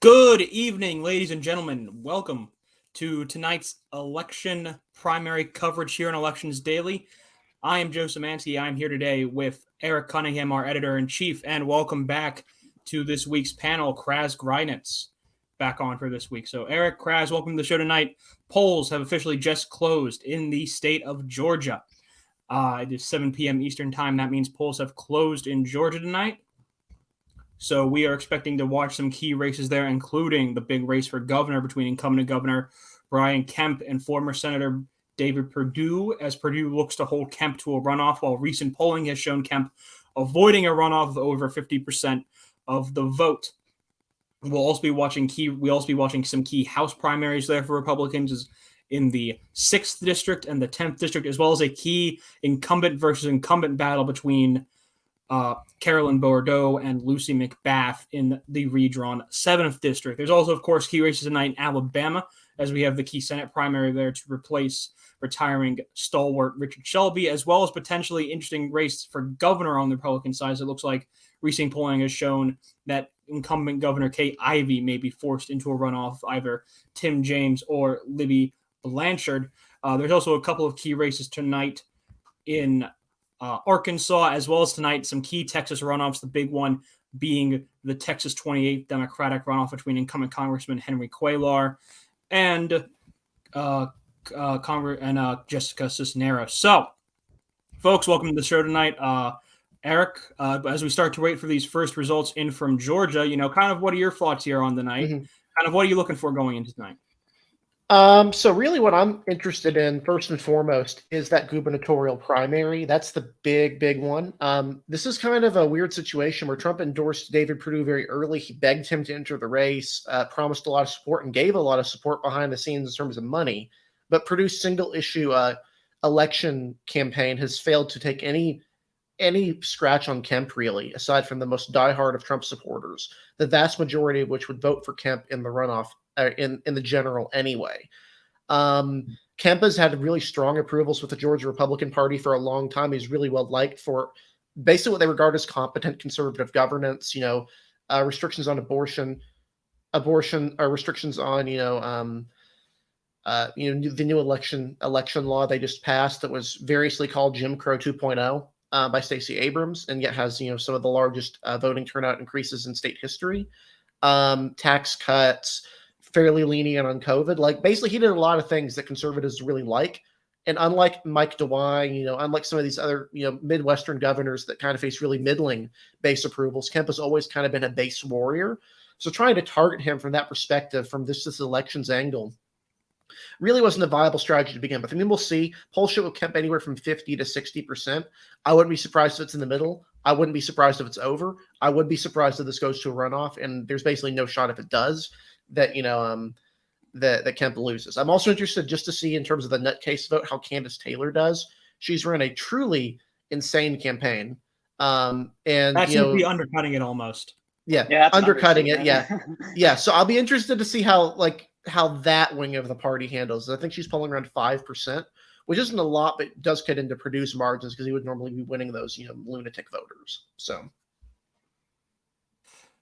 Good evening, ladies and gentlemen. Welcome to tonight's election primary coverage here on Elections Daily. I am Joe Szymanski. I'm here today with Eric Cunningham, our editor-in-chief, and welcome back to this week's panel, Kraz Greinitz, back on for this week. So, Eric, Kraz, welcome to the show tonight. Polls have officially just closed in the state of Georgia. It is 7 p.m. Eastern time. That means polls have closed in Georgia tonight. So we are expecting to watch some key races there, including the big race for governor between incumbent governor Brian Kemp and former Senator David Perdue, as Perdue looks to hold Kemp to a runoff, while recent polling has shown Kemp avoiding a runoff of over 50% of the vote. We'll also be watching some key House primaries there for Republicans in the 6th district and the 10th district, as well as a key incumbent versus incumbent battle between Carolyn Bordeaux and Lucy Mcbath in the redrawn 7th district. There's also, of course, key races tonight in Alabama, as we have the key Senate primary there to replace retiring stalwart Richard Shelby, as well as potentially interesting race for governor on the Republican side. So it looks like recent polling has shown that incumbent Governor Kay Ivey may be forced into a runoff, either Tim James or Libby Blanchard. There's also a couple of key races tonight in Arkansas, as well as tonight, some key Texas runoffs, the big one being the Texas 28th Democratic runoff between incumbent Congressman Henry Cuellar and Jessica Cisneros. So, folks, welcome to the show tonight. Eric, as we start to wait for these first results in from Georgia, kind of what are your thoughts here on the night? Kind of what are you looking for going into tonight? So really what I'm interested in first and foremost is that gubernatorial primary. That's the big one. This is kind of a weird situation where Trump endorsed David Perdue very early. He begged him to enter the race, promised a lot of support and gave a lot of support behind the scenes in terms of money. But Perdue's single issue election campaign has failed to take any scratch on Kemp, really, aside from the most diehard of Trump supporters, the vast majority of which would vote for Kemp in the runoff, in the general anyway. Kemp has had really strong approvals with the Georgia Republican Party for a long time. He's really well liked for basically what they regard as competent conservative governance, restrictions on abortion, or restrictions on, the new election law they just passed that was variously called Jim Crow 2.0. By Stacey Abrams, and yet has some of the largest voting turnout increases in state history. Tax cuts, fairly lenient on COVID. Like basically, he did a lot of things that conservatives really like. And unlike Mike DeWine, unlike some of these other Midwestern governors that kind of face really middling base approvals, Kemp has always kind of been a base warrior. So trying to target him from that perspective, from this elections angle, really wasn't a viable strategy to begin with. I mean, we'll see. Polls show Kemp anywhere from 50 to 60%. I wouldn't be surprised if it's in the middle. I wouldn't be surprised if it's over. I would be surprised if this goes to a runoff, and there's basically no shot if it does that that Kemp loses. I'm also interested just to see in terms of the nutcase vote how Candace Taylor does. She's run a truly insane campaign, and that seems to be undercutting it almost. Yeah, undercutting it. Yeah. So I'll be interested to see how that wing of the party handles it. I think she's polling around 5%, which isn't a lot, but does get into Perdue's margins because he would normally be winning those, lunatic voters. So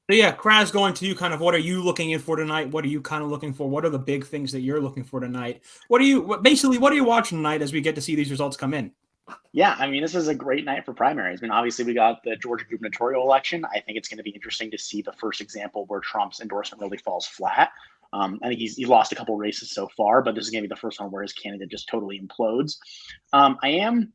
yeah, Kraz, going to you, kind of what are you looking in for tonight? What are you kind of looking for? What are the big things that you're looking for tonight? What are you watching tonight as we get to see these results come in? Yeah, I mean, this is a great night for primaries. I mean, obviously, we got the Georgia gubernatorial election. I think it's going to be interesting to see the first example where Trump's endorsement really falls flat. I think he's lost a couple races so far, but this is going to be the first one where his candidate just totally implodes. I am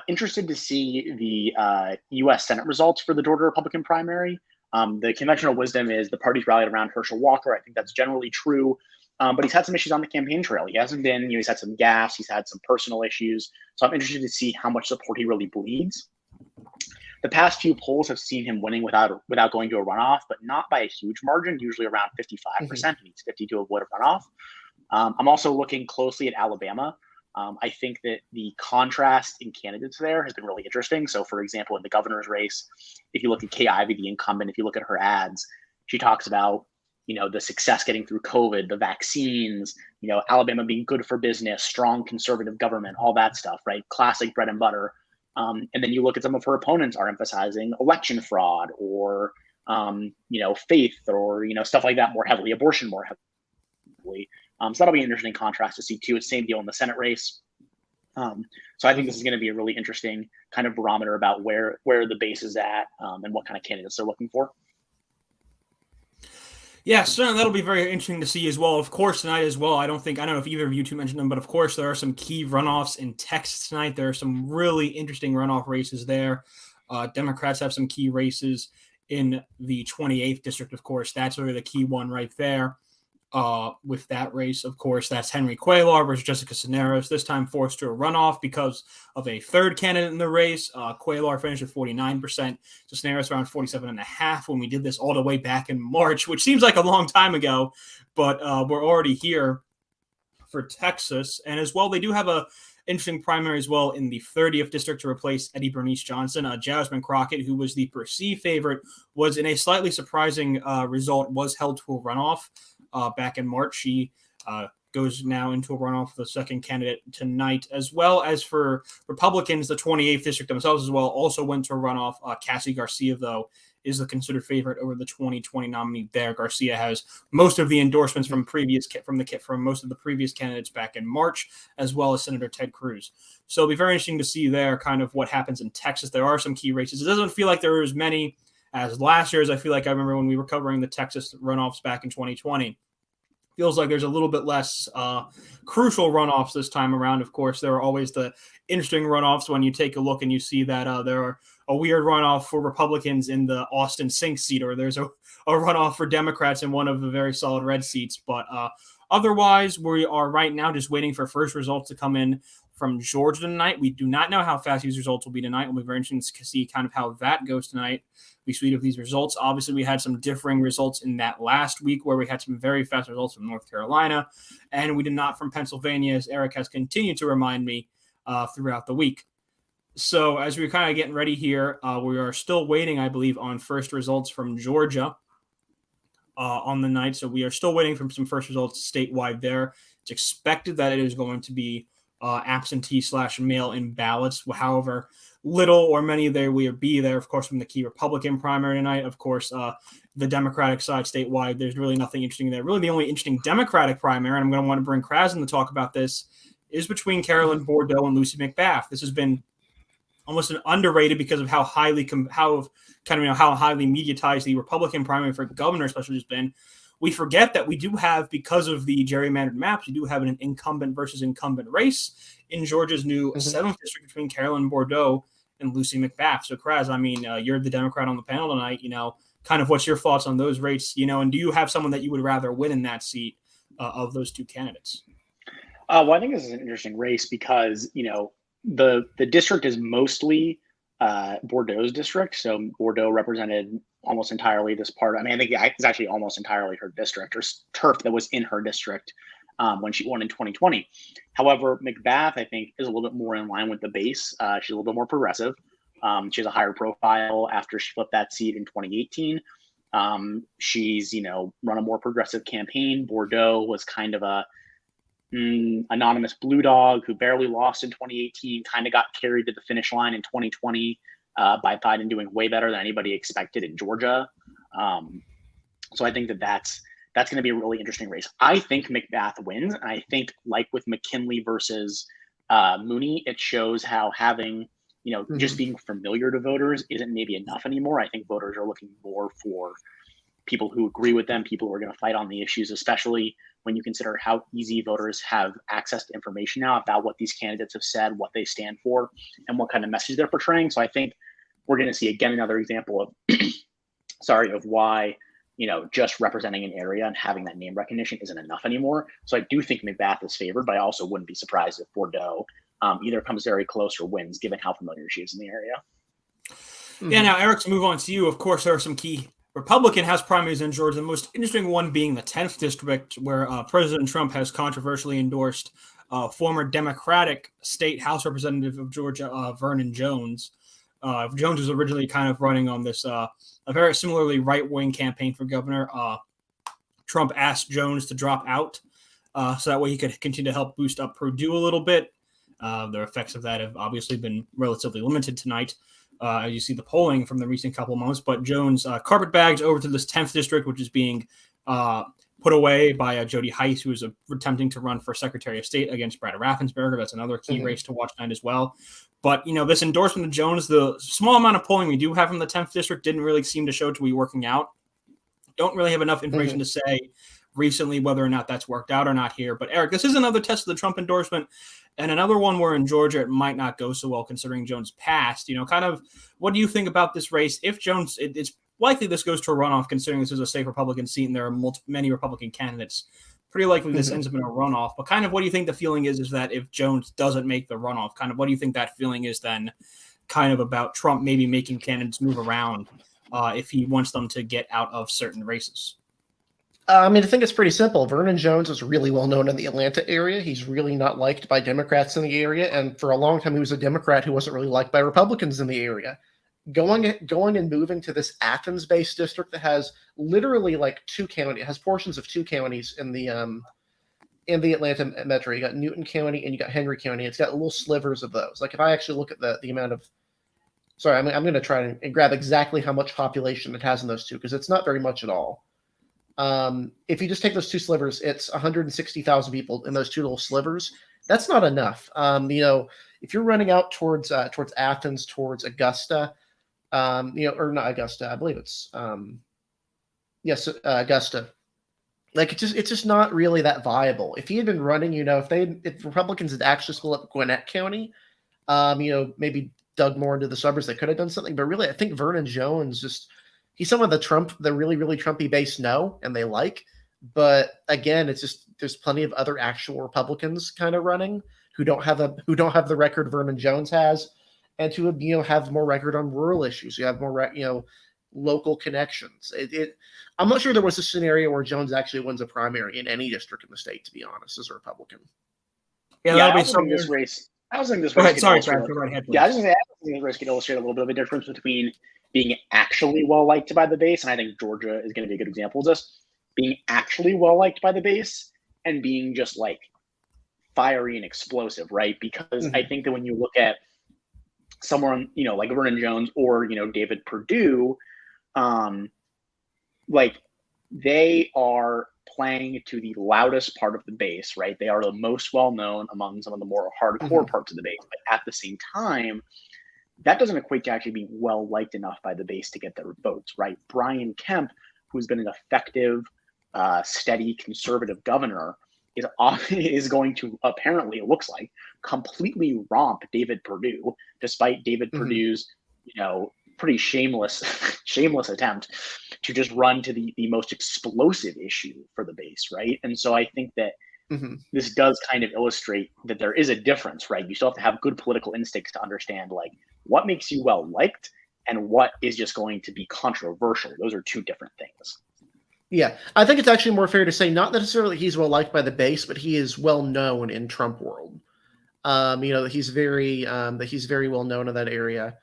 interested to see the U.S. Senate results for the Georgia Republican primary. The conventional wisdom is the party's rallied around Herschel Walker. I think that's generally true. But he's had some issues on the campaign trail. He hasn't been, he's had some gaffes. He's had some personal issues. So I'm interested to see how much support he really bleeds. The past few polls have seen him winning without going to a runoff, but not by a huge margin, usually around 55%. He needs 50 to avoid a runoff. I'm also looking closely at Alabama. I think that the contrast in candidates there has been really interesting. So, for example, in the governor's race, if you look at Kay Ivey, the incumbent, if you look at her ads, she talks about, the success getting through COVID, the vaccines, Alabama being good for business, strong conservative government, all that stuff, right? Classic bread and butter. And then you look at some of her opponents are emphasizing election fraud or faith or, stuff like that more heavily, abortion more heavily. So that'll be an interesting contrast to see too. It's the same deal in the Senate race. So I think this is going to be a really interesting kind of barometer about where the base is at and what kind of candidates they're looking for. Yeah, so that'll be very interesting to see as well. Of course, tonight as well, I don't know if either of you two mentioned them, but of course, there are some key runoffs in Texas tonight. There are some really interesting runoff races there. Democrats have some key races in the 28th district, of course. That's really the key one right there. With that race, of course, that's Henry Cuellar versus Jessica Cisneros, this time forced to a runoff because of a third candidate in the race. Cuellar finished at 49%, Cisneros around 47.5% when we did this all the way back in March, which seems like a long time ago, but we're already here for Texas. And as well, they do have a interesting primary as well in the 30th district to replace Eddie Bernice Johnson. Jasmine Crockett, who was the perceived favorite, was in a slightly surprising result, was held to a runoff back in March. She goes now into a runoff for the second candidate tonight. As well as for Republicans, the 28th district themselves as well also went to a runoff. Cassie Garcia, though, is the considered favorite over the 2020 nominee there. Garcia has most of the endorsements from most of the previous candidates back in March, as well as Senator Ted Cruz. So it'll be very interesting to see there kind of what happens in Texas. There are some key races. It doesn't feel like there are as many as last year's. I feel like I remember when we were covering the Texas runoffs back in 2020. Feels like there's a little bit less crucial runoffs this time around. Of course, there are always the interesting runoffs when you take a look and you see that there are a weird runoff for Republicans in the Austin Sink seat, or there's a runoff for Democrats in one of the very solid red seats. But otherwise, we are right now just waiting for first results to come in from Georgia tonight. We do not know how fast these results will be tonight. It'll be very interesting to see kind of how that goes tonight. Be sweet of these results. Obviously, we had some differing results in that last week where we had some very fast results from North Carolina, and we did not from Pennsylvania, as Eric has continued to remind me throughout the week. So as we're kind of getting ready here, we are still waiting, I believe, on first results from Georgia on the night. So we are still waiting for some first results statewide there. It's expected that it is going to be absentee/mail-in ballots. However little or many there will be there, of course, from the key Republican primary tonight. Of course, the Democratic side statewide, there's really nothing interesting there. Really, the only interesting Democratic primary, and I'm going to want to bring Kraz in to talk about this, is between Carolyn Bourdeaux and Lucy Mcbath. This has been almost an underrated because of how highly mediatized the Republican primary for governor especially has been. We forget that we do have, because of the gerrymandered maps, we do have an incumbent versus incumbent race in Georgia's new 7th district between Carolyn Bourdeaux and Lucy Mcbath. So, Kraz, I mean, you're the Democrat on the panel tonight. Kind of what's your thoughts on those rates? And do you have someone that you would rather win in that seat of those two candidates? Well, I think this is an interesting race because, the district is mostly Bourdeaux's district. So Bourdeaux represented almost entirely this part. I mean, I think it's actually almost entirely her district, or turf that was in her district when she won in 2020. However, Mcbath, I think, is a little bit more in line with the base. She's a little bit more progressive. She has a higher profile after she flipped that seat in 2018. She's, run a more progressive campaign. Bourdeaux was kind of a anonymous blue dog who barely lost in 2018, kind of got carried to the finish line in 2020 by Biden doing way better than anybody expected in Georgia. So I think that's going to be a really interesting race. I think Mcbath wins. And I think, like with McKinley versus Mooney, it shows how having, just being familiar to voters isn't maybe enough anymore. I think voters are looking more for people who agree with them, people who are going to fight on the issues, especially when you consider how easy voters have access to information now about what these candidates have said, what they stand for, and what kind of message they're portraying. So I think we're going to see, again, another example of, of why, just representing an area and having that name recognition isn't enough anymore. So I do think Mcbath is favored, but I also wouldn't be surprised if Bourdeaux either comes very close or wins, given how familiar she is in the area. Yeah, now, Eric, to move on to you, of course, there are some key Republican House primaries in Georgia, the most interesting one being the 10th district, where President Trump has controversially endorsed former Democratic state House representative of Georgia, Vernon Jones. Jones was originally kind of running on this a very similarly right-wing campaign for governor. Trump asked Jones to drop out so that way he could continue to help boost up Purdue a little bit. The effects of that have obviously been relatively limited tonight. as you see the polling from the recent couple of months. But Jones carpetbags over to this 10th district, which is being put away by Jody Heiss, who is attempting to run for Secretary of State against Brad Raffensperger. That's another key race to watch tonight as well. But, this endorsement of Jones, the small amount of polling we do have from the 10th district didn't really seem to show to be working out. Don't really have enough information to say recently whether or not that's worked out or not here. But, Eric, this is another test of the Trump endorsement, and another one where in Georgia it might not go so well considering Jones passed. Kind of what do you think about this race? If Jones, it's likely this goes to a runoff considering this is a safe Republican seat and there are many Republican candidates. Pretty likely this ends up in a runoff. But kind of what do you think the feeling is that if Jones doesn't make the runoff, kind of what do you think that feeling is then kind of about Trump maybe making candidates move around if he wants them to get out of certain races? I think it's pretty simple. Vernon Jones is really well known in the Atlanta area. He's really not liked by Democrats in the area. And for a long time, he was a Democrat who wasn't really liked by Republicans in the area. Going and moving to this Athens-based district that has literally like two counties, has portions of two counties in the Atlanta metro. You got Newton County and you got Henry County. It's got little slivers of those. Like if I actually look at the amount of, I'm going to try and grab exactly how much population it has in those two because it's not very much at all. If you just take those two slivers, it's 160,000 people in those two little slivers. That's not enough. If you're running out towards Athens, towards Augusta, or not Augusta, I believe it's Augusta. Like it's just not really that viable. If he had been running, if Republicans had actually split up Gwinnett County, maybe dug more into the suburbs, they could have done something. But really, I think Vernon Jones he's some of the really, really Trumpy base know and they like. But again, it's just there's plenty of other actual Republicans kind of running who don't have the record Vernon Jones has, and who have more record on rural issues. You have more local connections. I'm not sure there was a scenario where Jones actually wins a primary in any district in the state, to be honest, as a Republican. I was thinking this race. I was thinking this race. Sorry, I was think this race could illustrate a little bit of a difference between being actually well liked by the base, and I think Georgia is going to be a good example of this. Being actually well liked by the base and being just like fiery and explosive, right? Because I think that when you look at someone, like Vernon Jones or, David Perdue, like they are playing to the loudest part of the base, right? They are the most well-known among some of the more hardcore parts of the base. But at the same time, that doesn't equate to actually being well-liked enough by the base to get their votes, right? Brian Kemp, who's been an effective, steady conservative governor, is going to apparently, it looks like, completely romp David Perdue, despite David Perdue's, pretty shameless attempt to just run to the most explosive issue for the base, right? And so I think that this does kind of illustrate that there is a difference, right? You still have to have good political instincts to understand like what makes you well liked and what is just going to be controversial. Those are two different things. Yeah, I think it's actually more fair to say not necessarily he's well liked by the base, but he is well known in Trump world. That he's very well known in that area.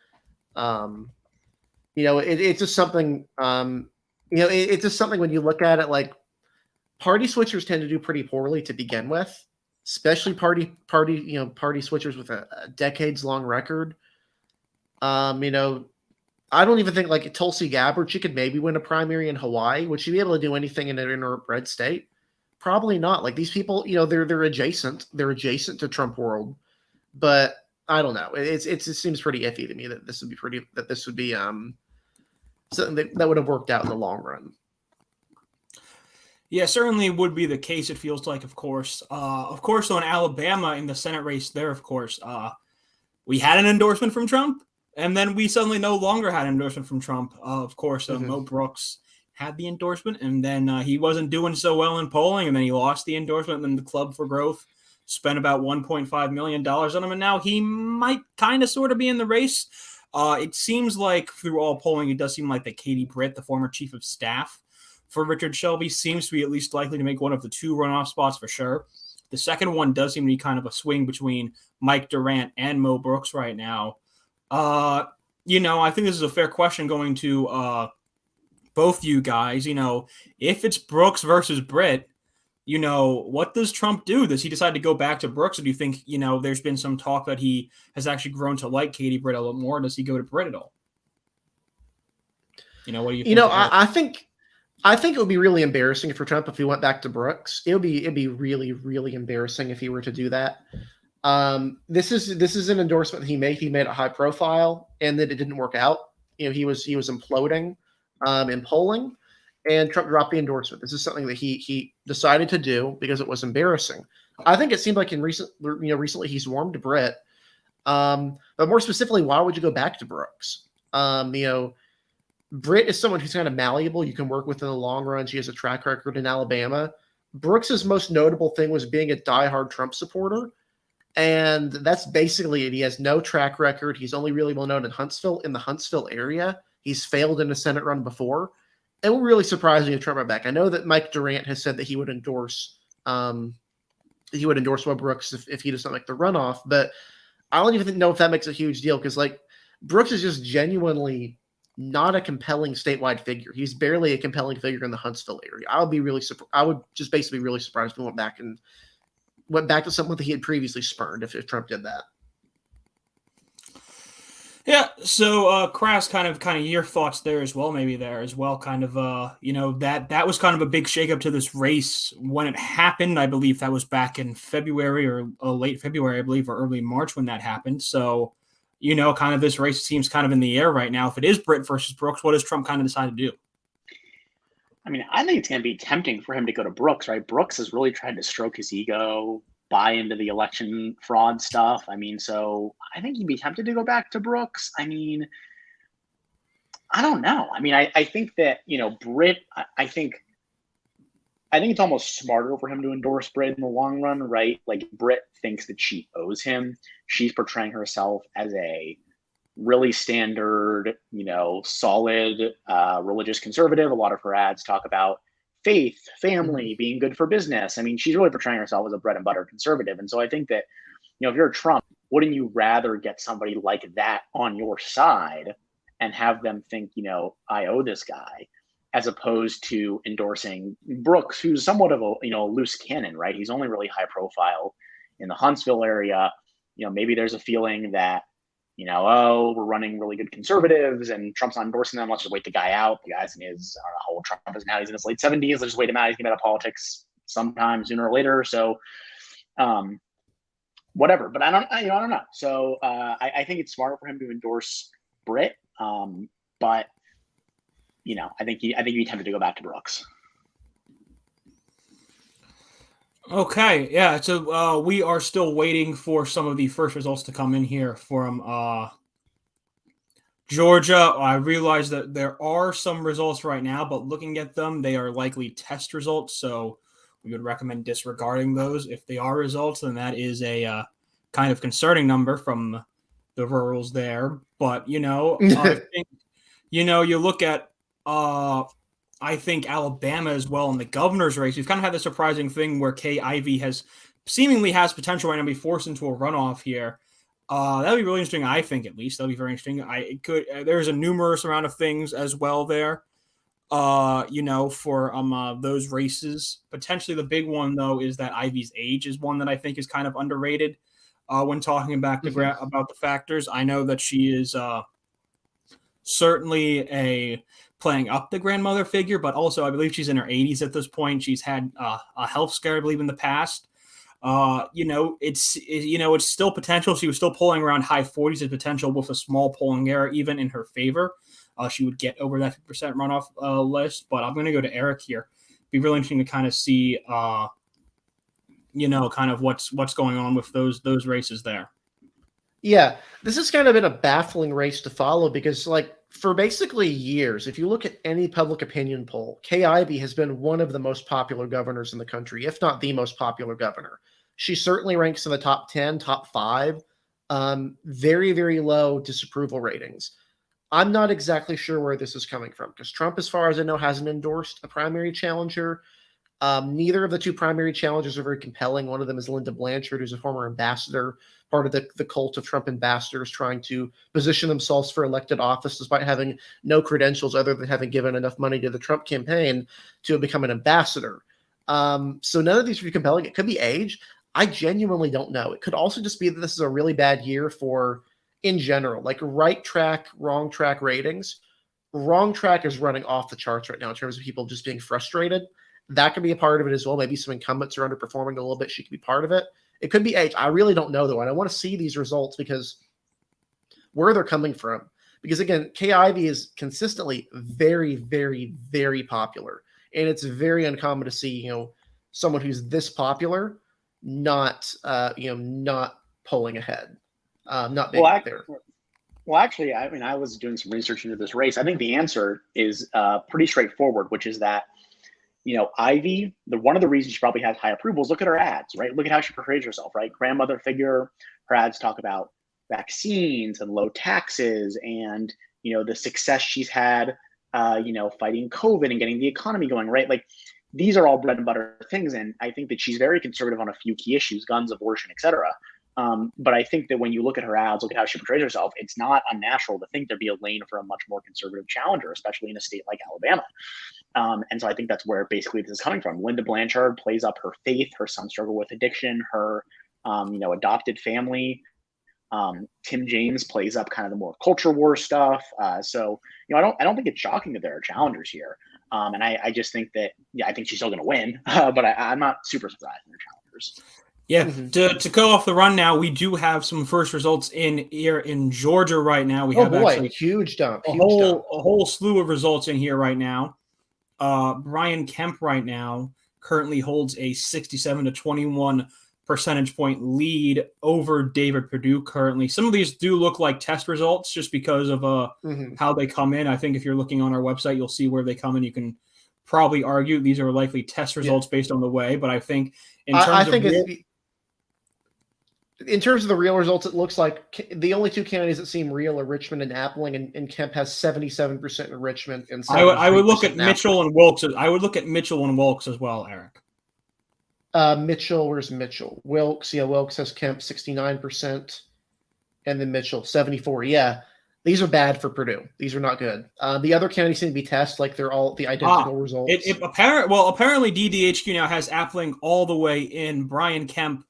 It's just something. It's just something when you look at it, like party switchers tend to do pretty poorly to begin with, especially party switchers with a decades long record. I don't even think like Tulsi Gabbard, she could maybe win a primary in Hawaii. Would she be able to do anything in a red state? Probably not. Like these people, they're adjacent. They're adjacent to Trump world, but I don't know. It seems pretty iffy to me that this would be something that would have worked out in the long run. Yeah, certainly would be the case. It feels like, of course, though in Alabama in the Senate race there, of course, we had an endorsement from Trump. And then we suddenly no longer had an endorsement from Trump. Of course, Mo Brooks had the endorsement, and then he wasn't doing so well in polling, and then he lost the endorsement, and then the Club for Growth spent about $1.5 million on him, and now he might kind of sort of be in the race. It seems like through all polling, it does seem like that Katie Britt, the former chief of staff for Richard Shelby, seems to be at least likely to make one of the two runoff spots for sure. The second one does seem to be kind of a swing between Mike Durant and Mo Brooks right now. I think this is a fair question going to both you guys. If it's Brooks versus Britt, what does Trump do? Does he decide to go back to Brooks? Or do you think, there's been some talk that he has actually grown to like Katie Britt a little more? Does he go to Britt at all? What do you think? I think it would be really embarrassing for Trump if he went back to Brooks. It'd be really, really embarrassing if he were to do that. This is an endorsement he made. He made a high profile, and then it didn't work out. He was imploding in polling, and Trump dropped the endorsement. This is something that he decided to do because it was embarrassing. I think it seemed like recently he's warmed to Britt. But more specifically, why would you go back to Brooks? Britt is someone who's kind of malleable. You can work with in the long run. She has a track record in Alabama. Brooks's most notable thing was being a diehard Trump supporter. And that's basically it. He has no track record. He's only really well known in the Huntsville area. He's failed in a Senate run before. It will really surprise me if Trump went back. I know that Mike Durant has said that he would endorse Will Brooks if he does not make the runoff, but I don't even know if that makes a huge deal because Brooks is just genuinely not a compelling statewide figure. He's barely a compelling figure in the Huntsville area. I would just basically be really surprised if he went back to someone that he had previously spurned if Trump did that. Yeah, so Kras, kind of your thoughts there as well, maybe there as well, that was kind of a big shakeup to this race when it happened. I believe that was back in February or late February, I believe, or early March when that happened. So, kind of this race seems kind of in the air right now. If it is Britt versus Brooks, what does Trump kind of decide to do? I mean, I think it's going to be tempting for him to go to Brooks, right? Brooks has really tried to stroke his ego, buy into the election fraud stuff. I mean, so I think he'd be tempted to go back to Brooks. I mean, I don't know. I mean, I think that, Britt, I think it's almost smarter for him to endorse Britt in the long run, right? Like Britt thinks that she owes him. She's portraying herself as a really standard, solid religious conservative. A lot of her ads talk about faith, family, being good for business. I mean, she's really portraying herself as a bread and butter conservative. And so I think that, if you're Trump, wouldn't you rather get somebody like that on your side and have them think, I owe this guy, as opposed to endorsing Brooks, who's somewhat of a, loose cannon, right? He's only really high profile in the Huntsville area. Maybe there's a feeling that, we're running really good conservatives and Trump's not endorsing them. Let's just wait the guy out. The guy's in his, I don't know how old Trump is now. He's in his late 70s. Let's just wait him out. He's going to be out of politics sometime sooner or later. So, whatever. But I don't know. So I think it's smarter for him to endorse Britt. But I think he'd be tempted to go back to Brooks. Okay, yeah. So we are still waiting for some of the first results to come in here from Georgia. I realize that there are some results right now, but looking at them, they are likely test results. So we would recommend disregarding those. If they are results, then that is a kind of concerning number from the rurals there. But I think you look at I think Alabama as well in the governor's race. We've kind of had the surprising thing where Kay Ivey seemingly has potential right now to be forced into a runoff here. That'll be really interesting. I think, at least that'll be very interesting. There's a numerous amount of things as well there. For those races. Potentially the big one though is that Ivey's age is one that I think is kind of underrated when talking about about the factors. I know that she is certainly playing up the grandmother figure, but also I believe she's in her 80s at this point. She's had a health scare, I believe, in the past. It's still potential. She was still polling around high 40s of potential with a small polling error, even in her favor. She would get over that 50% runoff list. But I'm going to go to Eric here. Be really interesting to kind of see, kind of what's going on with those races there. Yeah, this has kind of been a baffling race to follow because, for basically years, if you look at any public opinion poll, Kay Ivey has been one of the most popular governors in the country, if not the most popular governor. She certainly ranks in the top 10, top 5, very, very low disapproval ratings. I'm not exactly sure where this is coming from because Trump, as far as I know, hasn't endorsed a primary challenger. Neither of the two primary challengers are very compelling. One of them is Linda Blanchard, who's a former ambassador, part of the cult of Trump ambassadors trying to position themselves for elected office despite having no credentials other than having given enough money to the Trump campaign to become an ambassador. So none of these would be compelling. It could be age. I genuinely don't know. It could also just be that this is a really bad year for, in general, like right track, wrong track ratings. Wrong track is running off the charts right now in terms of people just being frustrated. That could be a part of it as well. Maybe some incumbents are underperforming a little bit. She could be part of it. It could be age. I really don't know, though. And I want to see these results because where they're coming from. Because, again, Kay Ivey is consistently very, very, very popular. And it's very uncommon to see, someone who's this popular not pulling ahead, not being there. Well, actually, I mean, I was doing some research into this race. I think the answer is pretty straightforward, which is that, Ivy, one of the reasons she probably has high approvals, look at her ads, right? Look at how she portrays herself, right? Grandmother figure. Her ads talk about vaccines and low taxes and, the success she's had, fighting COVID and getting the economy going, right? Like, these are all bread and butter things. And I think that she's very conservative on a few key issues, guns, abortion, et cetera. But I think that when you look at her ads, look at how she portrays herself, it's not unnatural to think there'd be a lane for a much more conservative challenger, especially in a state like Alabama. And so I think that's where basically this is coming from. Linda Blanchard plays up her faith, her son's struggle with addiction, her, adopted family. Tim James plays up kind of the more culture war stuff. So I don't think it's shocking that there are challengers here. And I just think that, I think she's still going to win, but I'm not super surprised in her challengers. Yeah, to go off the run now, we do have some first results in Georgia right now. We have actually huge dump, a whole slew of results in here right now. Brian Kemp right now currently holds a 67 to 21 percentage point lead over David Perdue currently. Some of these do look like test results just because of how they come in. I think if you're looking on our website, you'll see where they come in. You can probably argue these are likely test results based on the way, but I think in terms of the real results, it looks like the only two candidates that seem real are Richmond and Appling, and Kemp has 77% in Richmond and 73% I would look at Mitchell and Wilkes. I would look at Mitchell and Wilkes as well, Eric. Mitchell, where's Mitchell? Wilkes, Wilkes has Kemp 69%, and then Mitchell 74%. Yeah, these are bad for Purdue. These are not good. The other candidates seem to be tests, like they're all the identical results. Apparently DDHQ now has Appling all the way in. Brian Kemp.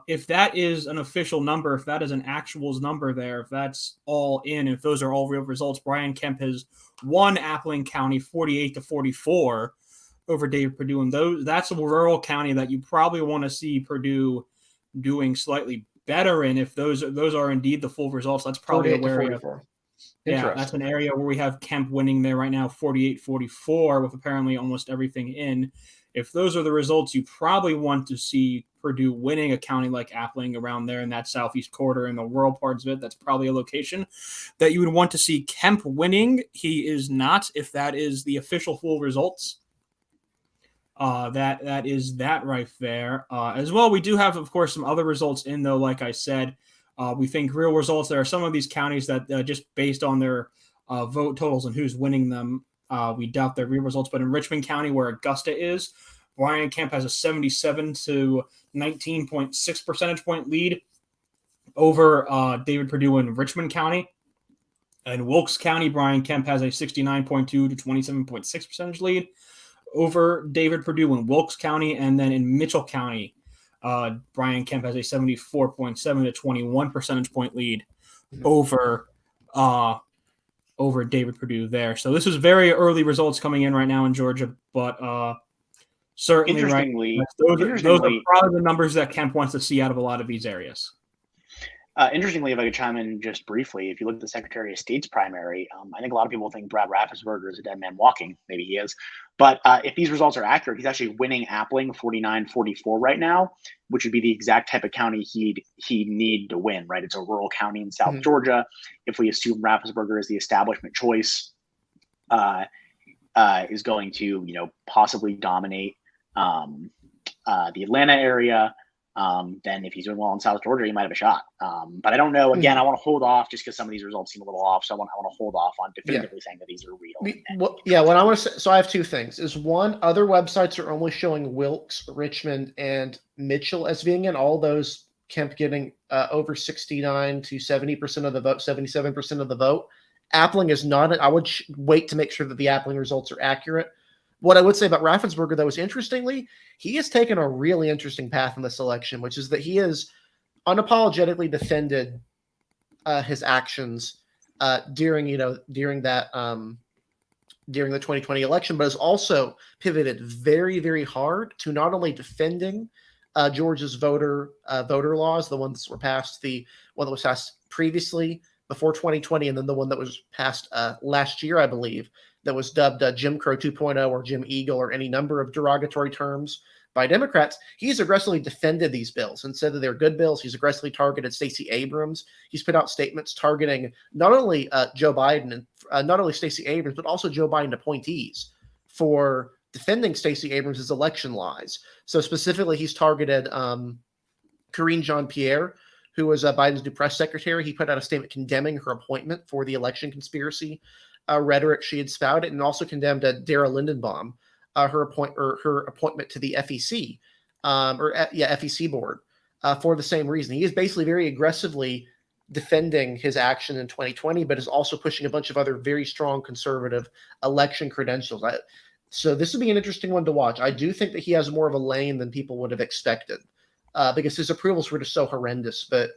If that is an official number, if that is an actuals number there, if that's all in, if those are all real results, Brian Kemp has won Appling County 48 to 44 over David Perdue, and that's a rural county that you probably want to see Purdue doing slightly better in. If those are indeed the full results, that's probably an area. Yeah, that's an area where we have Kemp winning there right now, 48-44, with apparently almost everything in. If those are the results, you probably want to see Purdue winning a county like Appling around there in that southeast quarter in the rural parts of it. That's probably a location that you would want to see Kemp winning. He is not, if that is the official full results. That is that right there. As well, we do have, of course, some other results in, though, like I said. We think real results. There are some of these counties that just based on their vote totals and who's winning them, we doubt their real results. But in Richmond County, where Augusta is, Brian Kemp has a 77 to 19.6 percentage point lead over David Perdue in Richmond County. In Wilkes County, Brian Kemp has a 69.2 to 27.6 percentage lead over David Perdue in Wilkes County. And then in Mitchell County, Brian Kemp has a 74.7 to 21 percentage point lead over David Perdue there. So this is very early results coming in right now in Georgia, but certainly those are probably the numbers that Kemp wants to see out of a lot of these areas. Interestingly, if I could chime in just briefly, if you look at the Secretary of State's primary, I think a lot of people think Brad Raffensperger is a dead man walking. Maybe he is. But if these results are accurate, he's actually winning Appling 49-44 right now, which would be the exact type of county he'd need to win, right? It's a rural county in South Georgia. If we assume Raffensperger is the establishment choice, is going to, possibly dominate the Atlanta area, then if he's doing well in South Georgia, he might have a shot. But I don't know. Again, I want to hold off just because some of these results seem a little off. So I want to hold off on definitively saying that these are real. What I want to say, so I have two things. Is one, other websites are only showing Wilkes, Richmond, and Mitchell as being in. All those Kemp getting over 69 to 70% of the vote, 77% of the vote. Appling is not. I would wait to make sure that the Appling results are accurate. What I would say about Raffensperger, though, is interestingly, he has taken a really interesting path in this election, which is that he has unapologetically defended his actions during the 2020 election, but has also pivoted very, very hard to not only defending Georgia's voter laws, the ones that were passed, the one that was passed previously before 2020, and then the one that was passed last year, I believe, that was dubbed Jim Crow 2.0 or Jim Eagle or any number of derogatory terms by Democrats. He's aggressively defended these bills and said that they're good bills. He's aggressively targeted Stacey Abrams. He's put out statements targeting not only Joe Biden and not only Stacey Abrams, but also Joe Biden appointees for defending Stacey Abrams' election lies. So specifically, he's targeted Karine Jean-Pierre, who was Biden's new press secretary. He put out a statement condemning her appointment for the election conspiracy rhetoric she had spouted, and also condemned Dara Lindenbaum, her appointment to the FEC FEC board for the same reason. He is basically very aggressively defending his action in 2020, but is also pushing a bunch of other very strong conservative election credentials. So this would be an interesting one to watch. I do think that he has more of a lane than people would have expected because his approvals were just so horrendous. But,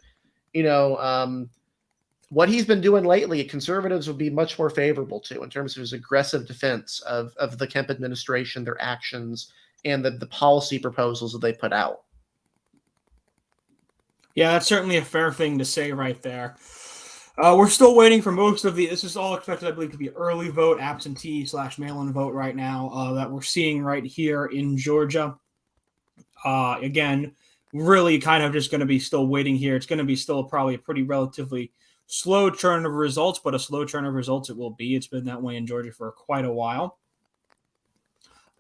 what he's been doing lately, conservatives would be much more favorable to in terms of his aggressive defense of the Kemp administration, their actions, and the policy proposals that they put out. Yeah, that's certainly a fair thing to say right there. We're still waiting for most of this is all expected, I believe, to be early vote, absentee / mail-in vote right now that we're seeing right here in Georgia. Again, really kind of just going to be still waiting here. It's going to be still probably a pretty relatively slow churn of results, but a slow churn of results it will be. It's been that way in Georgia for quite a while.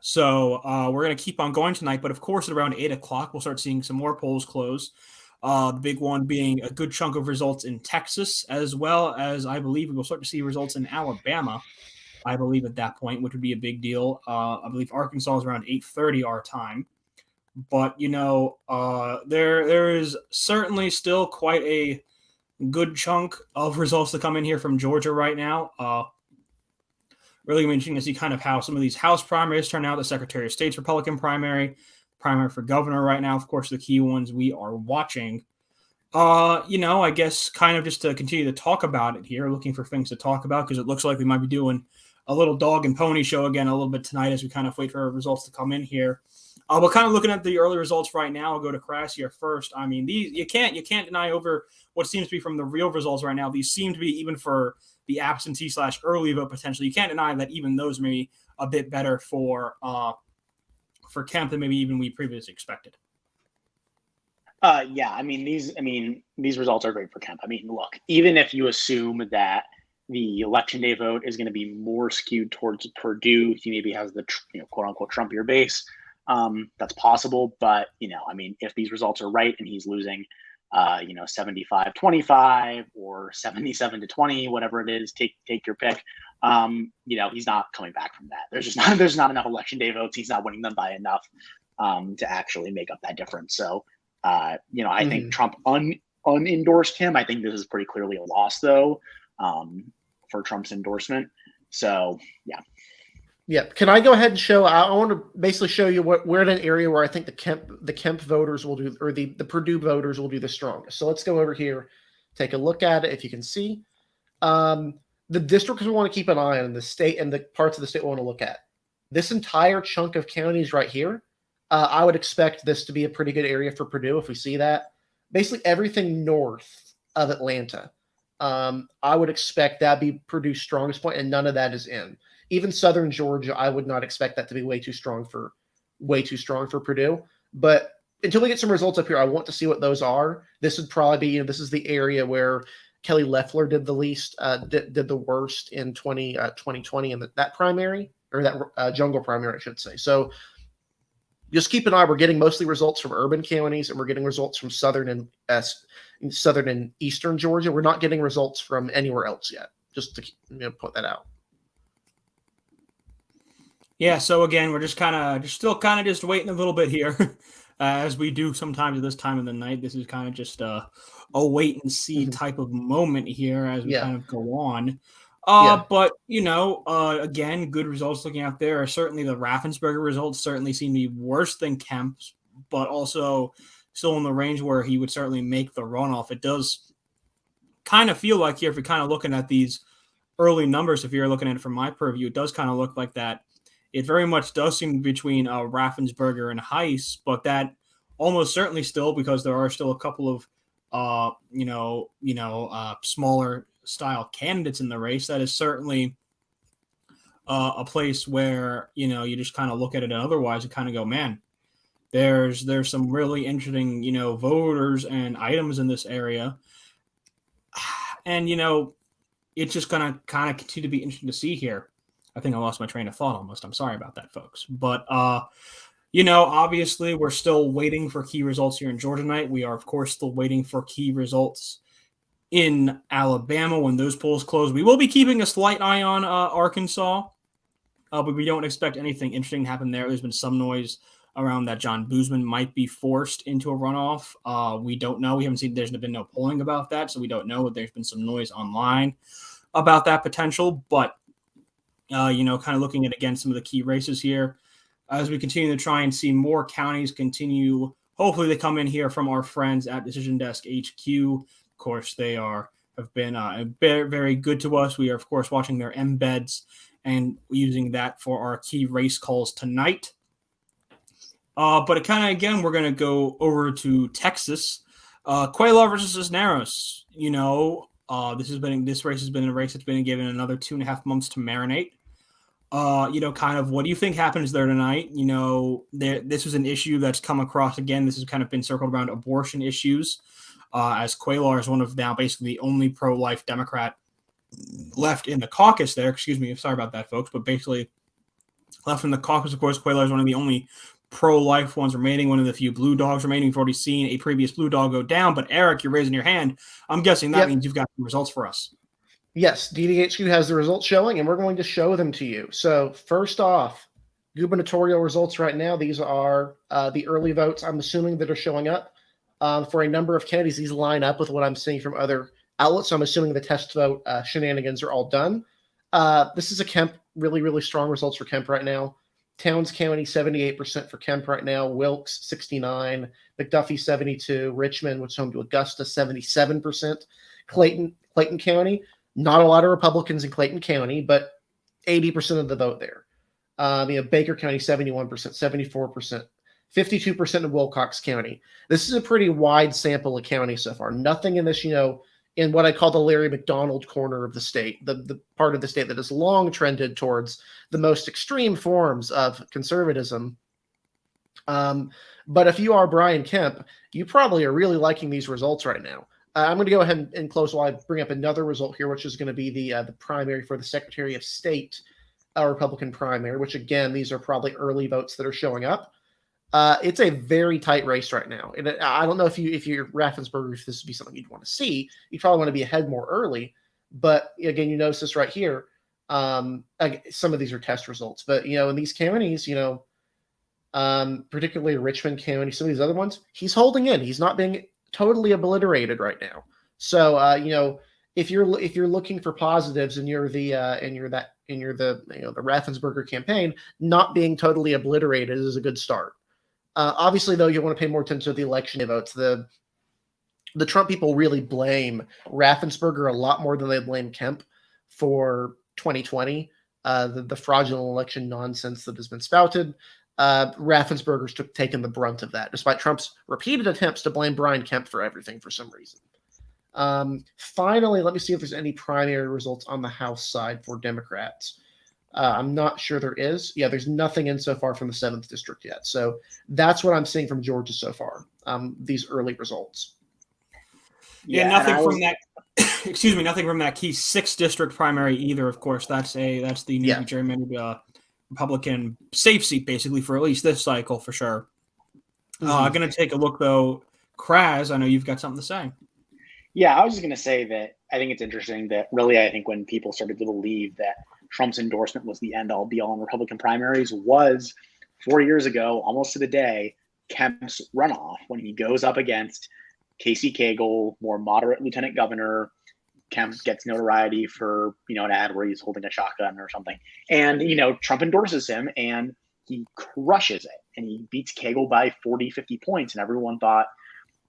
So we're going to keep on going tonight. But of course, at around 8 o'clock, we'll start seeing some more polls close. The big one being a good chunk of results in Texas, as well as I believe we will start to see results in Alabama, I believe at that point, which would be a big deal. I believe Arkansas is around 8:30 our time. But, there is certainly still quite a good chunk of results to come in here from Georgia right now. Really interesting to see kind of how some of these House primaries turn out. The Secretary of State's Republican primary for governor right now, of course, the key ones we are watching. I guess kind of just to continue to talk about it here, looking for things to talk about, because it looks like we might be doing a little dog and pony show again a little bit tonight as we kind of wait for our results to come in here. But kind of looking at the early results right now, I'll go to Crass here first. I mean, these you can't deny over what seems to be from the real results right now. These seem to be, even for the absentee / early vote potentially, you can't deny that even those may be a bit better for Kemp than maybe even we previously expected. These results are great for Kemp. I mean, look, even if you assume that the election day vote is going to be more skewed towards Purdue, he maybe has the quote unquote Trumpier base. That's possible, but if these results are right and he's losing 75-25 or 77-20, whatever it is, take your pick. He's not coming back from that. There's not enough election day votes. He's not winning them by enough to actually make up that difference. So I think Trump unendorsed him. I think this is pretty clearly a loss though for Trump's endorsement. So yeah. Yeah. Can I go ahead and show? I want to basically show you we're in an area where I think the Kemp voters will do, or the Purdue voters will do the strongest. So let's go over here, take a look at it. If you can see, the districts we want to keep an eye on, the state and the parts of the state we want to look at. This entire chunk of counties right here, I would expect this to be a pretty good area for Purdue if we see that. Basically everything north of Atlanta, I would expect that be Purdue's strongest point, and none of that is in. Even southern Georgia, I would not expect that to be way too strong for Purdue. But until we get some results up here, I want to see what those are. This would probably be, this is the area where Kelly Loeffler did the least, did the worst in 2020 in that primary, or that jungle primary, I should say. So just keep an eye. We're getting mostly results from urban counties, and we're getting results from southern and eastern Georgia. We're not getting results from anywhere else yet. Just to point that out. Yeah, so again, we're just still waiting a little bit here, as we do sometimes at this time of the night. This is kind of just a wait and see type of moment here as we kind of go on. But again, good results looking out there. Certainly, the Raffensperger results certainly seem to be worse than Kemp's, but also still in the range where he would certainly make the runoff. It does kind of feel like here, if you're kind of looking at these early numbers, if you're looking at it from my purview, it does kind of look like that. It very much does seem between Raffensperger and Heiss, but that almost certainly still, because there are still a couple of smaller style candidates in the race. That is certainly a place where you just kind of look at it, and otherwise, you kind of go, man, there's some really interesting voters and items in this area, and it's just gonna kind of continue to be interesting to see here. I think I lost my train of thought almost. I'm sorry about that, folks. But obviously we're still waiting for key results here in Georgia tonight. We are, of course, still waiting for key results in Alabama when those polls close. We will be keeping a slight eye on Arkansas, but we don't expect anything interesting to happen there. There's been some noise around that John Boozman might be forced into a runoff. We don't know. We haven't seen, there's been no polling about that, so we don't know. There's been some noise online about that potential, but kind of looking at, again, some of the key races here as we continue to try and see more counties continue. Hopefully they come in here from our friends at Decision Desk HQ. Of course, they have been very, very good to us. We are, of course, watching their embeds and using that for our key race calls tonight. But it kind of, again, we're going to go over to Texas. Quaylaw versus Cisneros. This race has been a race that's been given another 2.5 months to marinate. Kind of what do you think happens there tonight? This was an issue that's come across again. This has kind of been circled around abortion issues, as Quaylaw is one of now basically the only pro-life Democrat left in the caucus there. Excuse me. Sorry about that, folks. But basically left in the caucus, of course, Quaylaw is one of the only pro-life ones remaining, one of the few blue dogs remaining. We've already seen a previous blue dog go down, but Eric, you're raising your hand. I'm guessing that means you've got some results for us. Yes, DDHQ has the results showing, and we're going to show them to you. So first off, gubernatorial results right now. These are the early votes, I'm assuming, that are showing up. For a number of candidates, these line up with what I'm seeing from other outlets. So I'm assuming the test vote shenanigans are all done. This is a Kemp, really, really strong results for Kemp right now. Towns County, 78% for Kemp right now. Wilkes, 69%. McDuffie, 72%. Richmond, which is home to Augusta, 77%. Clayton County, not a lot of Republicans in Clayton County, but 80% of the vote there. Baker County, 71%, 74%. 52% of Wilcox County. This is a pretty wide sample of counties so far. Nothing in this, in what I call the Larry McDonald corner of the state, the part of the state that has long trended towards the most extreme forms of conservatism. But if you are Brian Kemp, you probably are really liking these results right now. I'm going to go ahead and close while I bring up another result here, which is going to be the primary for the Secretary of State Republican primary, which, again, these are probably early votes that are showing up. It's a very tight race right now. And I don't know if you're Raffensperger, if this would be something you'd want to see. You probably want to be ahead more early. But again, you notice this right here. Some of these are test results. But, in these counties, particularly Richmond County, some of these other ones, he's holding in. He's not being totally obliterated right now. So, if you're looking for positives and you're the Raffensperger campaign, not being totally obliterated is a good start. Obviously, though, you want to pay more attention to the election votes. The Trump people really blame Raffensperger a lot more than they blame Kemp for 2020, the fraudulent election nonsense that has been spouted. Raffensperger's taken the brunt of that, despite Trump's repeated attempts to blame Brian Kemp for everything for some reason. Finally, let me see if there's any primary results on the House side for Democrats. I'm not sure there is. Yeah, there's nothing in so far from the 7th district yet. So that's what I'm seeing from Georgia so far, these early results. Yeah, nothing from that. Excuse me, nothing from that key 6th district primary either. Of course, that's the newly gerrymandered Republican safe seat, basically, for at least this cycle for sure. I'm going to take a look though. Kraz, I know you've got something to say. Yeah, I was just going to say that I think it's interesting that really I think when people started to believe that Trump's endorsement was the end-all be-all in Republican primaries was 4 years ago, almost to the day, Kemp's runoff when he goes up against Casey Cagle, more moderate lieutenant governor, Kemp gets notoriety for, an ad where he's holding a shotgun or something. And, Trump endorses him and he crushes it. And he beats Cagle by 40, 50 points. And everyone thought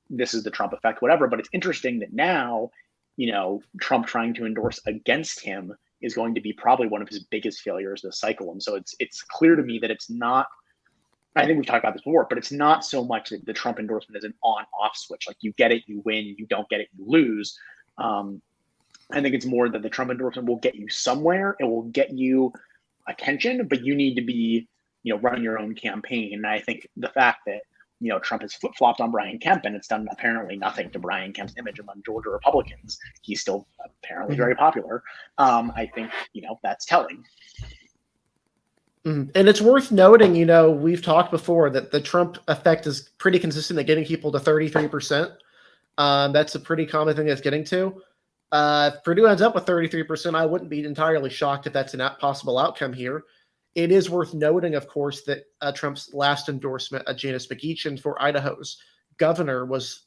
this is the Trump effect, whatever. But it's interesting that now, Trump trying to endorse against him is going to be probably one of his biggest failures this cycle. And so it's clear to me that it's not, I think we've talked about this before, but it's not so much that the Trump endorsement is an on-off switch. Like you get it, you win, you don't get it, you lose. I think it's more that the Trump endorsement will get you somewhere. It will get you attention, but you need to be, running your own campaign. And I think the fact that, Trump has flip-flopped on Brian Kemp, and it's done apparently nothing to Brian Kemp's image among Georgia Republicans. He's still apparently very popular. I think, that's telling. And it's worth noting, we've talked before that the Trump effect is pretty consistent at getting people to 33%. That's a pretty common thing that's getting to. If Purdue ends up with 33%, I wouldn't be entirely shocked if that's a possible outcome here. It is worth noting, of course, that Trump's last endorsement, Janice McGeachin for Idaho's governor, was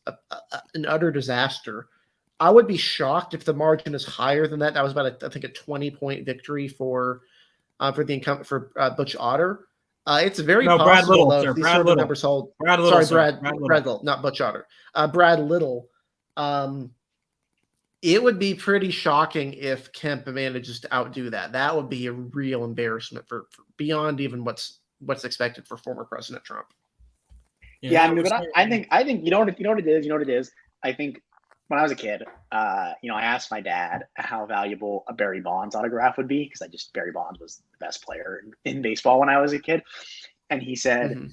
an utter disaster. I would be shocked if the margin is higher than that. That was about, I think, a 20-point victory for the incumbent for Butch Otter. It's very possible, Brad Little, though, sir, if these Brad sort of Little. numbers hold. Brad Little, Sorry, sir. Brad Little, not Butch Otter. Brad Little. It would be pretty shocking if Kemp manages to outdo that. That would be a real embarrassment for beyond even what's expected for former President Trump. Yeah, I mean, but I think you know what it is. I think when I was a kid, I asked my dad how valuable a Barry Bonds autograph would be because Barry Bonds was the best player in baseball when I was a kid, and he said,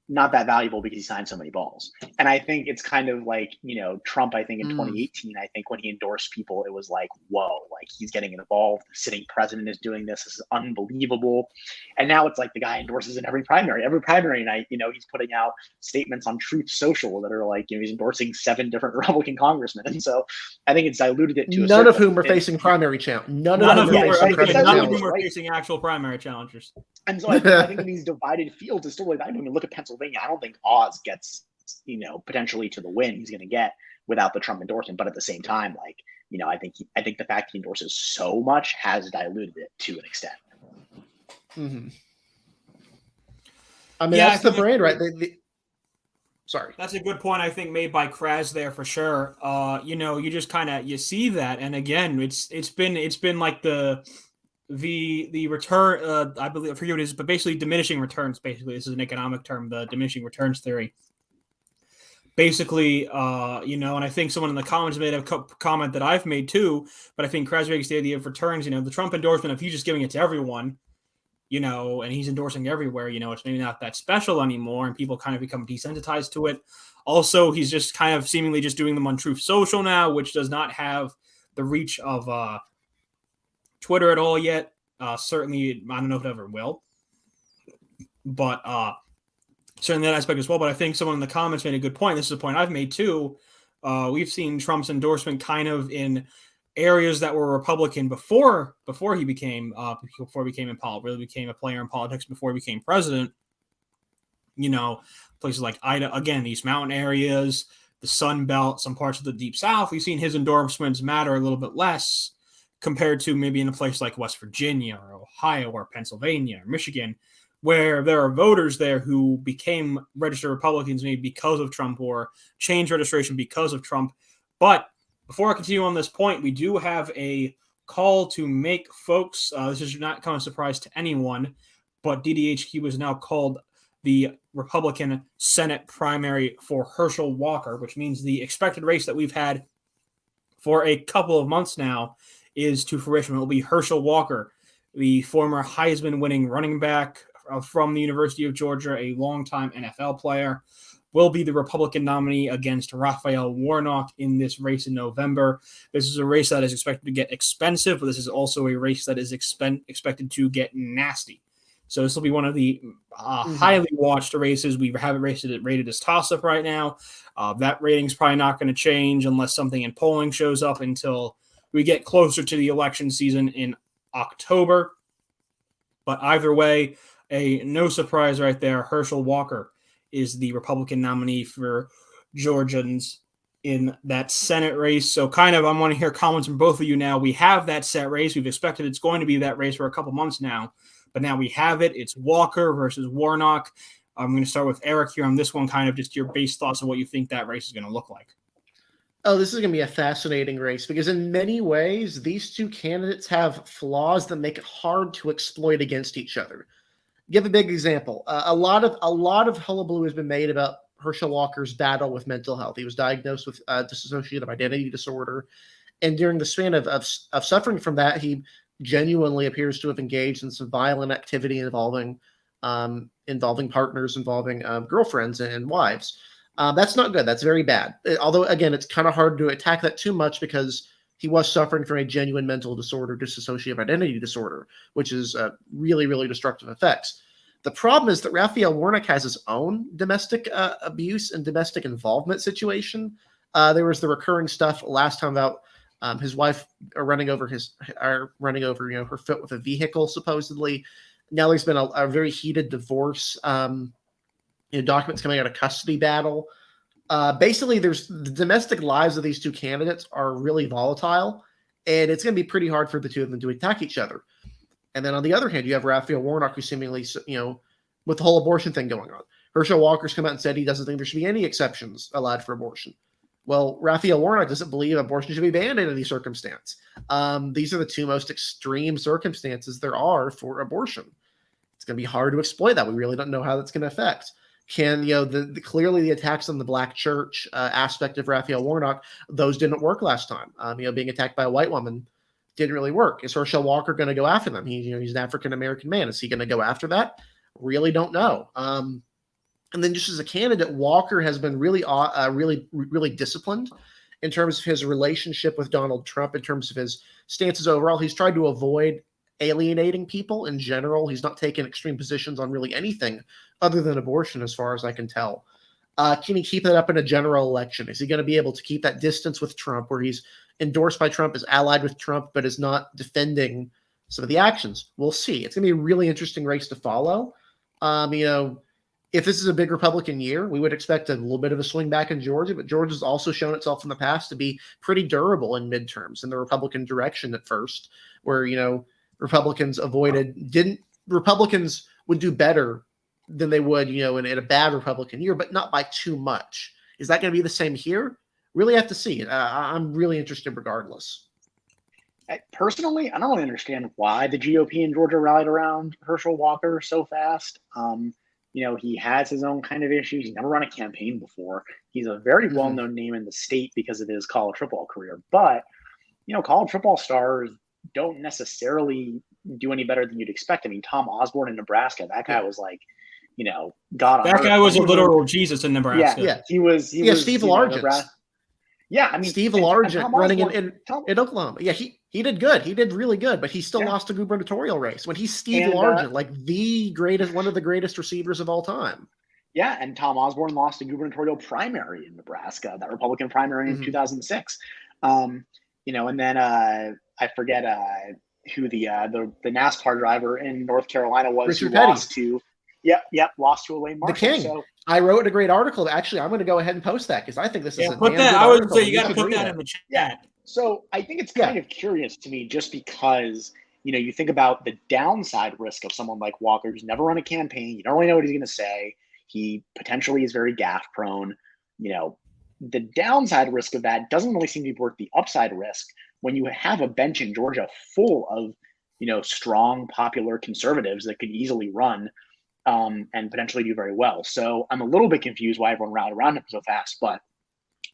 not that valuable because he signed so many balls. And I think it's kind of like, Trump, I think in 2018, I think when he endorsed people, it was like, whoa, like he's getting involved. The sitting president is doing this. This is unbelievable. And now it's like the guy endorses in every primary night, he's putting out statements on Truth Social that are like, he's endorsing 7 different Republican congressmen. And so I think it's diluted it to none of whom are facing primary challenge. None of whom are facing actual primary challengers. And so I think in these divided fields, it's still like, I mean, look at Pennsylvania. I don't think Oz gets, potentially to the win he's going to get without the Trump endorsement. But at the same time, like, I think the fact he endorses so much has diluted it to an extent. Mm-hmm. I mean, that's the brand, right? Sorry. That's a good point, I think, made by Kraz there for sure. You just kind of, you see that. And again, it's been like the return, I believe, I forget what it is, but basically diminishing returns. Basically, this is an economic term, the diminishing returns theory. Basically, and I think someone in the comments made a comment that I've made too, but I think Kraz makes the idea of returns. The Trump endorsement, if he's just giving it to everyone, and he's endorsing everywhere, it's maybe not that special anymore, and people kind of become desensitized to it. Also, he's just kind of seemingly just doing them on Truth Social now, which does not have the reach of Twitter at all yet. Certainly, I don't know if it ever will. But certainly that aspect as well. But I think someone in the comments made a good point. This is a point I've made too. We've seen Trump's endorsement kind of in areas that were Republican before he became really became a player in politics before he became president. Places like Idaho, again, these mountain areas, the Sun Belt, some parts of the Deep South. We've seen his endorsements matter a little bit less compared to maybe in a place like West Virginia or Ohio or Pennsylvania or Michigan, where there are voters there who became registered Republicans maybe because of Trump or changed registration because of Trump. But before I continue on this point, we do have a call to make, folks. This is not come as a surprise to anyone, but DDHQ has now called the Republican Senate primary for Herschel Walker, which means the expected race that we've had for a couple of months now is to fruition. It will be Herschel Walker, the former Heisman-winning running back from the University of Georgia, a longtime NFL player, will be the Republican nominee against Raphael Warnock in this race in November. This is a race that is expected to get expensive, but this is also a race that is expected to get nasty. So this will be one of the highly watched races. We have it rated as toss-up right now. That rating's probably not going to change unless something in polling shows up until we get closer to the election season in October. But either way, no surprise right there. Herschel Walker is the Republican nominee for Georgians in that Senate race. So I want to hear comments from both of you now. We have that set race. We've expected it's going to be that race for a couple months now, but now we have it. It's Walker versus Warnock. I'm going to start with Eric here on this one, kind of just your base thoughts on what you think that race is going to look like. Oh, this is going to be a fascinating race because in many ways, these two candidates have flaws that make it hard to exploit against each other. Give a big example. A lot of hullabaloo has been made about Herschel Walker's battle with mental health. He was diagnosed with dissociative identity disorder. And during the span of suffering from that, he genuinely appears to have engaged in some violent activity involving partners, involving girlfriends and wives. That's not good. That's very bad. Although, again, it's kind of hard to attack that too much because he was suffering from a genuine mental disorder, dissociative identity disorder, which is really, really destructive effects. The problem is that Raphael Warnock has his own domestic abuse and domestic involvement situation. There was the recurring stuff last time about his wife running over her foot with a vehicle, supposedly. Now there's been a very heated divorce. Documents coming out of custody battle. Basically, there's the domestic lives of these two candidates are really volatile, and it's going to be pretty hard for the two of them to attack each other. And then on the other hand, you have Raphael Warnock, who seemingly, with the whole abortion thing going on. Herschel Walker's come out and said he doesn't think there should be any exceptions allowed for abortion. Well, Raphael Warnock doesn't believe abortion should be banned in any circumstance. These are the two most extreme circumstances there are for abortion. It's going to be hard to exploit that. We really don't know how that's going to affect. Clearly the attacks on the black church aspect of Raphael Warnock, those didn't work last time. Being attacked by a white woman didn't really work. Is Herschel Walker going to go after them? He's an African-American man. Is he going to go after that? Really don't know. And then just as a candidate, Walker has been really disciplined in terms of his relationship with Donald Trump, in terms of his stances overall. He's tried to avoid alienating people in general. He's not taken extreme positions on really anything other than abortion, as far as I can tell. Can he keep that up in a general election? Is he going to be able to keep that distance with Trump, where he's endorsed by Trump, is allied with Trump, but is not defending some of the actions? We'll see. It's going to be a really interesting race to follow. If this is a big Republican year, we would expect a little bit of a swing back in Georgia, but Georgia's also shown itself in the past to be pretty durable in midterms in the Republican direction at first, where, Republicans would do better than they would, in a bad Republican year, but not by too much. Is that going to be the same here? Really have to see. I'm really interested regardless. Personally, I don't really understand why the GOP in Georgia rallied around Herschel Walker so fast. He has his own kind of issues. He's never run a campaign before. He's a very well-known name in the state because of his college football career. But, college football stars don't necessarily do any better than you'd expect. I mean, Tom Osborne in Nebraska, that guy was like, God. That guy was a literal Jesus in Nebraska. Yeah. He was Steve Largent. Yeah, I mean, Steve Largent running in Oklahoma. Yeah, he did good. He did really good, but he still lost a gubernatorial race when he's Steve Largent, one of the greatest receivers of all time. Yeah, and Tom Osborne lost a gubernatorial primary in Nebraska, that Republican primary in 2006. And then I forget who the NASCAR driver in North Carolina was. Richard who Petty. Lost to Elaine Marshall. The King. So, I wrote a great article. Actually, I'm going to go ahead and post that because I think this is a put damn that. good I would article. say you got to put that in the chat. Yeah. So I think it's kind of curious to me, just because you think about the downside risk of someone like Walker, who's never run a campaign. You don't really know what he's going to say. He potentially is very gaffe prone. The downside risk of that doesn't really seem to be worth the upside risk when you have a bench in Georgia full of strong, popular conservatives that could easily run and potentially do very well. So I'm a little bit confused why everyone rallied around him so fast, but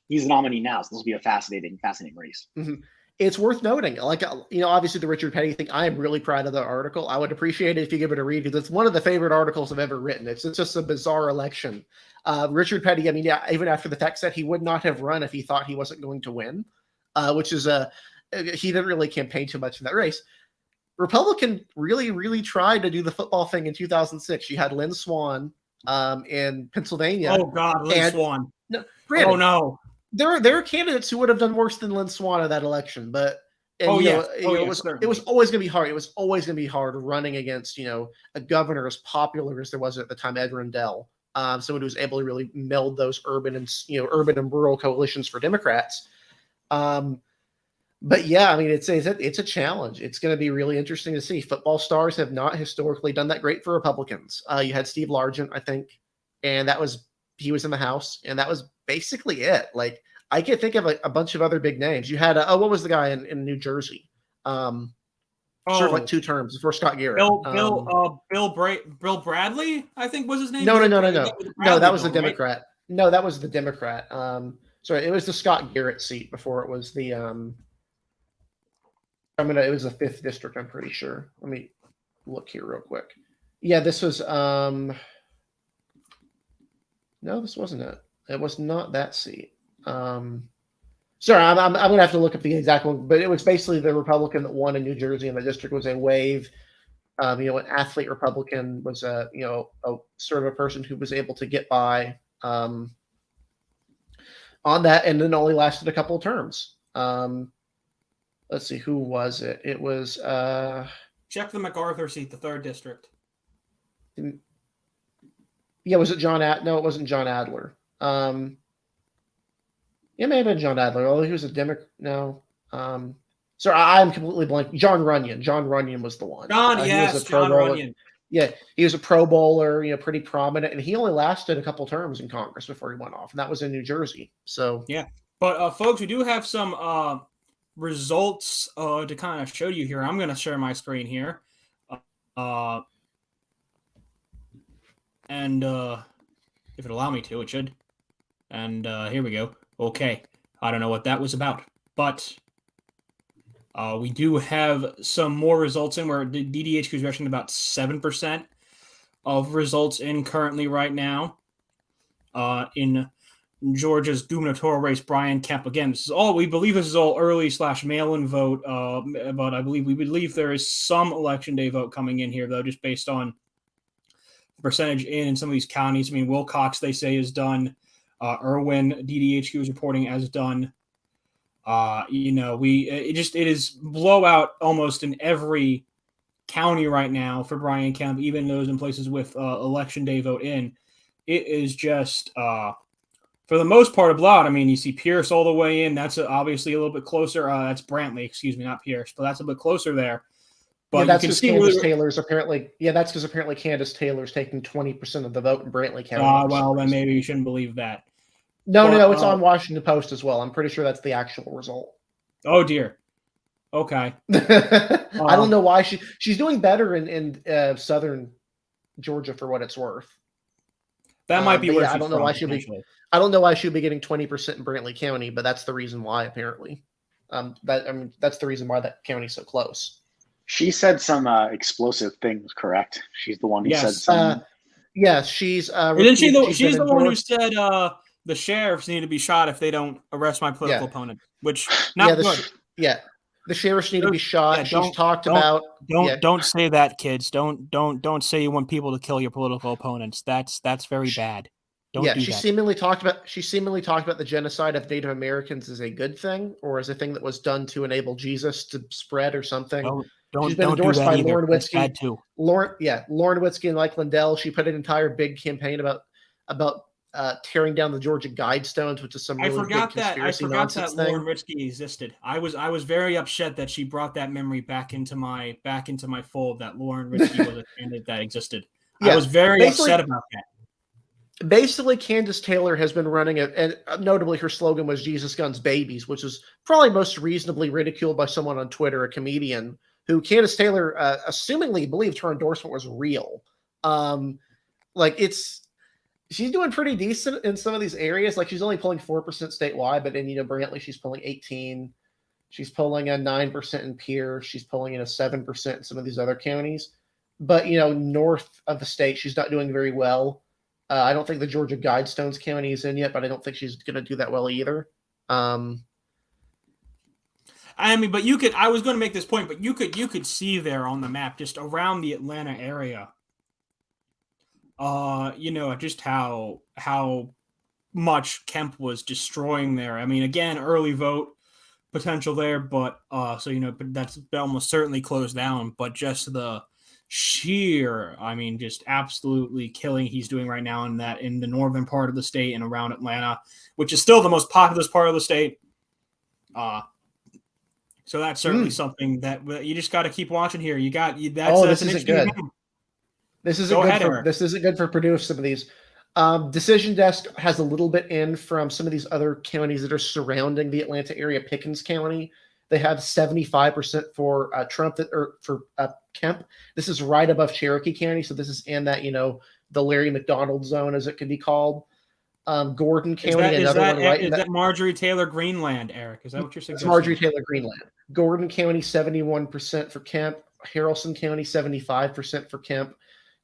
he's the nominee now, so this will be a fascinating race. Mm-hmm. It's worth noting, obviously the Richard Petty thing, I am really proud of the article. I would appreciate it if you give it a read because it's one of the favorite articles I've ever written. It's just a bizarre election. Richard Petty, even after the fact said he would not have run if he thought he wasn't going to win, which is he didn't really campaign too much in that race. Republican really, really tried to do the football thing in 2006. You had Lynn Swann in Pennsylvania. Oh God, Lynn Swann. No, granted, oh no. There are candidates who would have done worse than Lynn Swann in that election, but it was always going to be hard. It was always going to be hard running against a governor as popular as there was at the time, Ed Rendell, someone who's able to really meld those urban and rural coalitions for Democrats. But yeah, I mean, it's a challenge. It's going to be really interesting to see. Football stars have not historically done that great for Republicans. You had Steve Largent, I think, and he was in the House, and that was basically it. Like, I can't think of a bunch of other big names. You had what was the guy in New Jersey? Served like 2 terms before Scott Garrett. Bill Bradley, I think was his name. No. That was the Right? Democrat. No, that was the Democrat. Sorry, it was the Scott Garrett seat before it was the. It was the 5th district. I'm pretty sure. Let me look here real quick. Yeah, this was. No, this wasn't it. It was not that seat. Sorry, I'm gonna have to look up the exact one, but it was basically the Republican that won in New Jersey, and the district was a wave. An athlete Republican was a sort of a person who was able to get by on that, and then only lasted a couple of terms. Let's see, who was it? It was check the MacArthur seat, the 3rd district. Yeah, was it John No, it wasn't John Adler. It may have been John Adler, although he was a Democrat. No. Sorry, I'm completely blank. John Runyon. John Runyon was the one. John Runyon. Yeah, he was a Pro Bowler, pretty prominent, and he only lasted a couple terms in Congress before he went off, and that was in New Jersey. So yeah, but folks, we do have some results to kind of show you here. I'm going to share my screen here, and if it allow me to, it should. And here we go. Okay, I don't know what that was about, but we do have some more results in where the DDHQ is rushing about 7% of results in currently right now. In Georgia's gubernatorial race, Brian Kemp. Again, we believe this is all early / mail-in vote, but we believe there is some election day vote coming in here, though, just based on the percentage in some of these counties. I mean, Wilcox, they say, is done. Irwin, DDHQ is reporting as done. It is blowout almost in every county right now for Brian Kemp, even those in places with election day vote in. It is just, for the most part, a blowout. I mean, you see Pierce all the way in. That's obviously a little bit closer. That's Brantley, excuse me, not Pierce, but that's a bit closer there. But that's because Candace Taylor's apparently. Yeah, that's because apparently Candace Taylor's taking 20% of the vote in Brantley County. Well, then maybe you shouldn't believe that. No, it's on Washington Post as well. I'm pretty sure that's the actual result. Oh dear. Okay. I don't know why she's doing better in southern Georgia for what it's worth. That might be where I don't know why she'll be getting 20% in Brantley County, but that's the reason why apparently. That's the reason why that county's so close. She said some explosive things, correct? She's the one who said some. Yes, she's. Isn't she she's the one who said the sheriffs need to be shot if they don't arrest my political opponent, which not good. The sheriffs need to be shot. Yeah, she's talked about. Don't say that, kids. Don't say you want people to kill your political opponents. That's very bad. Don't do she that. seemingly talked about the genocide of Native Americans as a good thing or as a thing that was done to enable Jesus to spread or something. She's been endorsed by Lauren Witzke. Lauren Witzke and Mike Lindell. She put an entire big campaign about tearing down the Georgia Guidestones, which is some really big conspiracy nonsense thing. Lauren Witzke existed. I was very upset that she brought that memory back into my fold. That Lauren Witzke was a candidate that existed. I was very upset about that. Basically, Candace Taylor has been running and notably her slogan was "Jesus Guns Babies," which is probably most reasonably ridiculed by someone on Twitter, a comedian who Candace Taylor assumingly believed her endorsement was real. She's doing pretty decent in some of these areas. Like she's only pulling 4% statewide, but in Brantley she's pulling 18. She's pulling a 9% in Pierce. She's pulling in a 7% in some of these other counties. But north of the state, she's not doing very well. I don't think the Georgia Guidestones county is in yet, but I don't think she's going to do that well either. But I was going to make this point, but you could see there on the map, just around the Atlanta area, just how much Kemp was destroying there. I mean, again, early vote potential there, but but that's almost certainly closed down. But just the sheer, I mean, just absolutely killing he's doing right now in the northern part of the state and around Atlanta, which is still the most populous part of the state. So that's certainly something that you just got to keep watching here. That's this isn't good. This isn't good for Purdue. Some of these decision desk has a little bit in from some of these other counties that are surrounding the Atlanta area. Pickens County, they have 75% for Trump for Kemp. This is right above Cherokee County, so this is in that the Larry McDonald zone, as it could be called. Gordon County, is that Marjorie Taylor Greenland, Eric? Is that what you're suggesting? It's Marjorie Taylor Greenland. Gordon County, 71% for Kemp. Haralson County, 75% for Kemp.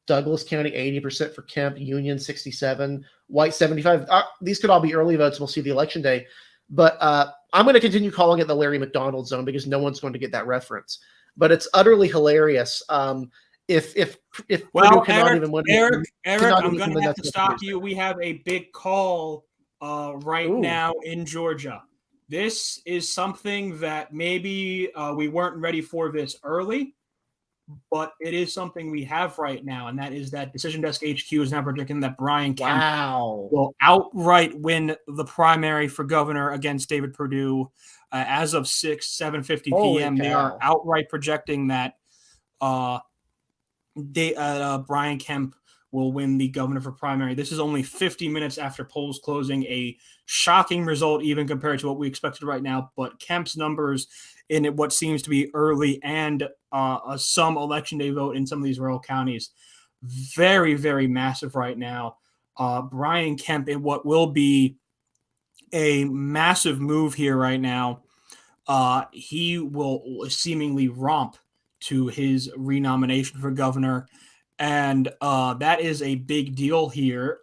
Douglas County, 80% for Kemp. Union, 67. White, 75. These could all be early votes. We'll see the election day. But I'm going to continue calling it the Larry McDonald zone because no one's going to get that reference. But it's utterly hilarious. If Purdue cannot even win, Eric, I'm going to have to stop you. We have a big call now in Georgia. This is something that maybe we weren't ready for this early, but it is something we have right now, and that is that Decision Desk HQ is now predicting that Brian Kemp will outright win the primary for governor against David Perdue as of 7:50 p.m. They are outright projecting that Brian Kemp will win the governor for primary. This is only 50 minutes after polls closing, a shocking result even compared to what we expected right now. But Kemp's numbers in what seems to be early and some election day vote in some of these rural counties, very, very massive right now. Brian Kemp, in what will be a massive move here right now, he will seemingly romp to his renomination for governor. And that is a big deal here.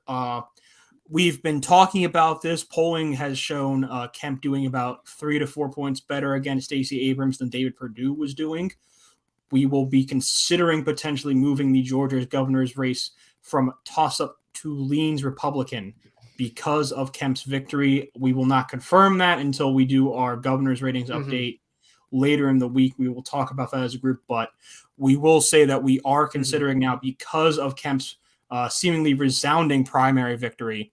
We've been talking about this. Polling has shown Kemp doing about 3 to 4 points better against Stacey Abrams than David Perdue was doing. We will be considering potentially moving the Georgia governor's race from toss-up to leans Republican because of Kemp's victory. We will not confirm that until we do our governor's ratings update later in the week. We will talk about that as a group, but we will say that we are considering now, because of Kemp's seemingly resounding primary victory,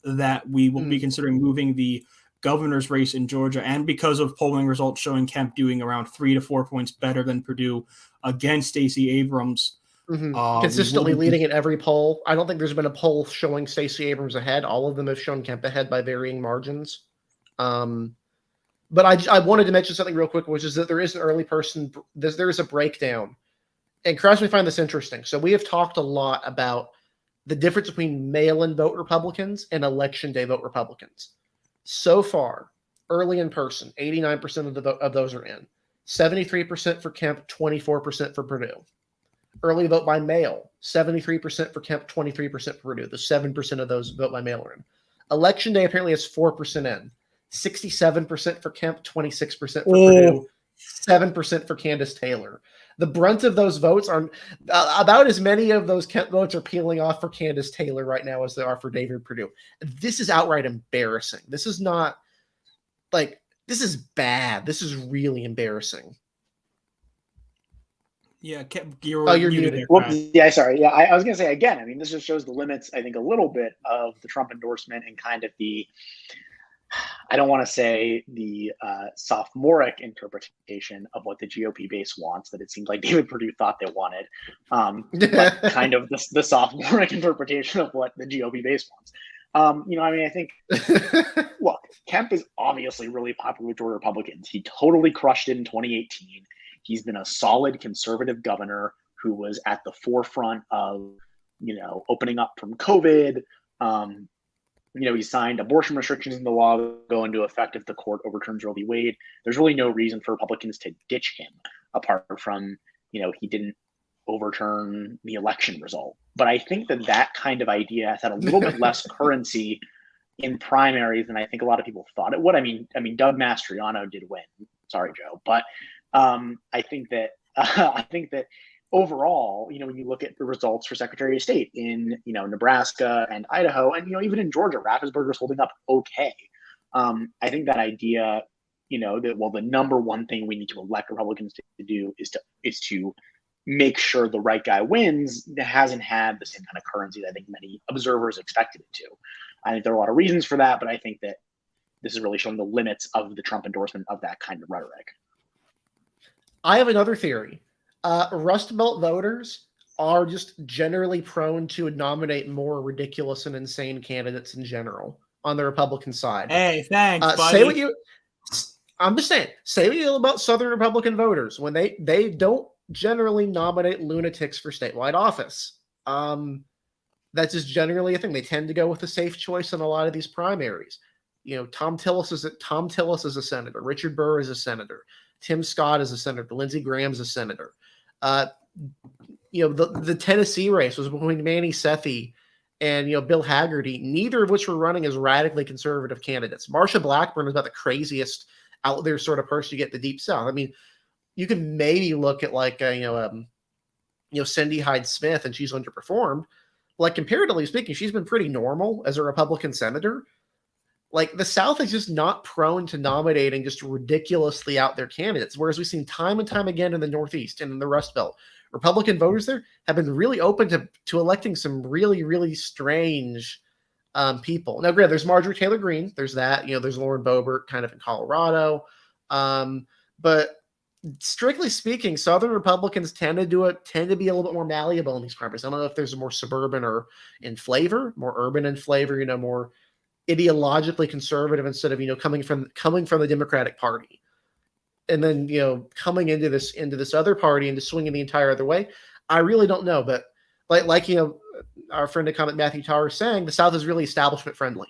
that we will be considering moving the governor's race in Georgia, and because of polling results showing Kemp doing around 3 to 4 points better than Perdue against Stacey Abrams. Consistently leading in every poll. I don't think there's been a poll showing Stacey Abrams ahead. All of them have shown Kemp ahead by varying margins. But I wanted to mention something real quick, which is that there is an early person. There is a breakdown. And Krause may find this interesting. So we have talked a lot about the difference between mail-in vote Republicans and election day vote Republicans. So far, early in person, 89% of those are in. 73% for Kemp, 24% for Perdue. Early vote by mail, 73% for Kemp, 23% for Perdue. The 7% of those vote by mail are in. Election day apparently has 4% in. 67% for Kemp, 26% for Perdue, 7% for Candace Taylor. The brunt of those votes are about as many of those Kemp votes are peeling off for Candace Taylor right now as they are for David Perdue. This is outright embarrassing. This is not this is bad. This is really embarrassing. Yeah, you're muted. Sorry. Yeah, I was going to say again, I mean, this just shows the limits, I think, a little bit of the Trump endorsement and kind of the, I don't want to say the sophomoric interpretation of what the GOP base wants, that it seems like David Perdue thought they wanted, but kind of the sophomoric interpretation of what the GOP base wants. I think, look, Kemp is obviously really popular with Georgia Republicans. He totally crushed it in 2018. He's been a solid conservative governor who was at the forefront of, opening up from COVID. He signed abortion restrictions in the law that go into effect if the court overturns Roe v. Wade. There's really no reason for Republicans to ditch him, apart from, he didn't overturn the election result. But I think that kind of idea has had a little bit less currency in primaries than I think a lot of people thought it would. I mean, Doug Mastriano did win. Sorry, Joe. But I think that overall, when you look at the results for Secretary of State in, Nebraska and Idaho, and, even in Georgia, Raffensperger is holding up okay. I think that idea, that, the number one thing we need to elect Republicans to do is to make sure the right guy wins hasn't had the same kind of currency that I think many observers expected it to. I think there are a lot of reasons for that, but I think that this is really showing the limits of the Trump endorsement of that kind of rhetoric. I have another theory. Rust Belt voters are just generally prone to nominate more ridiculous and insane candidates in general on the Republican side. Hey, thanks, buddy. I'm just saying, say what you will about Southern Republican voters when they don't generally nominate lunatics for statewide office. That's just generally a thing. They tend to go with a safe choice in a lot of these primaries. Tom Tillis is a senator. Richard Burr is a senator. Tim Scott is a senator. Lindsey Graham's a senator. The Tennessee race was between Manny Sethi and Bill Hagerty, neither of which were running as radically conservative candidates. Marsha Blackburn is about the craziest out there sort of person to get the Deep South. I mean, you can maybe look at like Cindy Hyde Smith, and she's underperformed. Like comparatively speaking, she's been pretty normal as a Republican senator. Like the South is just not prone to nominating just ridiculously out there candidates, whereas we've seen time and time again in the Northeast and in the Rust Belt. Republican voters there have been really open to electing some really, really strange people. Now, granted, there's Marjorie Taylor Greene. There's that. There's Lauren Boebert kind of in Colorado. But strictly speaking, Southern Republicans tend to be a little bit more malleable in these primaries. I don't know if there's more suburban or in flavor, more urban in flavor, more ideologically conservative instead of coming from the Democratic Party, and then coming into this other party and just swinging the entire other way. I really don't know, but like our friend in comment Matthew Tower is saying, the South is really establishment friendly.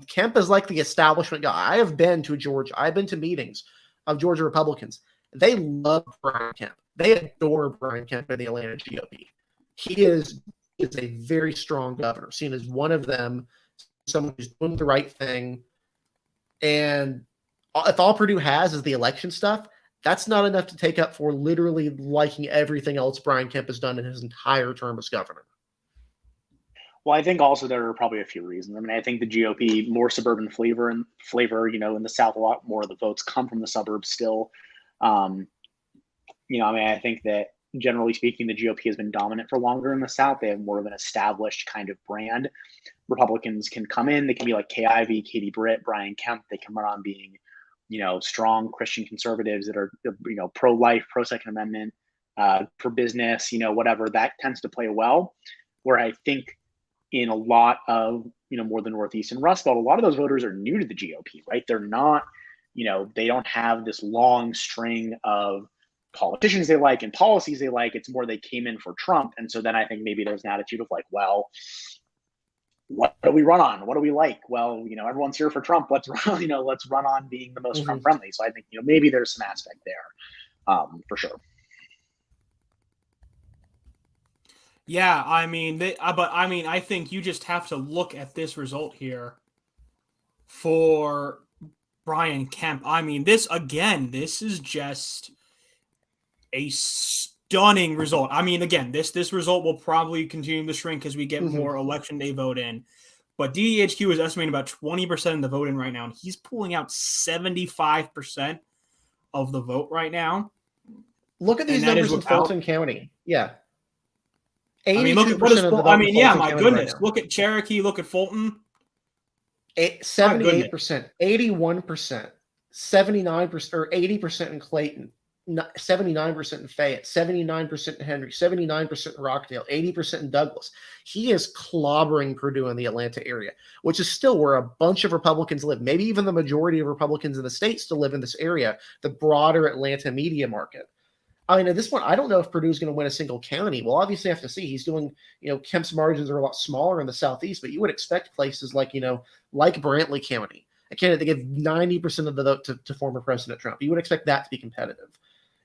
Kemp is like the establishment guy. I've been to meetings of Georgia Republicans. They love Brian Kemp. They adore Brian Kemp in the Atlanta GOP. He is a very strong governor, seen as one of them, someone who's doing the right thing. And if all Purdue has is the election stuff, that's not enough to take up for literally liking everything else Brian Kemp has done in his entire term as governor. Well, I think also there are probably a few reasons. I mean, I think the GOP, more suburban flavor, in the South, a lot more of the votes come from the suburbs still. I think that generally speaking, the GOP has been dominant for longer in the South. They have more of an established kind of brand. Republicans can come in. They can be like Kay Ivey, Katie Britt, Brian Kemp. They can run on being, strong Christian conservatives that are, pro-life, pro-Second Amendment, for business, whatever. That tends to play well. Where I think in a lot of, more the Northeast and Rust Belt, a lot of those voters are new to the GOP, right? They're not, they don't have this long string of politicians they like and policies they like. It's more they came in for Trump. And so then I think maybe there's an attitude of like, well, what do we run on? What do we like? Well, everyone's here for Trump. Let's run, let's run on being the most Trump friendly. So I think, maybe there's some aspect there, for sure. Yeah, I mean, I think you just have to look at this result here for Brian Kemp. I mean, this is just a stunning result. I mean, again, this result will probably continue to shrink as we get more election day vote in. But DDHQ is estimating about 20% of the vote in right now, and he's pulling out 75% of the vote right now. Look at these numbers in Fulton County. Yeah. I mean, look at what is. I mean, yeah, my goodness. Look at Cherokee. Look at Fulton. 78%, 81%, 79%, or 80% in Clayton, 79% in Fayette, 79% in Henry, 79% in Rockdale, 80% in Douglas. He is clobbering Purdue in the Atlanta area, which is still where a bunch of Republicans live. Maybe even the majority of Republicans in the state still live in this area, the broader Atlanta media market. I mean, at this point, I don't know if Purdue's going to win a single county. We'll obviously have to see. He's doing, Kemp's margins are a lot smaller in the Southeast, but you would expect places like, like Brantley County, a candidate that give 90% of the vote to former President Trump. You would expect that to be competitive.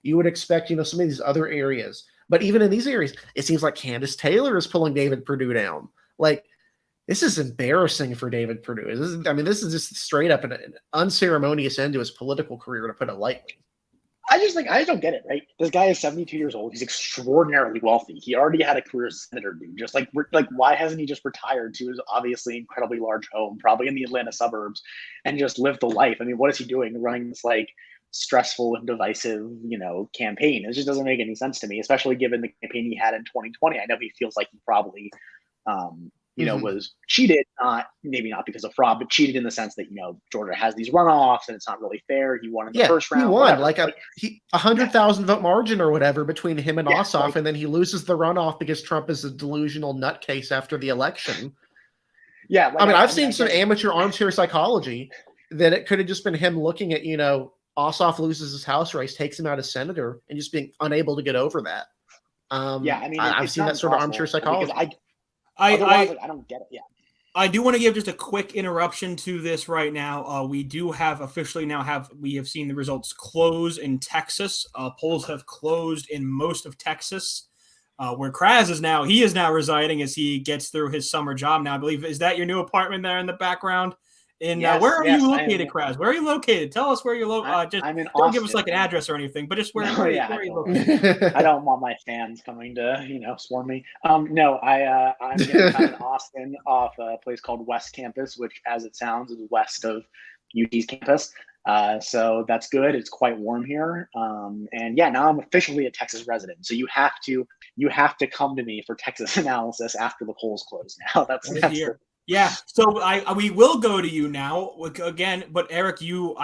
You would expect, some of these other areas. But even in these areas, it seems like Candace Taylor is pulling David Perdue down. Like, this is embarrassing for David Perdue. This is just straight up an unceremonious end to his political career, to put it lightly. I just don't get it, right? This guy is 72 years old. He's extraordinarily wealthy. He already had a career as senator, dude. Just like why hasn't he just retired to his obviously incredibly large home, probably in the Atlanta suburbs, and just lived the life? I mean, what is he doing? Running this stressful and divisive, campaign. It just doesn't make any sense to me, especially given the campaign he had in 2020. I know he feels like he probably, was cheated, maybe not because of fraud, but cheated in the sense that, Georgia has these runoffs and it's not really fair. He won in the first round. He won whatever. like a 100,000 vote margin or whatever between him and Ossoff, and then he loses the runoff because Trump is a delusional nutcase after the election. Yeah. I've seen some amateur armchair psychology that it could have just been him looking at, Ossoff loses his House race, takes him out as senator, and just being unable to get over that. I've seen that sort of armchair psychology. I don't get it. Yeah. I do want to give just a quick interruption to this right now. We do have officially we have seen the results close in Texas. Polls have closed in most of Texas, where Kraz is now residing as he gets through his summer job now. I believe, is that your new apartment there in the background? Where are you located, Kraz? Where are you located? Tell us where you're located. I'm in don't Austin. give us like an address or anything, but just where are you located? I don't want my fans coming to, swarm me. No, I'm in Austin off a place called West Campus, which, as it sounds, is west of UT's campus. So that's good. It's quite warm here. Now I'm officially a Texas resident. So you have to come to me for Texas analysis after the polls close. Now that's yeah, so we will go to you now again, but Eric, you're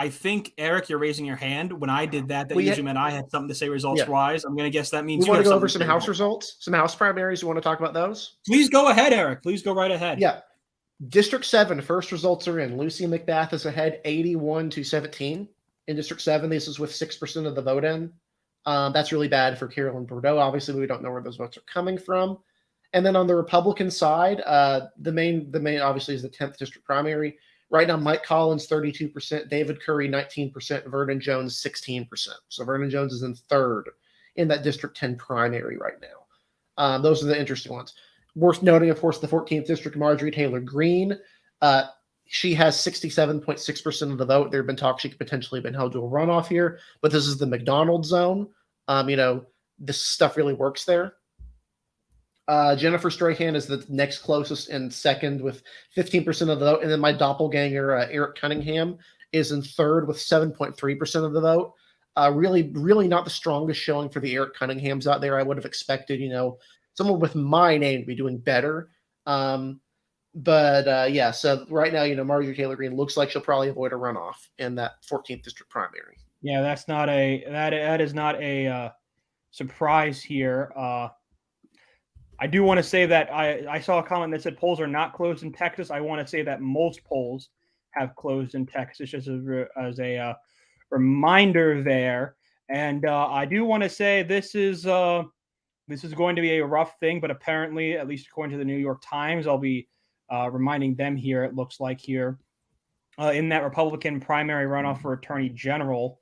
raising your hand. When I did that usually meant I had something to say results-wise. I'm going to guess that means you want to go over some House results, some House primaries. You want to talk about those? Please go ahead, Eric. Please go right ahead. Yeah. District 7, first results are in. Lucy Mcbath is ahead 81-17. In District 7, this is with 6% of the vote in. That's really bad for Carolyn Bordeaux. Obviously, we don't know where those votes are coming from. And then on the Republican side, the main obviously is the 10th district primary. Right now, Mike Collins 32%, David Curry 19%, Vernon Jones 16%. So Vernon Jones is in third in that District 10 primary right now. Those are the interesting ones. Worth noting, of course, the 14th district, Marjorie Taylor Greene. She has 67.6% of the vote. There have been talks she could potentially have been held to a runoff here, but this is the McDonald zone. This stuff really works there. Jennifer Strahan is the next closest and second with 15% of the vote. And then my doppelganger, Eric Cunningham, is in third with 7.3% of the vote. Really, really not the strongest showing for the Eric Cunninghams out there. I would have expected, someone with my name to be doing better. So right now, Marjorie Taylor Greene looks like she'll probably avoid a runoff in that 14th district primary. Yeah, that is not a surprise here. I do want to say that I saw a comment that said polls are not closed in Texas. I want to say that most polls have closed in Texas, just as a reminder there. And I do want to say this is going to be a rough thing, but apparently, at least according to the New York Times, I'll be reminding them here, it looks like here, in that Republican primary runoff for Attorney General,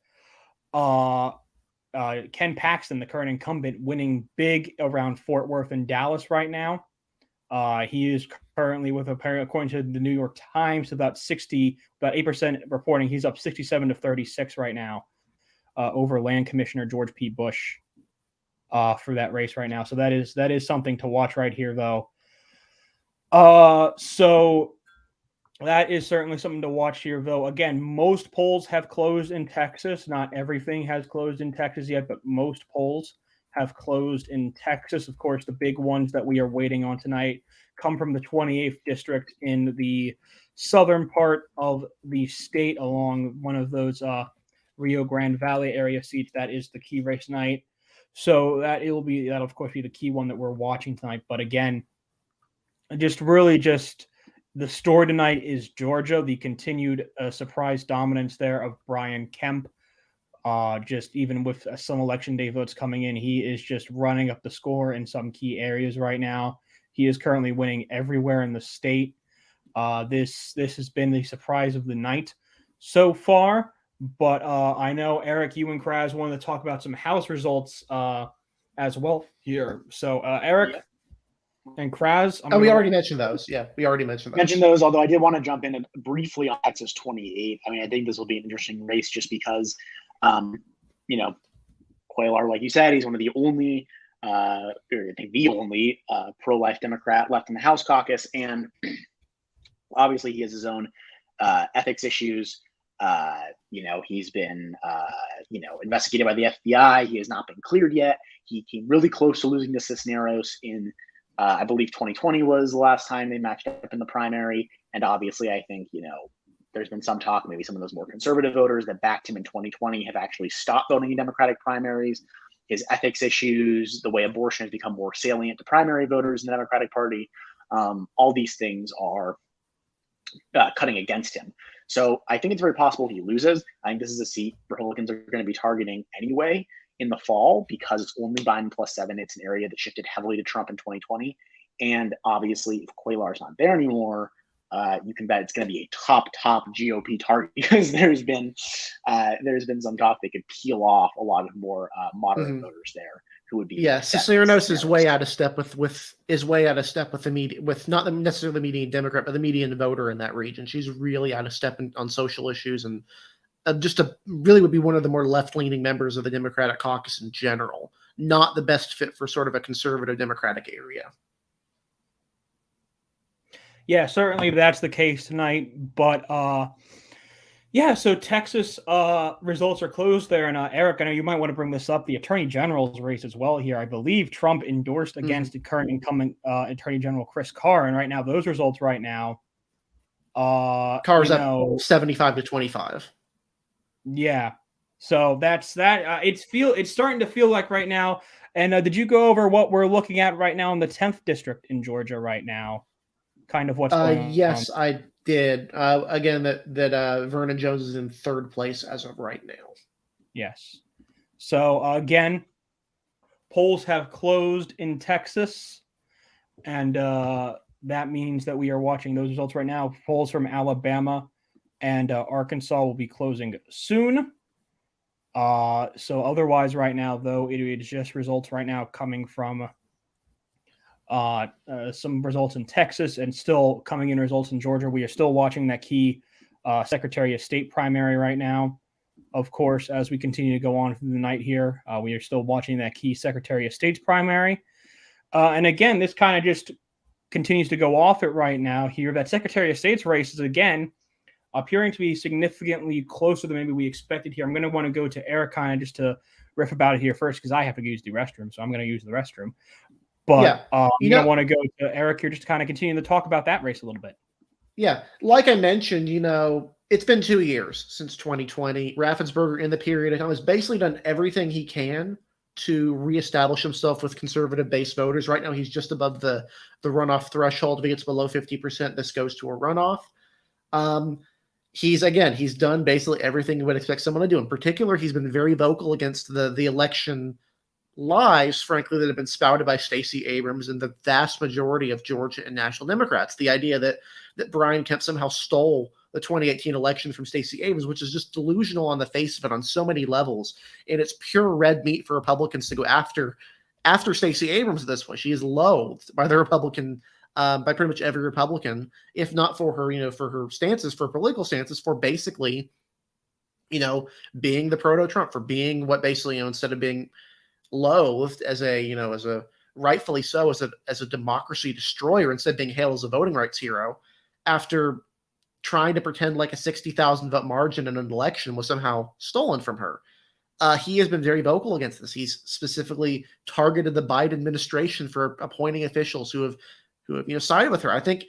Ken Paxton, the current incumbent, winning big around Fort Worth and Dallas right now. He is currently according to the New York Times, about 8% reporting. He's up 67-36 right now over Land Commissioner George P. Bush for that race right now. So that is something to watch right here, though. So that is certainly something to watch here, though. Again, most polls have closed in Texas. Not everything has closed in Texas yet, but most polls have closed in Texas. Of course, the big ones that we are waiting on tonight come from the 28th district in the southern part of the state, along one of those Rio Grande Valley area seats. That is the key race tonight. So that'll of course be the key one that we're watching tonight. But again, the story tonight is Georgia, the continued surprise dominance there of Brian Kemp. Just even with some election day votes coming in, he is just running up the score in some key areas right now. He is currently winning everywhere in the state. This has been the surprise of the night so far. But I know, Eric, you and Kraz wanted to talk about some House results as well here. So, Eric. Yeah. And Kraz? We already mentioned those. Yeah, we already mentioned those. Although I did want to jump in briefly on Texas 28. I think this will be an interesting race just because, Cuellar, like you said, he's one of the only, pro-life Democrat left in the House caucus. And obviously he has his own ethics issues He's been, investigated by the FBI. He has not been cleared yet. He came really close to losing to Cisneros in, I believe 2020 was the last time they matched up in the primary. And obviously, I think, there's been some talk, maybe some of those more conservative voters that backed him in 2020 have actually stopped voting in Democratic primaries. His ethics issues, the way abortion has become more salient to primary voters in the Democratic Party, all these things are cutting against him. So I think it's very possible he loses. I think this is a seat Republicans are going to be targeting anyway in the fall because it's only Biden +7. It's an area that shifted heavily to Trump in 2020. And obviously, if Cuellar's not there anymore, you can bet it's going to be a top GOP target because there's been some talk they could peel off a lot of more moderate voters there who would be. Yeah, Cisneros is way out of step with the media, with not necessarily the median Democrat, but the median voter in that region. She's really out of step on social issues, and really would be one of the more left-leaning members of the Democratic caucus in general. Not the best fit for sort of a conservative Democratic area. Yeah, certainly that's the case tonight. But so Texas results are closed there. And Eric, I know you might want to bring this up, the Attorney General's race as well here. I believe Trump endorsed against the current incumbent Attorney General Chris Carr. And right now, those results right now. Carr's up 75 to 25. Yeah. So that's that. It's starting to feel like right now. And did you go over what we're looking at right now in the 10th district in Georgia right now? Kind of what's going on. Yes, I did. Again, that Vernon Jones is in third place as of right now. Yes. So again, polls have closed in Texas, and that means that we are watching those results right now. Polls from Alabama and Arkansas will be closing soon. So otherwise, right now, though, it is just results right now coming from some results in Texas and still coming in results in Georgia. We are still watching that key Secretary of State primary right now. Of course, as we continue to go on through the night here, we are still watching that key Secretary of State's primary. And again, this kind of just continues to go off it right now here. That Secretary of State's race is again appearing to be significantly closer than maybe we expected here. I'm going to want to go to Eric kind of just to riff about it here first because I have to use the restroom, so I'm going to use the restroom. But I'm going to want to go to Eric here just to kind of continue to talk about that race a little bit. Yeah. Like I mentioned, it's been 2 years since 2020. Raffensperger in the period of time has basically done everything he can to reestablish himself with conservative base voters. Right now, he's just above the runoff threshold. If he gets below 50%, this goes to a runoff. He's done basically everything you would expect someone to do. In particular, he's been very vocal against the election lies, frankly, that have been spouted by Stacey Abrams and the vast majority of Georgia and National Democrats. The idea that Brian Kemp somehow stole the 2018 election from Stacey Abrams, which is just delusional on the face of it on so many levels. And it's pure red meat for Republicans to go after Stacey Abrams at this point. She is loathed by the Republican, by pretty much every Republican, if not for her, for her stances, for political stances, for basically, being the proto-Trump, for being what basically, instead of being loathed as a rightfully so as a democracy destroyer, instead of being hailed as a voting rights hero, after trying to pretend like a 60,000 vote margin in an election was somehow stolen from her. He has been very vocal against this. He's specifically targeted the Biden administration for appointing officials who have sided with her. I think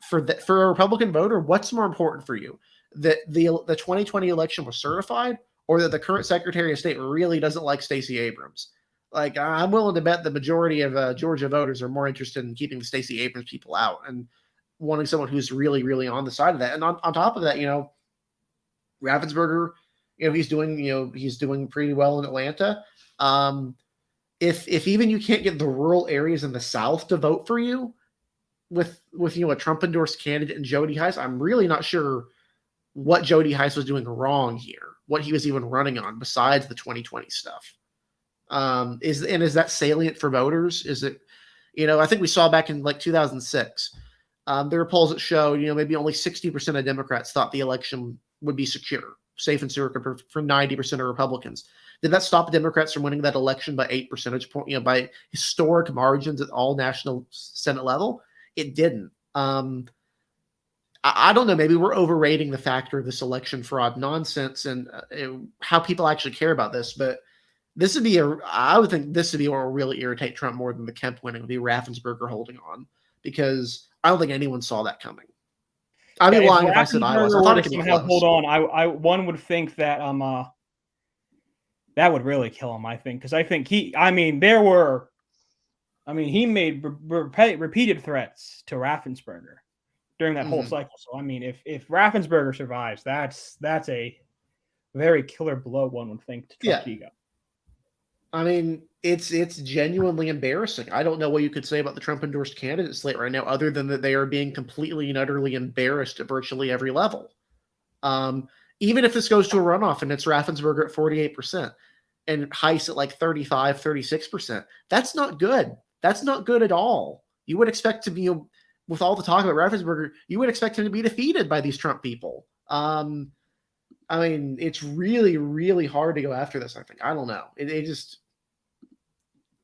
for a Republican voter, what's more important for you? That the 2020 election was certified, or that the current Secretary of State really doesn't like Stacey Abrams? Like, I'm willing to bet the majority of Georgia voters are more interested in keeping the Stacey Abrams people out and wanting someone who's really, really on the side of that. And on top of that, Raffensperger, he's doing pretty well in Atlanta. If even you can't get the rural areas in the South to vote for you with a Trump endorsed candidate and Jody Hice, I'm really not sure what Jody Hice was doing wrong here, what he was even running on besides the 2020 stuff. Is that salient for voters? Is it, I think we saw back in like 2006, there were polls that showed, maybe only 60% of Democrats thought the election would be secure, safe and secure for 90% of Republicans. Did that stop Democrats from winning that election by 8 percentage points, by historic margins at all national Senate level? It didn't. I don't know. Maybe we're overrating the factor of this election fraud nonsense and how people actually care about this. But I would think this would be what will really irritate Trump more than the Kemp winning, would be Raffensperger holding on, because I don't think anyone saw that coming. I'd be lying if I said I was. I thought it could be close. Hold on, one would think that that would really kill him. I think, because I think he made repeated threats to Raffensperger during that whole cycle. So I mean, if Raffensperger survives, that's a very killer blow, one would think, to Trump's ego. I mean, it's genuinely embarrassing. I don't know what you could say about the Trump endorsed candidate slate right now, other than that they are being completely and utterly embarrassed at virtually every level. Even if this goes to a runoff and it's Raffensperger at 48% and Heiss at like 35, 36%, that's not good. That's not good at all. You would expect to be, with all the talk about Raffensperger, you would expect him to be defeated by these Trump people. I mean, it's really, really hard to go after this, I think. I don't know.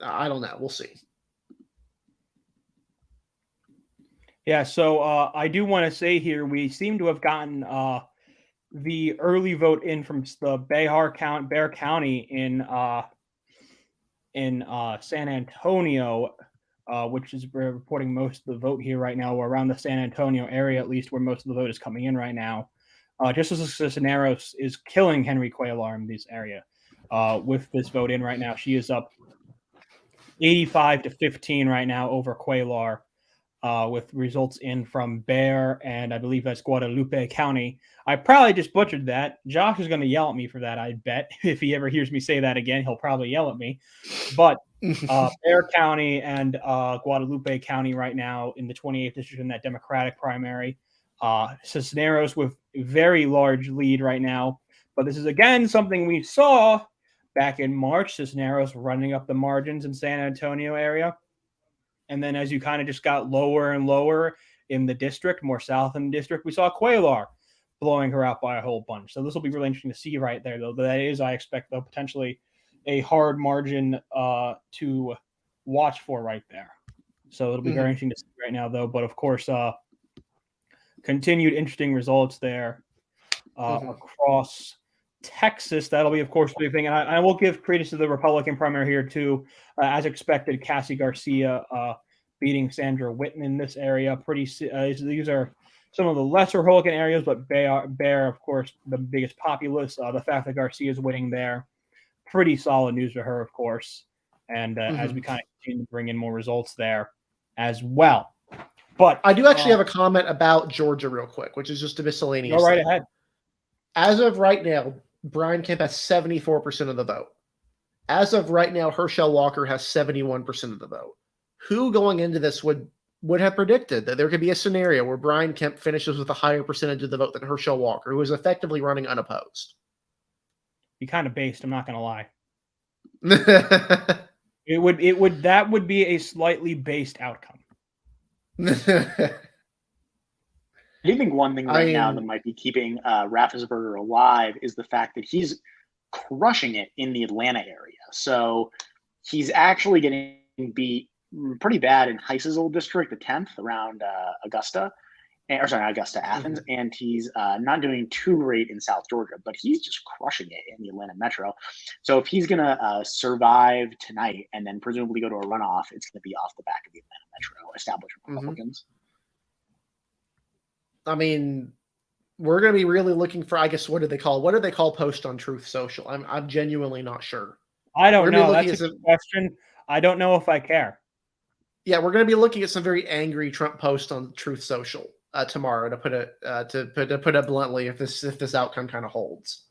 I don't know. We'll see. Yeah, so I do want to say here, we seem to have gotten the early vote in from the Bexar County in San Antonio, which is reporting most of the vote here right now, or around the San Antonio area, at least, where most of the vote is coming in right now. Just as Cisneros is killing Henry Cuellar in this area with this vote in right now. She is up 85-15 right now over Cuellar, with results in from Bexar and I believe that's Guadalupe County. I probably just butchered that. Josh is going to yell at me for that, I bet. If he ever hears me say that again, he'll probably yell at me. But Bexar County and Guadalupe County right now in the 28th district in that Democratic primary. Cisneros with a very large lead right now. But this is, again, something we saw back in March. Cisneros running up the margins in San Antonio area. And then as you kind of just got lower and lower in the district, more south in the district, we saw Cuellar blowing her out by a whole bunch. So this will be really interesting to see right there, though. That is, I expect, though, potentially a hard margin to watch for right there. So it'll be very interesting to see right now, though. But, of course, continued interesting results there across Texas. That'll be, of course, the big thing. And I will give credence to the Republican primary here, too. As expected, Cassie Garcia beating Sandra Whitten in this area. These are some of the lesser Republican areas, but Bexar, of course, the biggest populace. The fact that Garcia is winning there, pretty solid news for her, of course. And as we kind of continue to bring in more results there as well. But I do actually have a comment about Georgia real quick, which is just a miscellaneous Go right ahead. As of right now, Brian Kemp has 74% of the vote. As of right now, Herschel Walker has 71% of the vote. Who going into this would have predicted that there could be a scenario where Brian Kemp finishes with a higher percentage of the vote than Herschel Walker, who is effectively running unopposed? Be kind of based, I'm not going to lie. That would be a slightly based outcome. I do think one thing now that might be keeping Raffensperger alive is the fact that he's crushing it in the Atlanta area. So he's actually getting beat pretty bad in Heiss's old district, the 10th, around Athens, and he's not doing too great in South Georgia, but he's just crushing it in the Atlanta metro. So if he's going to survive tonight and then presumably go to a runoff, it's going to be off the back of the Atlanta metro establishment Republicans. I mean, we're going to be really looking for, I guess, what do they call post on Truth Social? I'm genuinely not sure. I don't know. That's a good question. I don't know if I care. Yeah, we're going to be looking at some very angry Trump posts on Truth Social tomorrow, to put it bluntly, if this outcome kind of holds.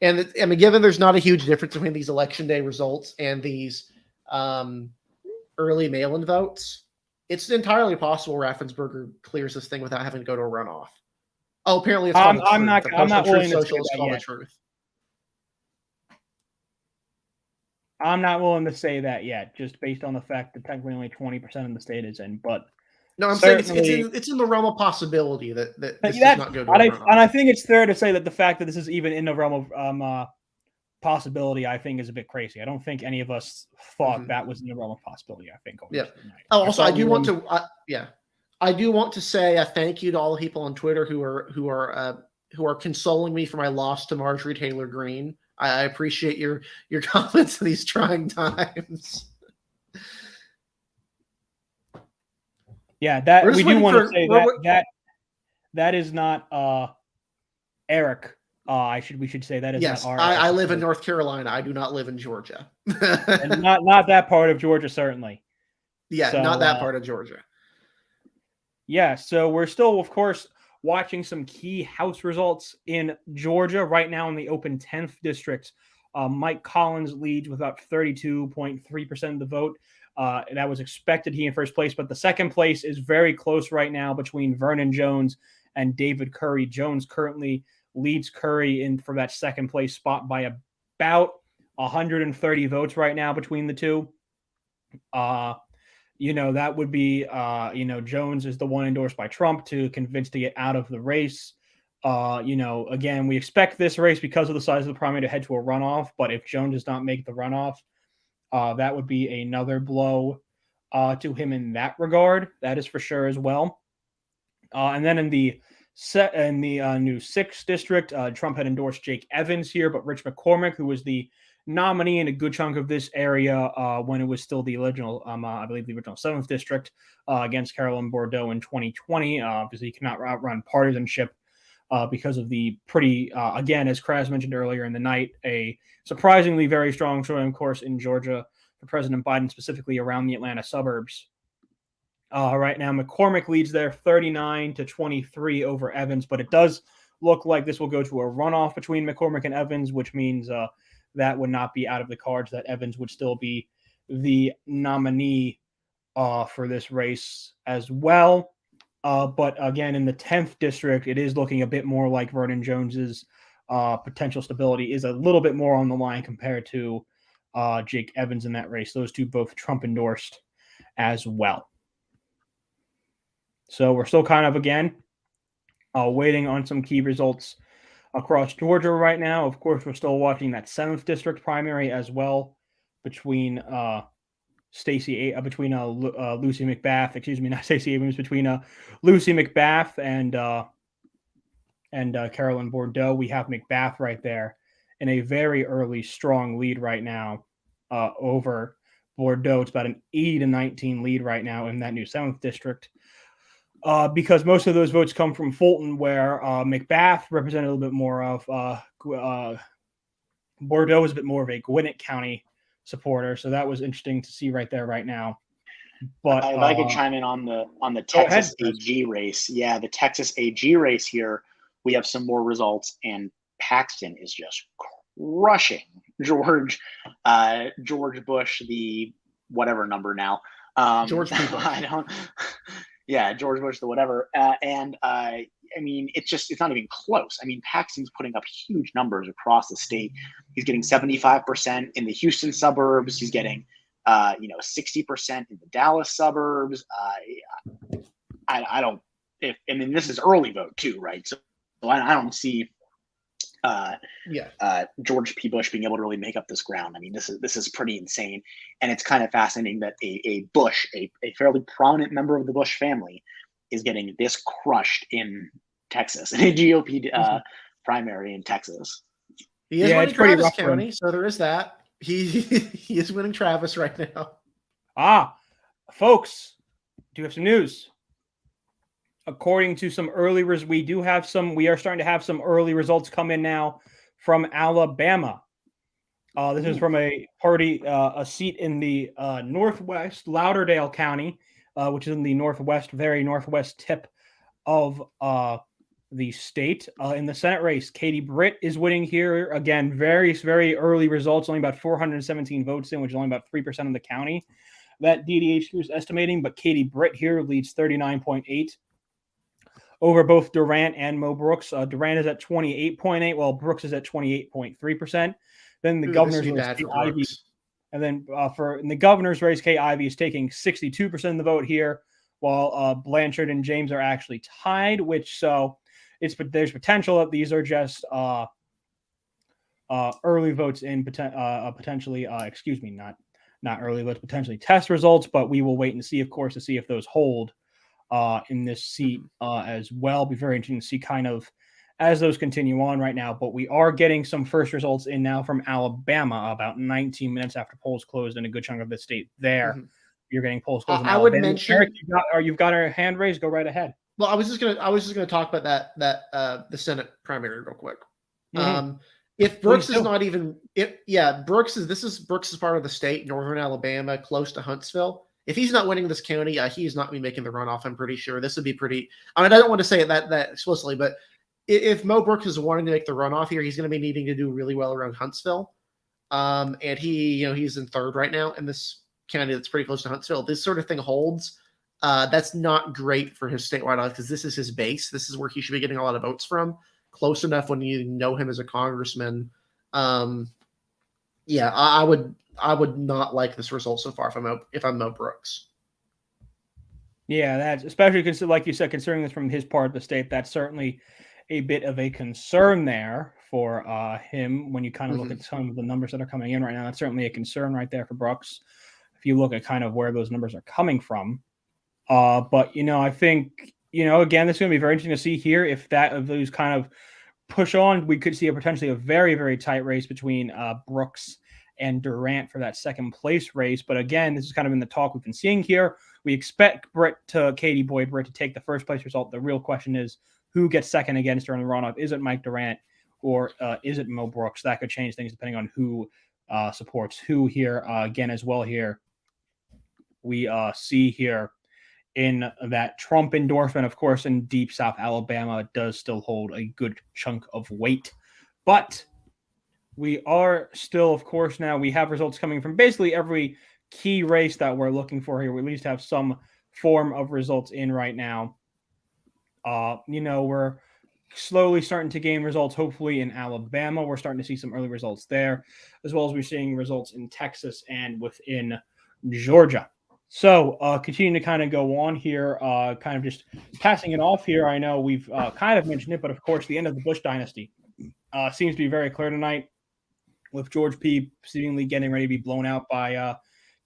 And I mean, given there's not a huge difference between these election day results and these early mail-in votes, it's entirely possible Raffensperger clears this thing without having to go to a runoff. Oh, apparently it's called I'm not willing to say that yet. Truth. I'm not willing to say that yet, just based on the fact that technically only 20% of the state is in. But no, I'm saying it's in the realm of possibility that this does not go to a runoff. And I think it's fair to say that the fact that this is even in the realm of possibility, I think, is a bit crazy. I don't think any of us thought that was in the realm of possibility. I think. Yeah. Oh, also, I do want to. I do want to say a thank you to all the people on Twitter who are consoling me for my loss to Marjorie Taylor Greene. I appreciate your comments in these trying times. Yeah, that we do want to say that is not Eric. We should say that is yes, not our. I live in North Carolina. I do not live in Georgia. And not that part of Georgia, certainly. Yeah, so, not that part of Georgia. Yeah, so we're still, of course, watching some key House results in Georgia right now in the open 10th district. Mike Collins leads with about 32.3% of the vote. That was expected, he in first place, but the second place is very close right now between Vernon Jones and David Curry. Jones currently leads Curry in for that second place spot by about 130 votes right now between the two. That would be, Jones is the one endorsed by Trump to convince to get out of the race. Again, we expect this race because of the size of the primary to head to a runoff. But if Jones does not make the runoff, that would be another blow to him in that regard. That is for sure as well. And then in the new 6th district, Trump had endorsed Jake Evans here, but Rich McCormick, who was the nominee in a good chunk of this area when it was still the original, I believe the original 7th district against Carolyn Bourdeaux in 2020, because he cannot outrun partisanship because of the pretty, again, as Kraz mentioned earlier in the night, a surprisingly very strong showing, of course, in Georgia for President Biden, specifically around the Atlanta suburbs. Right now, McCormick leads there 39-23 over Evans, but it does look like this will go to a runoff between McCormick and Evans, which means that would not be out of the cards, that Evans would still be the nominee for this race as well. But again, in the 10th district, it is looking a bit more like Vernon Jones's potential stability is a little bit more on the line compared to Jake Evans in that race. Those two both Trump endorsed as well. So we're still kind of, again, waiting on some key results across Georgia right now. Of course, we're still watching that 7th district primary as well between Lucy Mcbath, not Stacey Abrams, between Lucy Mcbath and Carolyn Bourdeaux. We have Mcbath right there in a very early, strong lead right now over Bourdeaux. It's about an 80-19 lead right now in that new 7th district. Because most of those votes come from Fulton, where Mcbath represented a little bit more of Bourdeaux is a bit more of a Gwinnett County supporter, so that was interesting to see right there, right now. But if I could chime in on the Texas AG race, the Texas AG race here, we have some more results, and Paxton is just crushing George Bush, the whatever number now. George Bush. I don't. Yeah, George Bush, the whatever. I mean, it's not even close. I mean, Paxton's putting up huge numbers across the state. He's getting 75% in the Houston suburbs. He's getting, 60% in the Dallas suburbs. This is early vote too, right? So I don't see George P. Bush being able to really make up this ground. I mean, this is pretty insane, and it's kind of fascinating that a Bush, a fairly prominent member of the Bush family, is getting this crushed in Texas in a GOP primary in Texas. He is winning Travis County, so there is that. He is winning Travis right now. Folks, do you have some news? According to some early we are starting to have some early results come in now from Alabama. This is from a seat in the northwest Lauderdale County, which is in the very northwest tip of the state. In the Senate race, Katie Britt is winning here. Again, very, very early results, only about 417 votes in, which is only about 3% of the county that DDHQ is estimating. But Katie Britt here leads 39.8 over both Durant and Mo Brooks. Durant is at 28.8, while Brooks is at 28.3%. Then the governor's race, Kay Ivey, and then in the governor's race, Kay Ivey is taking 62% of the vote here, while Blanchard and James are actually tied. There's potential that these are just early votes in potentially. Not early votes, potentially test results, but we will wait and see, of course, to see if those hold in this seat as well. Be very interesting to see kind of as those continue on right now. But we are getting some first results in now from Alabama about 19 minutes after polls closed in a good chunk of the state there. Mm-hmm. You're getting polls closed in I would Alabama. mention, Eric, you've got our hand raised. Go right ahead. Well, I was just gonna talk about the Senate primary real quick. Mm-hmm. If Brooks is not even, Brooks is part of the state, northern Alabama, close to Huntsville. If he's not winning this county, he's not be making the runoff. I'm pretty sure this would be pretty. I mean, I don't want to say it that explicitly, but if Mo Brooks is wanting to make the runoff here, he's going to be needing to do really well around Huntsville. And he's in third right now in this county that's pretty close to Huntsville. This sort of thing holds. That's not great for his statewide odds because this is his base. This is where he should be getting a lot of votes from. Close enough when you know him as a congressman. I would not like this result so far if I'm Mo Brooks. Yeah, that's especially like you said, considering this from his part of the state, that's certainly a bit of a concern there for him when you kind of look at some of the numbers that are coming in right now. That's certainly a concern right there for Brooks. If you look at kind of where those numbers are coming from. But I think, again, this is going to be very interesting to see here if those kind of push on. We could see potentially a very, very tight race between Brooks and Durant for that second place race. But again, this is kind of in the talk we've been seeing here. We expect Katie Boyd Britt to take the first place result. The real question is who gets second against her in the runoff? Is it Mike Durant or is it Mo Brooks? That could change things depending on who supports who here. Again, as well here, we see here in that Trump endorsement, of course, in deep South Alabama, it does still hold a good chunk of weight. But we are still, of course, now we have results coming from basically every key race that we're looking for here. We at least have some form of results in right now. We're slowly starting to gain results, hopefully, in Alabama. We're starting to see some early results there, as well as we're seeing results in Texas and within Georgia. So continuing to kind of go on here, kind of just passing it off here. I know we've kind of mentioned it, but of course, the end of the Bush dynasty seems to be very clear tonight with George P. seemingly getting ready to be blown out by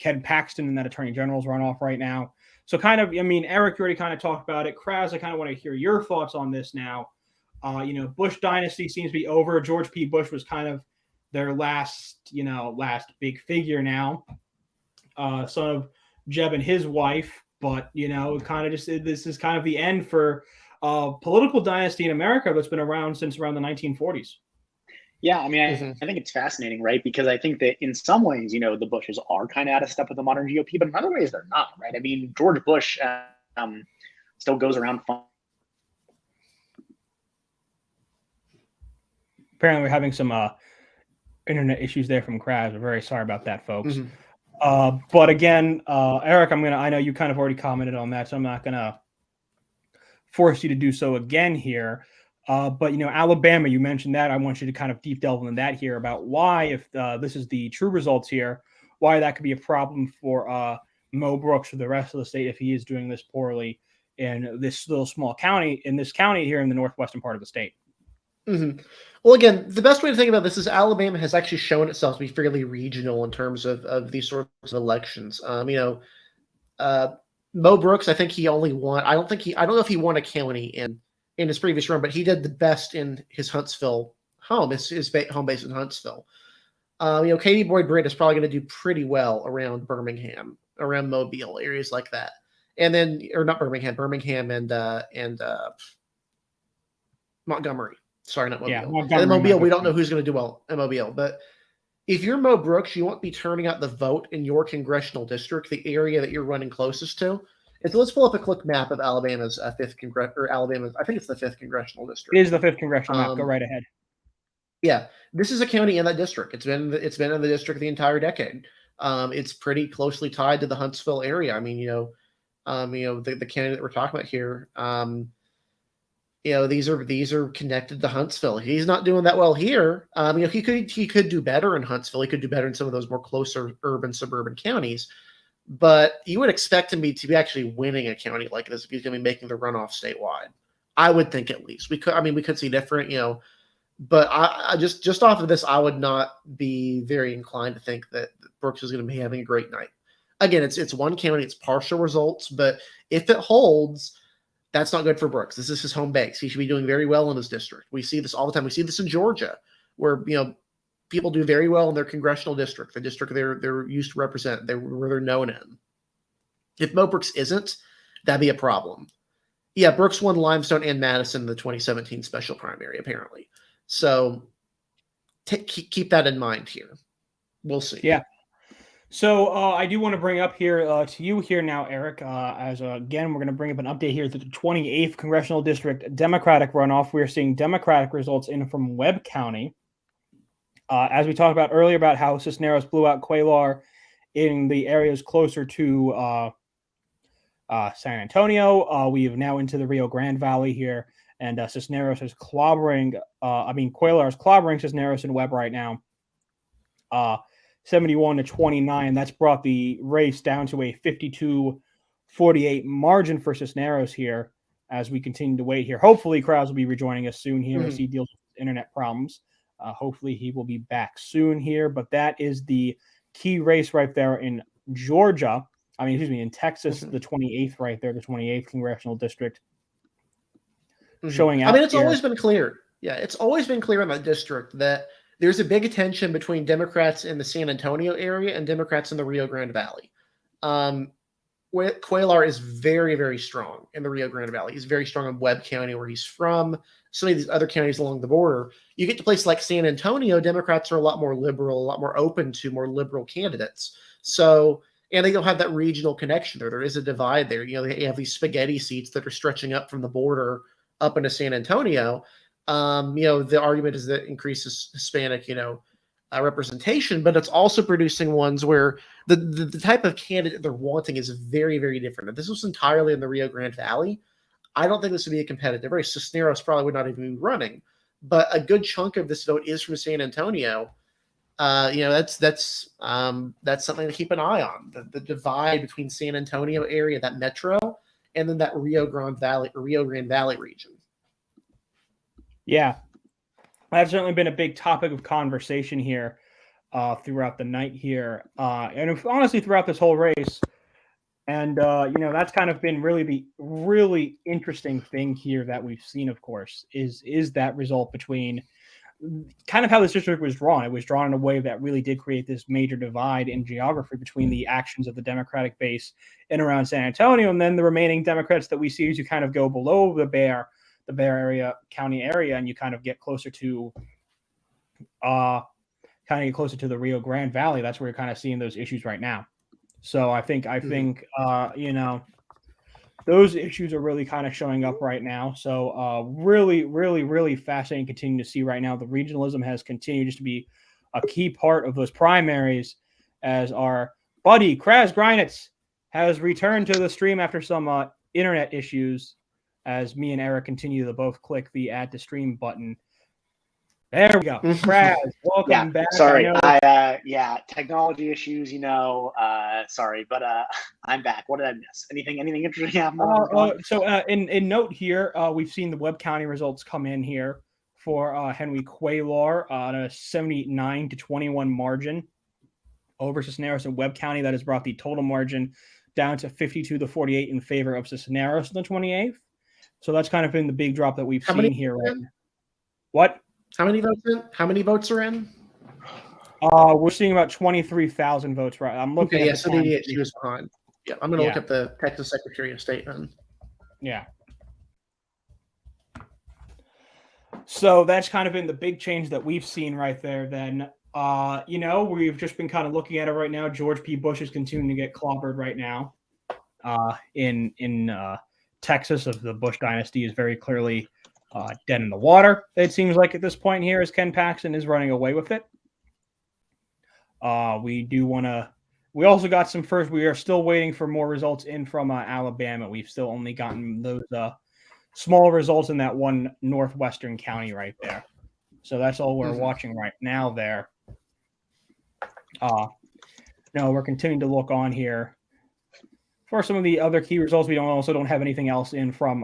Ken Paxton in that attorney general's runoff right now. So kind of, Eric, you already kind of talked about it. Kraz, I kind of want to hear your thoughts on this now. Bush dynasty seems to be over. George P. Bush was kind of their last big figure now. Son of Jeb and his wife, but kind of just this is kind of the end for political dynasty in America that's been around since around the 1940s. Yeah, I think it's fascinating, right? Because I think that in some ways, the Bushes are kind of out of step with the modern GOP, but in other ways they're not, right? I mean, George Bush still goes around. Apparently, we're having some internet issues there from Kraz. We're very sorry about that, folks. But again, Eric, I know you kind of already commented on that, so I'm not gonna force you to do so again here. But Alabama, you mentioned that. I want you to kind of deep delve into that here about why, if this is the true results here, why that could be a problem for Mo Brooks for the rest of the state if he is doing this poorly in this little small county, in this county here in the northwestern part of the state. Well, again, the best way to think about this is Alabama has actually shown itself to be fairly regional in terms of these sorts of elections. Mo Brooks, I think he only won. I don't know if he won a county in his previous run, but he did the best in his Huntsville home, his home base in Huntsville. Katie Boyd Britt is probably going to do pretty well around Birmingham, around Mobile, areas like that. And then, or not Birmingham and Montgomery. Sorry, not Mobile. Yeah, and Mobile, we don't know who's going to do well in Mobile. But if you're Mo Brooks, you won't be turning out the vote in your congressional district, the area that you're running closest to. And so let's pull up a quick map of Alabama's Alabama's. I think it's the 5th congressional district. It is the 5th congressional map. Go right ahead. Yeah, this is a county in that district. It's been in the district the entire decade. It's pretty closely tied to the Huntsville area. The county that we're talking about here. These are connected to Huntsville. He's not doing that well here. He could do better in Huntsville. He could do better in some of those more closer urban suburban counties. But you would expect him to be actually winning a county like this if he's going to be making the runoff statewide. I would think at least we could see different, but I just off of this, I would not be very inclined to think that Brooks is going to be having a great night. again, it's one county, it's partial results, but if it holds, that's not good for Brooks. This is his home base. He should be doing very well in his district. We see this all the time. We see this in Georgia, where people do very well in their congressional district, the district they're used to represent, where they're known in. If Mo Brooks isn't, that'd be a problem. Yeah, Brooks won Limestone and Madison in the 2017 special primary, apparently. So keep that in mind here. We'll see. Yeah. So I do want to bring up here to you here now, Eric, again, we're going to bring up an update here to the 28th Congressional District Democratic runoff. We're seeing Democratic results in from Webb County. As we talked about earlier about how Cisneros blew out Quaylar in the areas closer to San Antonio, we have now into the Rio Grande Valley here, and Cisneros is Quaylar is clobbering Cisneros and Webb right now. 71-29. That's brought the race down to a 52-48 margin for Cisneros here as we continue to wait here. Hopefully, Krause will be rejoining us soon here as he deals with internet problems. Hopefully, he will be back soon here. But that is the key race right there in Georgia. In Texas, the 28th right there, the 28th Congressional District. Showing out. It's always been clear. Yeah, it's always been clear in that district that there's a big tension between Democrats in the San Antonio area and Democrats in the Rio Grande Valley. Quaylar is very, very strong in the Rio Grande Valley. He's very strong in Webb County, where he's from. Some of these other counties along the border. You get to places like San Antonio, Democrats are a lot more liberal, a lot more open to more liberal candidates. So, and they don't have that regional connection there. There is a divide there. They have these spaghetti seats that are stretching up from the border up into San Antonio. The argument is that it increases Hispanic, representation, but it's also producing ones where the type of candidate they're wanting is very, very different. If this was entirely in the Rio Grande Valley, I don't think this would be a competitive race. Cisneros probably would not even be running, but a good chunk of this vote is from San Antonio. That's something to keep an eye on. The divide between San Antonio area, that metro, and then that Rio Grande Valley region. Yeah, that's certainly been a big topic of conversation here throughout the night here, and honestly throughout this whole race. And that's kind of been really the really interesting thing here that we've seen. Of course, is that result between kind of how this district was drawn. It was drawn in a way that really did create this major divide in geography between the actions of the Democratic base in around San Antonio, and then the remaining Democrats that we see as you kind of go below the Bear area, county area, and you kind of get closer to the Rio Grande Valley. That's where you're kind of seeing those issues right now. So I think those issues are really kind of showing up right now. So really, really, really fascinating continuing to see right now. The regionalism has continued just to be a key part of those primaries, as our buddy Kraz Greinitz has returned to the stream after some internet issues, as me and Eric continue to both click the add to stream button. There we go. Kraz, welcome back. Sorry, technology issues, sorry, but I'm back. What did I miss? Anything interesting happening? In note here, we've seen the Webb County results come in here for Henry Quaylar on a 79-21 margin over Cisneros and Webb County. That has brought the total margin down to 52-48 in favor of Cisneros in the 28th. So that's kind of been the big drop that we've seen here. Right now. What? How many votes are in? We're seeing about 23,000 votes. Right. I'm looking. Okay, so she was behind. Yeah, I'm going to look at the Texas Secretary of State then. Yeah. So that's kind of been the big change that we've seen right there. Then, we've just been kind of looking at it right now. George P. Bush is continuing to get clobbered right now. In Texas, of the Bush dynasty is very clearly dead in the water. It seems like at this point here, as Ken Paxton is running away with it. We also got some first. We are still waiting for more results in from Alabama. We've still only gotten those small results in that one northwestern county right there. So that's all we're watching right now there. We're continuing to look on here for some of the other key results. We don't have anything else in from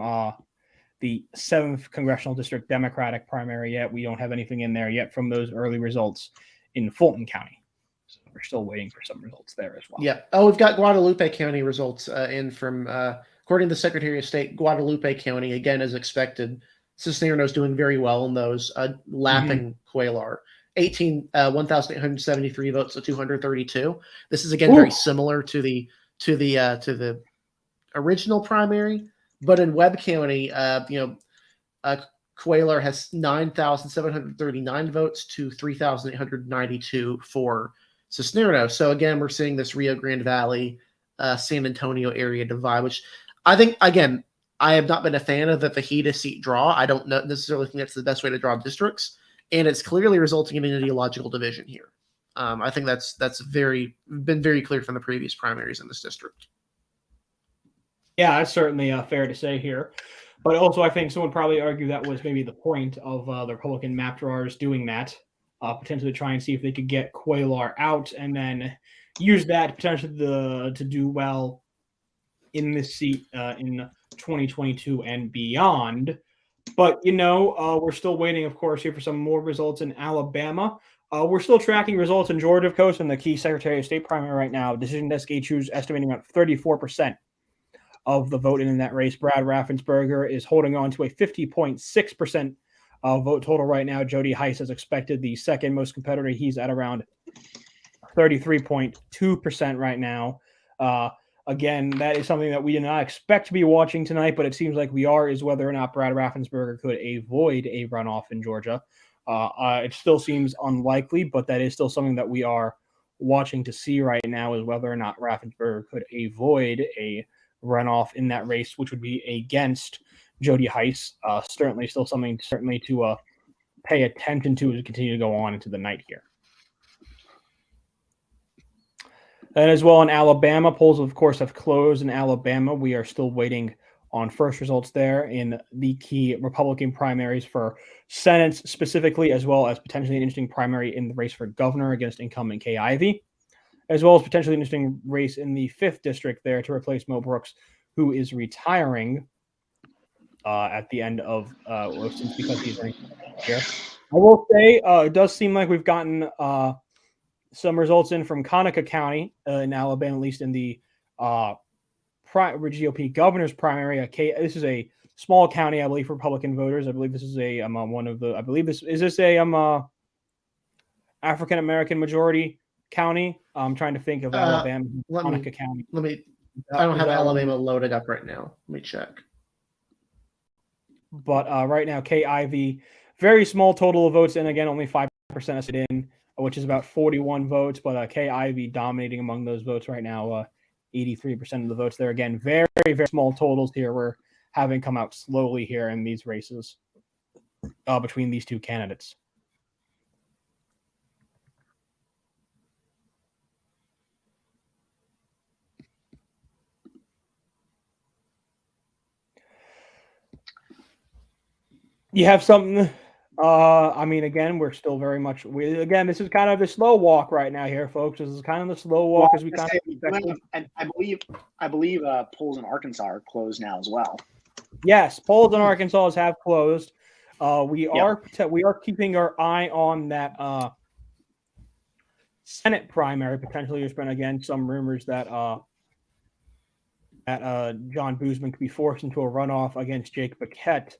the 7th Congressional District Democratic primary yet. We don't have anything in there yet from those early results in Fulton County. So we're still waiting for some results there as well. Yeah. Oh, we've got Guadalupe County results in from, according to the Secretary of State, Guadalupe County, again, as expected. Cisneros doing very well in those, lapping Cuellar. 1,873 votes to 232. This is again very similar to the original primary, but in Webb County, Cuellar has 9,739 votes to 3,892 for Cisneros. So again, we're seeing this Rio Grande Valley, San Antonio area divide, which I think, again, I have not been a fan of the fajita seat draw. I don't necessarily think that's the best way to draw districts, and it's clearly resulting in an ideological division here. I think that's been very clear from the previous primaries in this district. Yeah, that's certainly fair to say here. But also, I think someone would probably argue that was maybe the point of the Republican map drawers doing that, potentially try and see if they could get Cuellar out and then use that potentially to do well in this seat in 2022 and beyond. But, we're still waiting, of course, here for some more results in Alabama. We're still tracking results in Georgia, of course, in the key Secretary of State primary right now. Decision Desk HU's estimating about 34% of the vote in that race. Brad Raffensperger is holding on to a 50.6% vote total right now. Jody Heiss, as expected, the second most competitor. He's at around 33.2% right now. Again, that is something that we did not expect to be watching tonight, but it seems like we are, is whether or not Brad Raffensperger could avoid a runoff in Georgia. It still seems unlikely, but that is still something that we are watching to see right now, is whether or not Raffensperger could avoid a runoff in that race, which would be against Jody Heiss. Certainly still something to pay attention to as we continue to go on into the night here. And as well in Alabama, polls, of course, have closed in Alabama. We are still waiting on first results there in the key Republican primaries for Senate specifically, as well as potentially an interesting primary in the race for governor against incumbent Kay Ivey, as well as potentially an interesting race in the 5th district there to replace Mo Brooks, who is retiring at the end of because he's running here. I will say it does seem like we've gotten some results in from Conecuh County in Alabama, at least in the GOP governor's primary. This is a small county, I believe, for Republican voters. I believe this is a African American majority county. I'm trying to think of Alabama, Conecuh County. I don't have Alabama loaded up right now. Let me check. But right now, Kay Ivey, very small total of votes, and again, only 5% sit in, which is about 41 votes. But Kay Ivey dominating among those votes right now, 83% of the votes there. Again, very, very small totals here. We're having come out slowly here in these races between these two candidates. You have something. Again, we're still very much. This is kind of the slow walk right now here, folks. This is kind of the slow walk as we kind of. And I believe polls in Arkansas are closed now as well. Yes, polls in Arkansas have closed. We are keeping our eye on that Senate primary potentially. There's been again some rumors that John Boozman could be forced into a runoff against Jake Paquette.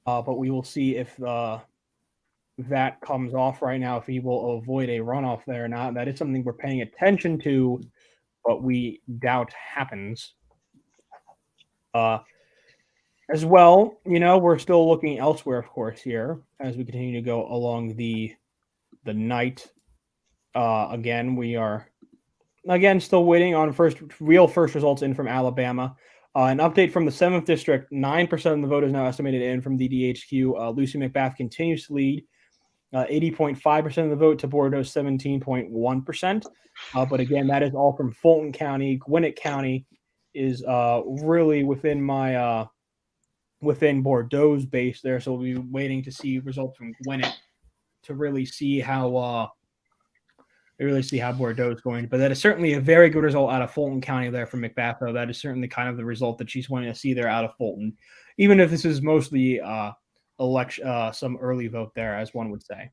But we will see if that comes off right now, if he will avoid a runoff there or not. That is something we're paying attention to, but we doubt happens. As well, we're still looking elsewhere, of course, here as we continue to go along the night. Again, we are still waiting on first results in from Alabama. An update from the 7th district, 9% of the vote is now estimated in from the DHQ. Lucy Mcbath continues to lead, 80.5% of the vote to Bordeaux's 17.1%. But again, that is all from Fulton County. Gwinnett County is really within Bordeaux's base there. So we'll be waiting to see results from Gwinnett to really see how Bordeaux is going. But that is certainly a very good result out of Fulton County there from Mcbath, though. That is certainly kind of the result that she's wanting to see there out of Fulton, even if this is mostly some early vote there, as one would say.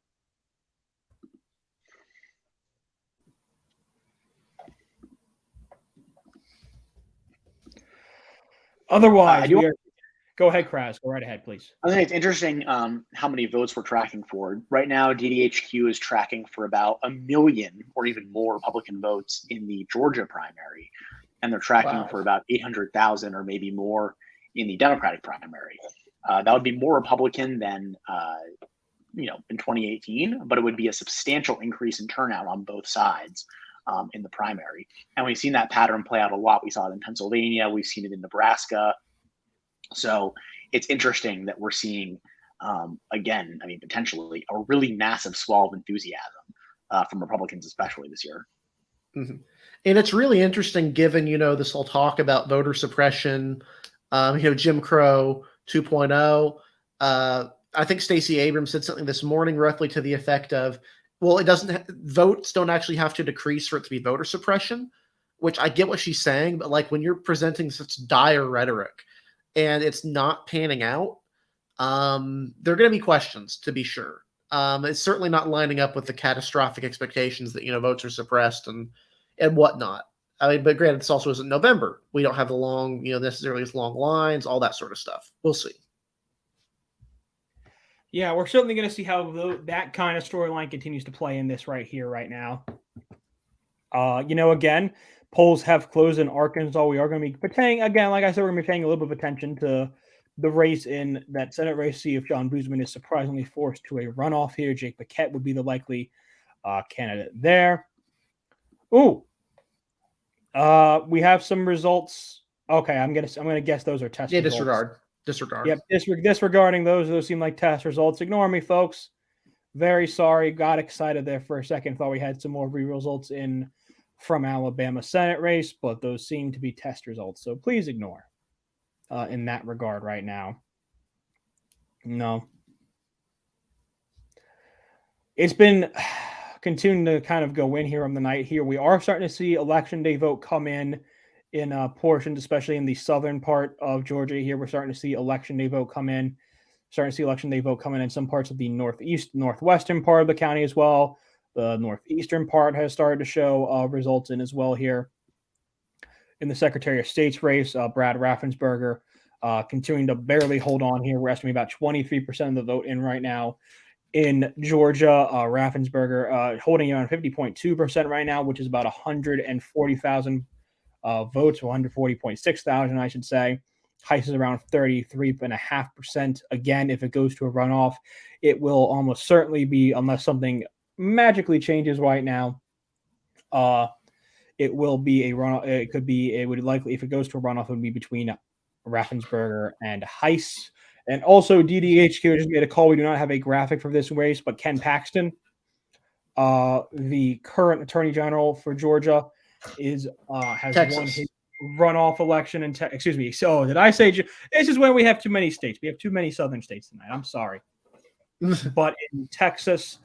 Otherwise, go ahead, Kraz. Go right ahead, please. I think it's interesting how many votes we're tracking for. Right now, DDHQ is tracking for about 1 million or even more Republican votes in the Georgia primary, and they're tracking for about 800,000 or maybe more in the Democratic primary. That would be more Republican than in 2018, but it would be a substantial increase in turnout on both sides in the primary. And we've seen that pattern play out a lot. We saw it in Pennsylvania. We've seen it in Nebraska. So it's interesting that we're seeing, again, potentially a really massive swell of enthusiasm from Republicans, especially this year. Mm-hmm. And it's really interesting given, this whole talk about voter suppression, Jim Crow 2.0. I think Stacey Abrams said something this morning roughly to the effect of, well, votes don't actually have to decrease for it to be voter suppression, which I get what she's saying, but like when you're presenting such dire rhetoric and it's not panning out, there are going to be questions, to be sure. It's certainly not lining up with the catastrophic expectations that, votes are suppressed and whatnot. But granted, this also isn't November. We don't have the long, necessarily as long lines, all that sort of stuff. We'll see. Yeah, we're certainly going to see how that kind of storyline continues to play in this right here, right now. Again, polls have closed in Arkansas. We are going to be paying, again, like I said, we're going to be paying a little bit of attention to the race in that Senate race, see if John Boozman is surprisingly forced to a runoff here. Jake Paquette would be the likely candidate there. Ooh. We have some results. Okay, I'm gonna guess those are test results. Disregard. Yep, disregarding those seem like test results. Ignore me, folks. Very sorry. Got excited there for a second. Thought we had some more results from Alabama Senate race, but those seem to be test results. So please ignore in that regard right now. No. It's been continuing to kind of go in here on the night here. We are starting to see election day vote come in portions, especially in the southern part of Georgia here. We're starting to see election day vote come in. Starting to see election day vote come in some parts of the northwestern part of the county as well. The northeastern part has started to show results in as well here. In the Secretary of State's race, Brad Raffensperger continuing to barely hold on here. We're estimating about 23% of the vote in right now. In Georgia, Raffensperger holding around 50.2% right now, which is about 140,000 votes, 140.6 thousand, I should say. Heiss is around 33.5%. Again, if it goes to a runoff, it will almost certainly be, unless something magically changes right now, it will be a runoff. It would likely, if it goes to a runoff, it would be between Raffensperger and Heiss. And also, DDHQ just made a call. We do not have a graphic for this race, but Ken Paxton, the current Attorney General for Georgia, has Texas. won his runoff election. Excuse me. So did I say this is where we have too many states? We have too many southern states tonight. I'm sorry. But in Texas,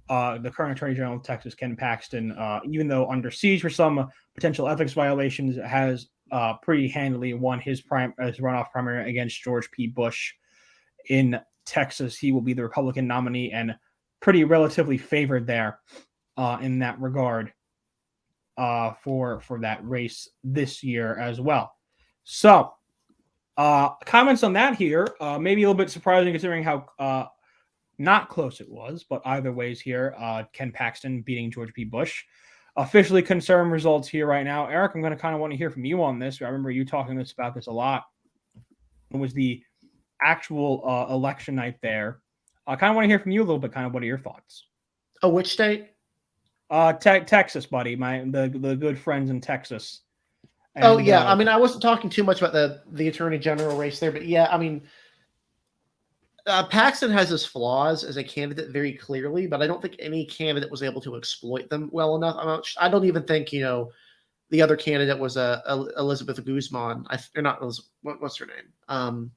the current Attorney General of Texas, Ken Paxton, even though under siege for some potential ethics violations, has pretty handily won his runoff primary against George P. Bush in Texas. He will be the Republican nominee and pretty relatively favored there in that regard for that race this year as well. So comments on that here, maybe a little bit surprising considering how not close it was, but either ways here, Ken Paxton beating George P. Bush. Officially confirmed results here right now. Eric, I'm going to kind of want to hear from you on this. I remember you talking about this a lot. It was the actual election night there. I kind of want to hear from you a little bit. Kind of what are your thoughts? Oh, which state? Texas, buddy. The good friends in Texas. And, I wasn't talking too much about the Attorney General race there, but yeah, Paxton has his flaws as a candidate very clearly, but I don't think any candidate was able to exploit them well enough. I don't even think, the other candidate was Elizabeth Guzman. Or not Elizabeth, what's her name?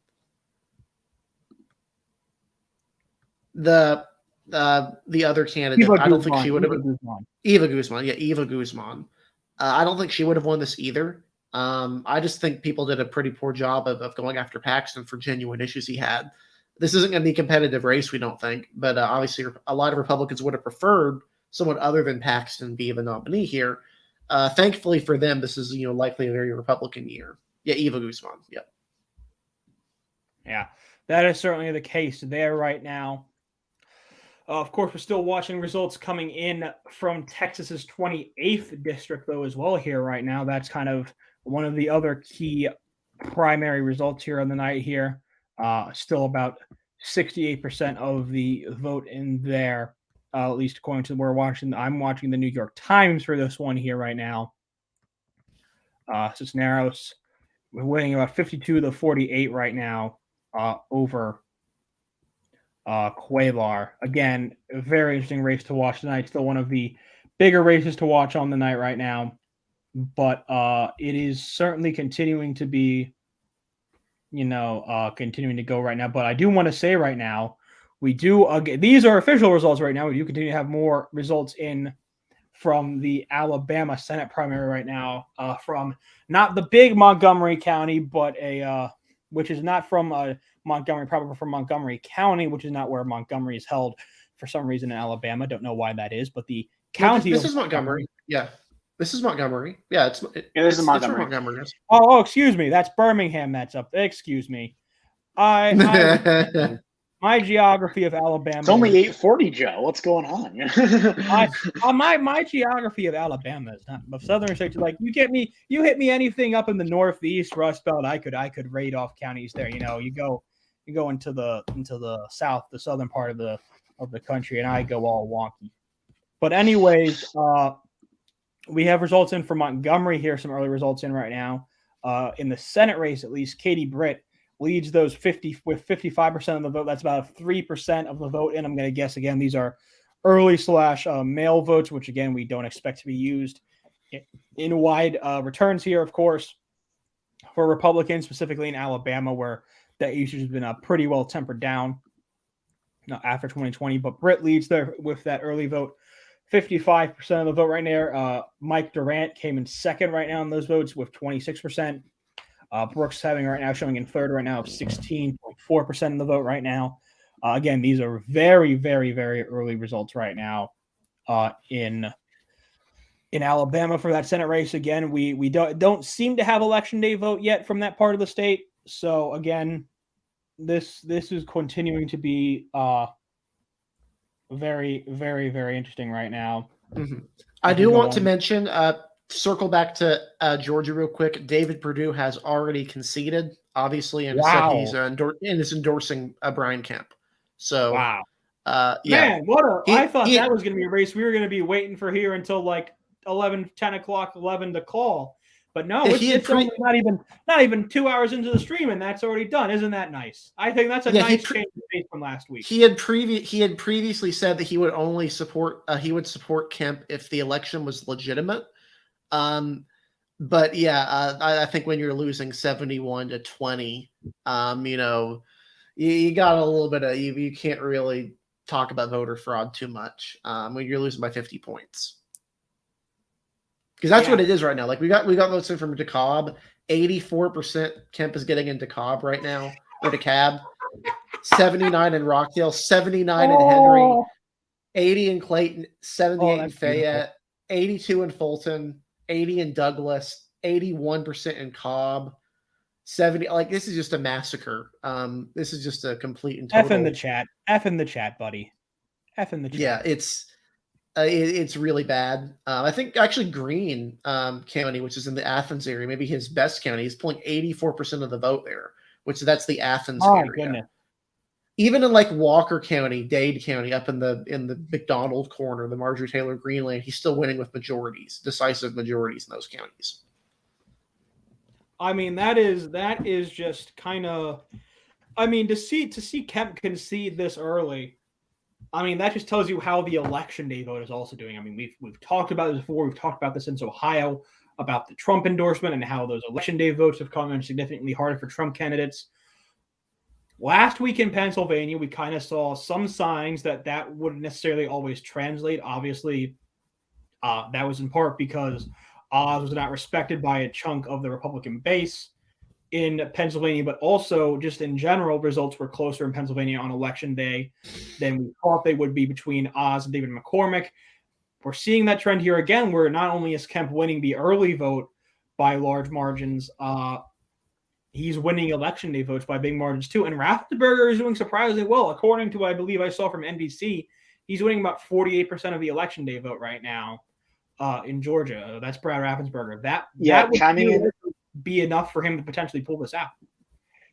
The other candidate, I don't think she would have. Eva Guzman. Yeah, Eva Guzman. I don't think she would have won this either. I just think people did a pretty poor job of going after Paxton for genuine issues he had. This isn't going to be a competitive race, we don't think, but obviously a lot of Republicans would have preferred someone other than Paxton be the nominee here. Thankfully for them, this is likely a very Republican year. Yeah, Eva Guzman. Yep. Yeah, that is certainly the case there right now. Of course, we're still watching results coming in from Texas's 28th district, though, as well here right now. That's kind of one of the other key primary results here on the night here. Still about 68% of the vote in there, at least according to I'm watching the New York Times for this one here right now. Cisneros winning about 52 to 48 right now over Qualar. Again, a very interesting race to watch tonight. Still one of the bigger races to watch on the night right now. But it is certainly continuing to be, continuing to go right now. But I do want to say right now, we do, these are official results right now. We do continue to have more results in from the Alabama Senate primary right now, from not the big Montgomery County, but which is not from Montgomery, probably from Montgomery County, which is not where Montgomery is held for some reason in Alabama. Don't know why that is, but the county. This is Montgomery. Yeah, this is Montgomery. Yeah, this is Montgomery. It's Montgomery. Oh, excuse me. That's Birmingham. That's up. Excuse me. My geography of Alabama. It's only 8:40, Joe. What's going on? My geography of Alabama is not of southern states. Like you hit me anything up in the northeast Rust Belt, I could raid off counties there. You go into the south, the southern part of the country, and I go all wonky. But anyways, we have results in for Montgomery here. Some early results in right now. In the Senate race, at least, Katie Britt leads those 55% of the vote. That's about 3% of the vote. And I'm going to guess again, these are early / mail votes, which again, we don't expect to be used in wide returns here, of course, for Republicans, specifically in Alabama, where that usage has been pretty well tempered down after 2020. But Britt leads there with that early vote. 55% of the vote right there. Mike Durant came in second right now in those votes with 26%. Brooks having right now showing in third right now of 16.4% of the vote right now. Again, these are very, very, very early results right now in Alabama for that Senate race. Again, we don't seem to have election day vote yet from that part of the state. So again, this is continuing to be very, very, very interesting right now. Mm-hmm. I do want to mention, circle back to Georgia real quick. David Perdue has already conceded, obviously, and said he's is endorsing Brian Kemp. So, wow. Yeah. Man, I thought that was going to be a race we were going to be waiting for here until like 10 o'clock, 11 to call. But no, it's only not even 2 hours into the stream, and that's already done. Isn't that nice? I think that's a nice change from last week. He had previously said that he would only support Kemp if the election was legitimate. But yeah, I think when you're losing 71-20, you got a little bit of you can't really talk about voter fraud too much when you're losing by 50 points. Because that's what it is right now. Like we got votes in from DeKalb. 84% Kemp is getting in DeKalb right now, or DeKalb. 79 in Rockdale, 79 in Henry, 80 in Clayton, 78 in Fayette, 82 in Fulton, 80 in Douglas, 81% in Cobb, 70. Like this is just a massacre. This is just a complete and total. F in the chat. F in the chat, buddy. F in the chat. Yeah, it's really bad. I think actually Greene County, which is in the Athens area, maybe his best county, is pulling 84% of the vote there, that's the Athens area. Goodness. Even in like Walker County, Dade County, up in the McDonald corner, the Marjorie Taylor Greene land, he's still winning with decisive majorities in those counties. I mean, that is just kind of, I mean, to see Kemp concede this early. I mean, that just tells you how the election day vote is also doing. I mean, we've talked about this before. We've talked about this since Ohio about the Trump endorsement and how those election day votes have come in significantly harder for Trump candidates. Last week in Pennsylvania, we kind of saw some signs that wouldn't necessarily always translate. Obviously, that was in part because Oz was not respected by a chunk of the Republican base in Pennsylvania, but also just in general, results were closer in Pennsylvania on election day than we thought they would be between Oz and David McCormick. We're seeing that trend here again, where not only is Kemp winning the early vote by large margins, he's winning election day votes by big margins too. And Raffensperger is doing surprisingly well. According to, I believe I saw from NBC, he's winning about 48% of the election day vote right now in Georgia. That's Brad Raffensperger. That would be enough for him to potentially pull this out.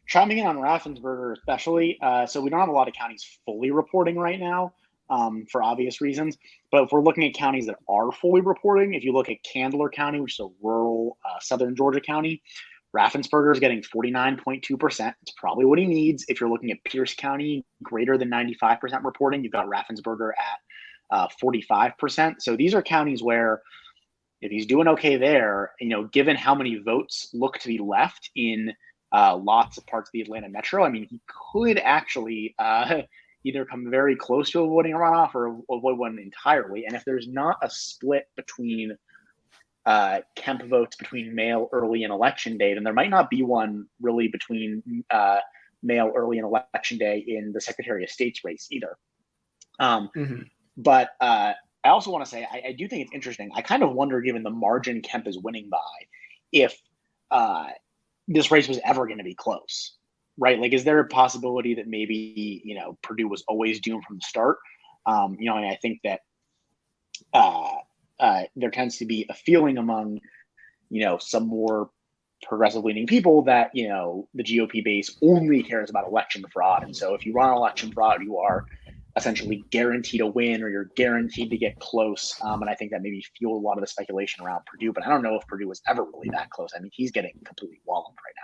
Chiming in on Raffensperger especially, so we don't have a lot of counties fully reporting right now for obvious reasons. But if we're looking at counties that are fully reporting, if you look at Candler County, which is a rural southern Georgia county, Raffensperger is getting 49.2%. It's probably what he needs. If you're looking at Pierce County, greater than 95% reporting, you've got Raffensperger at 45%. So these are counties where if he's doing okay there, given how many votes look to be left in lots of parts of the Atlanta metro, I mean, he could actually either come very close to avoiding a runoff or avoid one entirely. And if there's not a split between Kemp votes between mail, early, and election day, then there might not be one really between mail, early, and election day in the Secretary of State's race either. But I also want to say I do think it's interesting. I kind of wonder, given the margin Kemp is winning by, if this race was ever going to be close, right? Like, is there a possibility that maybe Purdue was always doomed from the start? And I think that there tends to be a feeling among, some more progressive leaning people that, the GOP base only cares about election fraud. And so if you run election fraud, you are essentially guaranteed a win or you're guaranteed to get close. And I think that maybe fueled a lot of the speculation around Purdue, but I don't know if Purdue was ever really that close. I mean, he's getting completely walloped right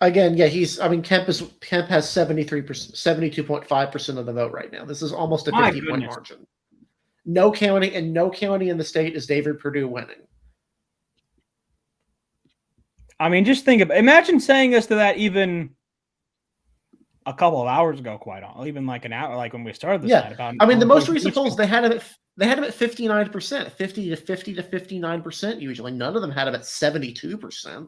now. Again, yeah, Kemp has 72.5% of the vote right now. This is almost a 50-point margin. No county in the state is David Perdue winning. I mean, just imagine saying this to that even a couple of hours ago, even like an hour, like when we started this. Yeah, the most recent polls, they had him at 59%, 50 to 59% usually. None of them had him at 72%.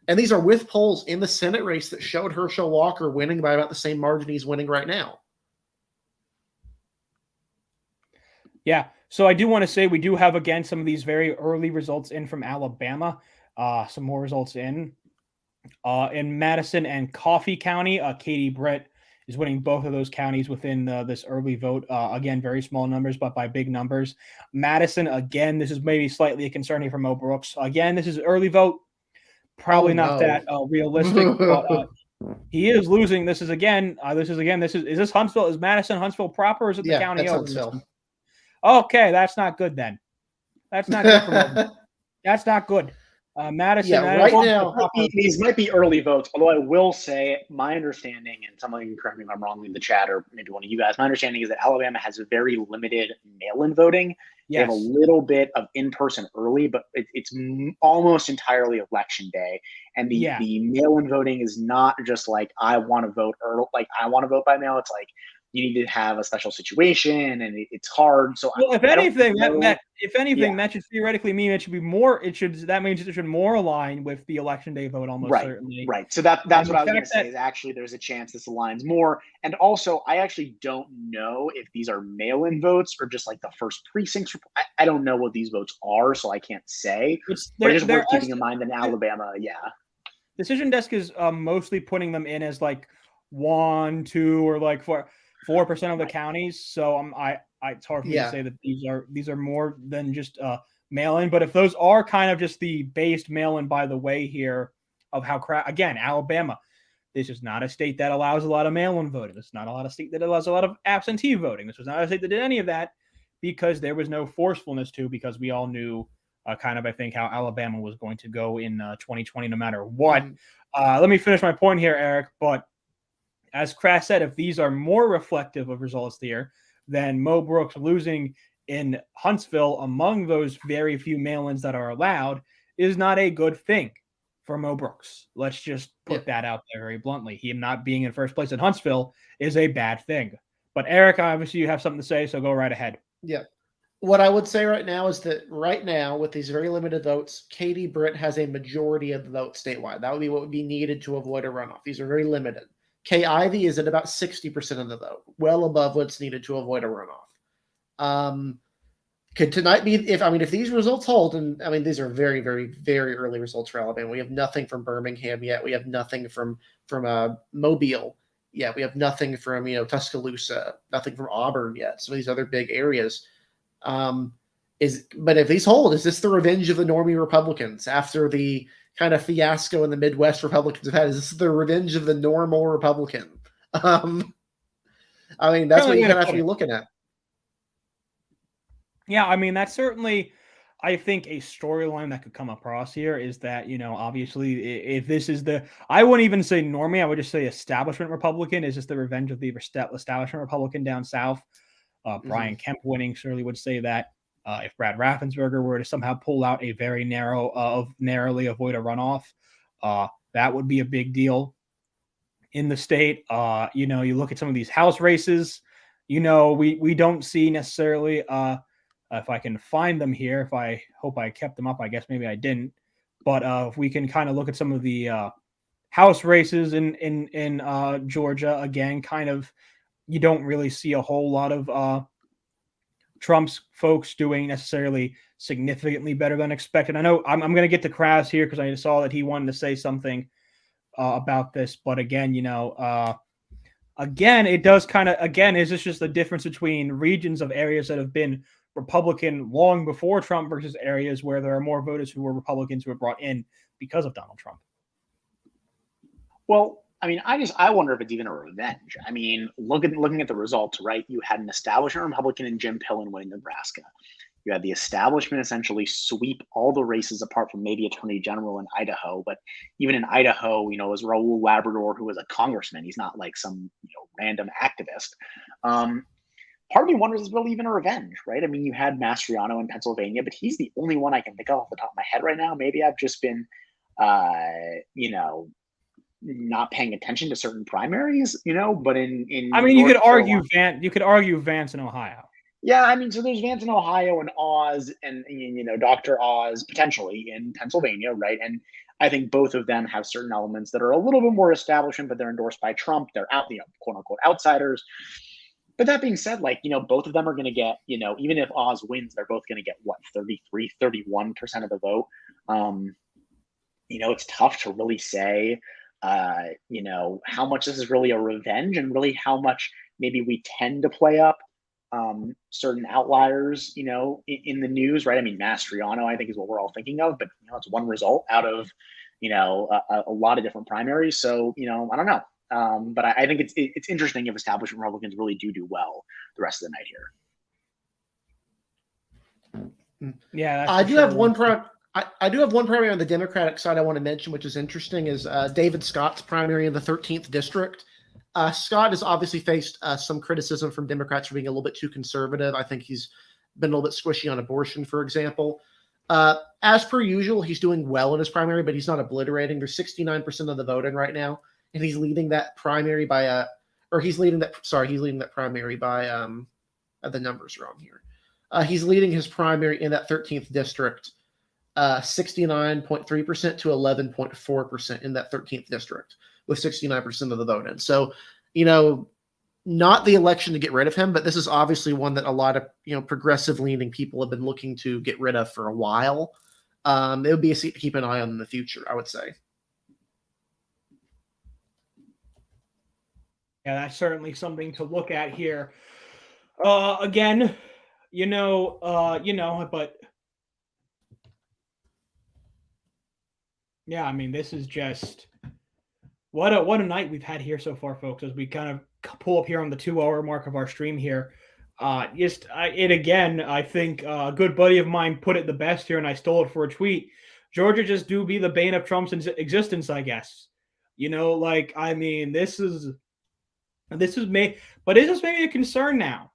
And these are with polls in the Senate race that showed Herschel Walker winning by about the same margin he's winning right now. Yeah, so I do want to say we do have, again, some of these very early results in from Alabama. Some more results in Madison and Coffee County. Katie Britt is winning both of those counties within this early vote. Again, very small numbers, but by big numbers. Madison, again, this is maybe slightly concerning for Mo Brooks. Again, this is early vote. Probably not that realistic, but he is losing. Is this Huntsville? Is Madison Huntsville proper, or is it the county? That's Huntsville. Okay, that's not good then. That's not good for Mo. That's not good. Madison. Right now, these might be early votes, although I will say my understanding, and someone can correct me if I'm wrong in the chat, or maybe one of you guys, my understanding is that Alabama has a very limited mail-in voting. Yes. They have a little bit of in-person early, but it's almost entirely election day. And the mail-in voting is not just like, I want to vote early, like I want to vote by mail. It's like, you need to have a special situation, and it's hard. So, if anything, that should theoretically mean it should be more. That means it should more align with the election day vote, almost certainly. Right. So that's what I was going to say. Is actually there's a chance this aligns more. And also, I actually don't know if these are mail-in votes or just like the first precincts. I don't know what these votes are, so I can't say. But it's worth keeping in mind that in Alabama, Decision Desk is mostly putting them in as like 1, 2, or like 4% of the counties. So it's hard for me to say that these are more than just mail-in. But if those are kind of just the based mail-in, by the way, here of how again, Alabama, this is not a state that allows a lot of mail-in voting. It's not a state that allows a lot of absentee voting. This was not a state that did any of that because there was no forcefulness because we all knew kind of, I think, how Alabama was going to go in 2020, no matter what. Let me finish my point here, Eric, but as Crass said, if these are more reflective of results here than Mo Brooks losing in Huntsville among those very few mail-ins that are allowed is not a good thing for Mo Brooks. Let's just put that out there very bluntly. Him not being in first place in Huntsville is a bad thing. But Eric, obviously you have something to say, so go right ahead. Yeah. What I would say right now is that right now, with these very limited votes, Katie Britt has a majority of the votes statewide. That would be what would be needed to avoid a runoff. These are very limited. Kay Ivey is at about 60% of the vote, well above what's needed to avoid a runoff. Could tonight be if these results hold, and I mean these are very, very, very early results for Alabama. We have nothing from Birmingham yet. We have nothing from Mobile. Yeah, we have nothing from Tuscaloosa, nothing from Auburn yet. Some of these other big areas. But if these hold, is this the revenge of the normie Republicans after the kind of fiasco in the Midwest Republicans have had? Is this the revenge of the normal Republican? I mean, that's what you kind of have to be looking at. Yeah, I mean, that's certainly, I think, a storyline that could come across here is that, obviously, if this is I wouldn't even say normie, I would just say establishment Republican. Is this the revenge of the establishment Republican down south? Brian Kemp winning certainly would say that. If Brad Raffensperger were to somehow pull out a very narrowly avoid a runoff, that would be a big deal in the state. You look at some of these House races, we don't see necessarily, if I can find them here, if I hope I kept them up, I guess maybe I didn't. But if we can kind of look at some of the House races in Georgia, again, kind of, you don't really see a whole lot of Trump's folks doing necessarily significantly better than expected. I know I'm going to get to Krause here because I saw that he wanted to say something about this. But again, it does kind of, is this just the difference between regions of areas that have been Republican long before Trump versus areas where there are more voters who were Republicans who were brought in because of Donald Trump? Well, I mean, I wonder if it's even a revenge. I mean, looking at the results, right? You had an establishment Republican in Jim Pillen winning Nebraska. You had the establishment essentially sweep all the races apart from maybe Attorney General in Idaho. But even in Idaho, it was Raul Labrador, who was a congressman. He's not like some random activist. Part of me wonders, is really even a revenge, right? I mean, you had Mastriano in Pennsylvania, but he's the only one I can think of off the top of my head right now. Maybe I've just been, not paying attention to certain primaries, but in I mean, you could argue Vance in Ohio. Yeah, I mean, so there's Vance in Ohio and Oz and Dr. Oz potentially in Pennsylvania, right? And I think both of them have certain elements that are a little bit more establishment, but they're endorsed by Trump. They're out, quote unquote outsiders. But that being said, both of them are going to get, even if Oz wins, they're both going to get 33, 31% of the vote. It's tough to really say, how much this is really a revenge and really how much maybe we tend to play up certain outliers, in the news, right? I mean, Mastriano, I think, is what we're all thinking of, but it's one result out of, a lot of different primaries. So, I don't know. But I think it's interesting if establishment Republicans really do well the rest of the night here. Yeah, I do have one primary on the Democratic side I want to mention, which is interesting, is David Scott's primary in the 13th district. Scott has obviously faced some criticism from Democrats for being a little bit too conservative. I think he's been a little bit squishy on abortion, for example. As per usual, he's doing well in his primary, but he's not obliterating. There's 69% of the voting right now. And he's leading that primary by he's leading that primary by the numbers wrong here. He's leading his primary in that 13th district, 69.3% to 11.4% in that 13th district, with 69% of the vote in. So, not the election to get rid of him, but this is obviously one that a lot of progressive leaning people have been looking to get rid of for a while. It would be a seat to keep an eye on in the future, I would say. Yeah, that's certainly something to look at here. Again, but yeah, I mean, this is just what a night we've had here so far, folks, as we kind of pull up here on the 2-hour mark of our stream here. I think a good buddy of mine put it the best here, and I stole it for a tweet. Georgia just do be the bane of Trump's existence, I guess. I mean, this is maybe a concern now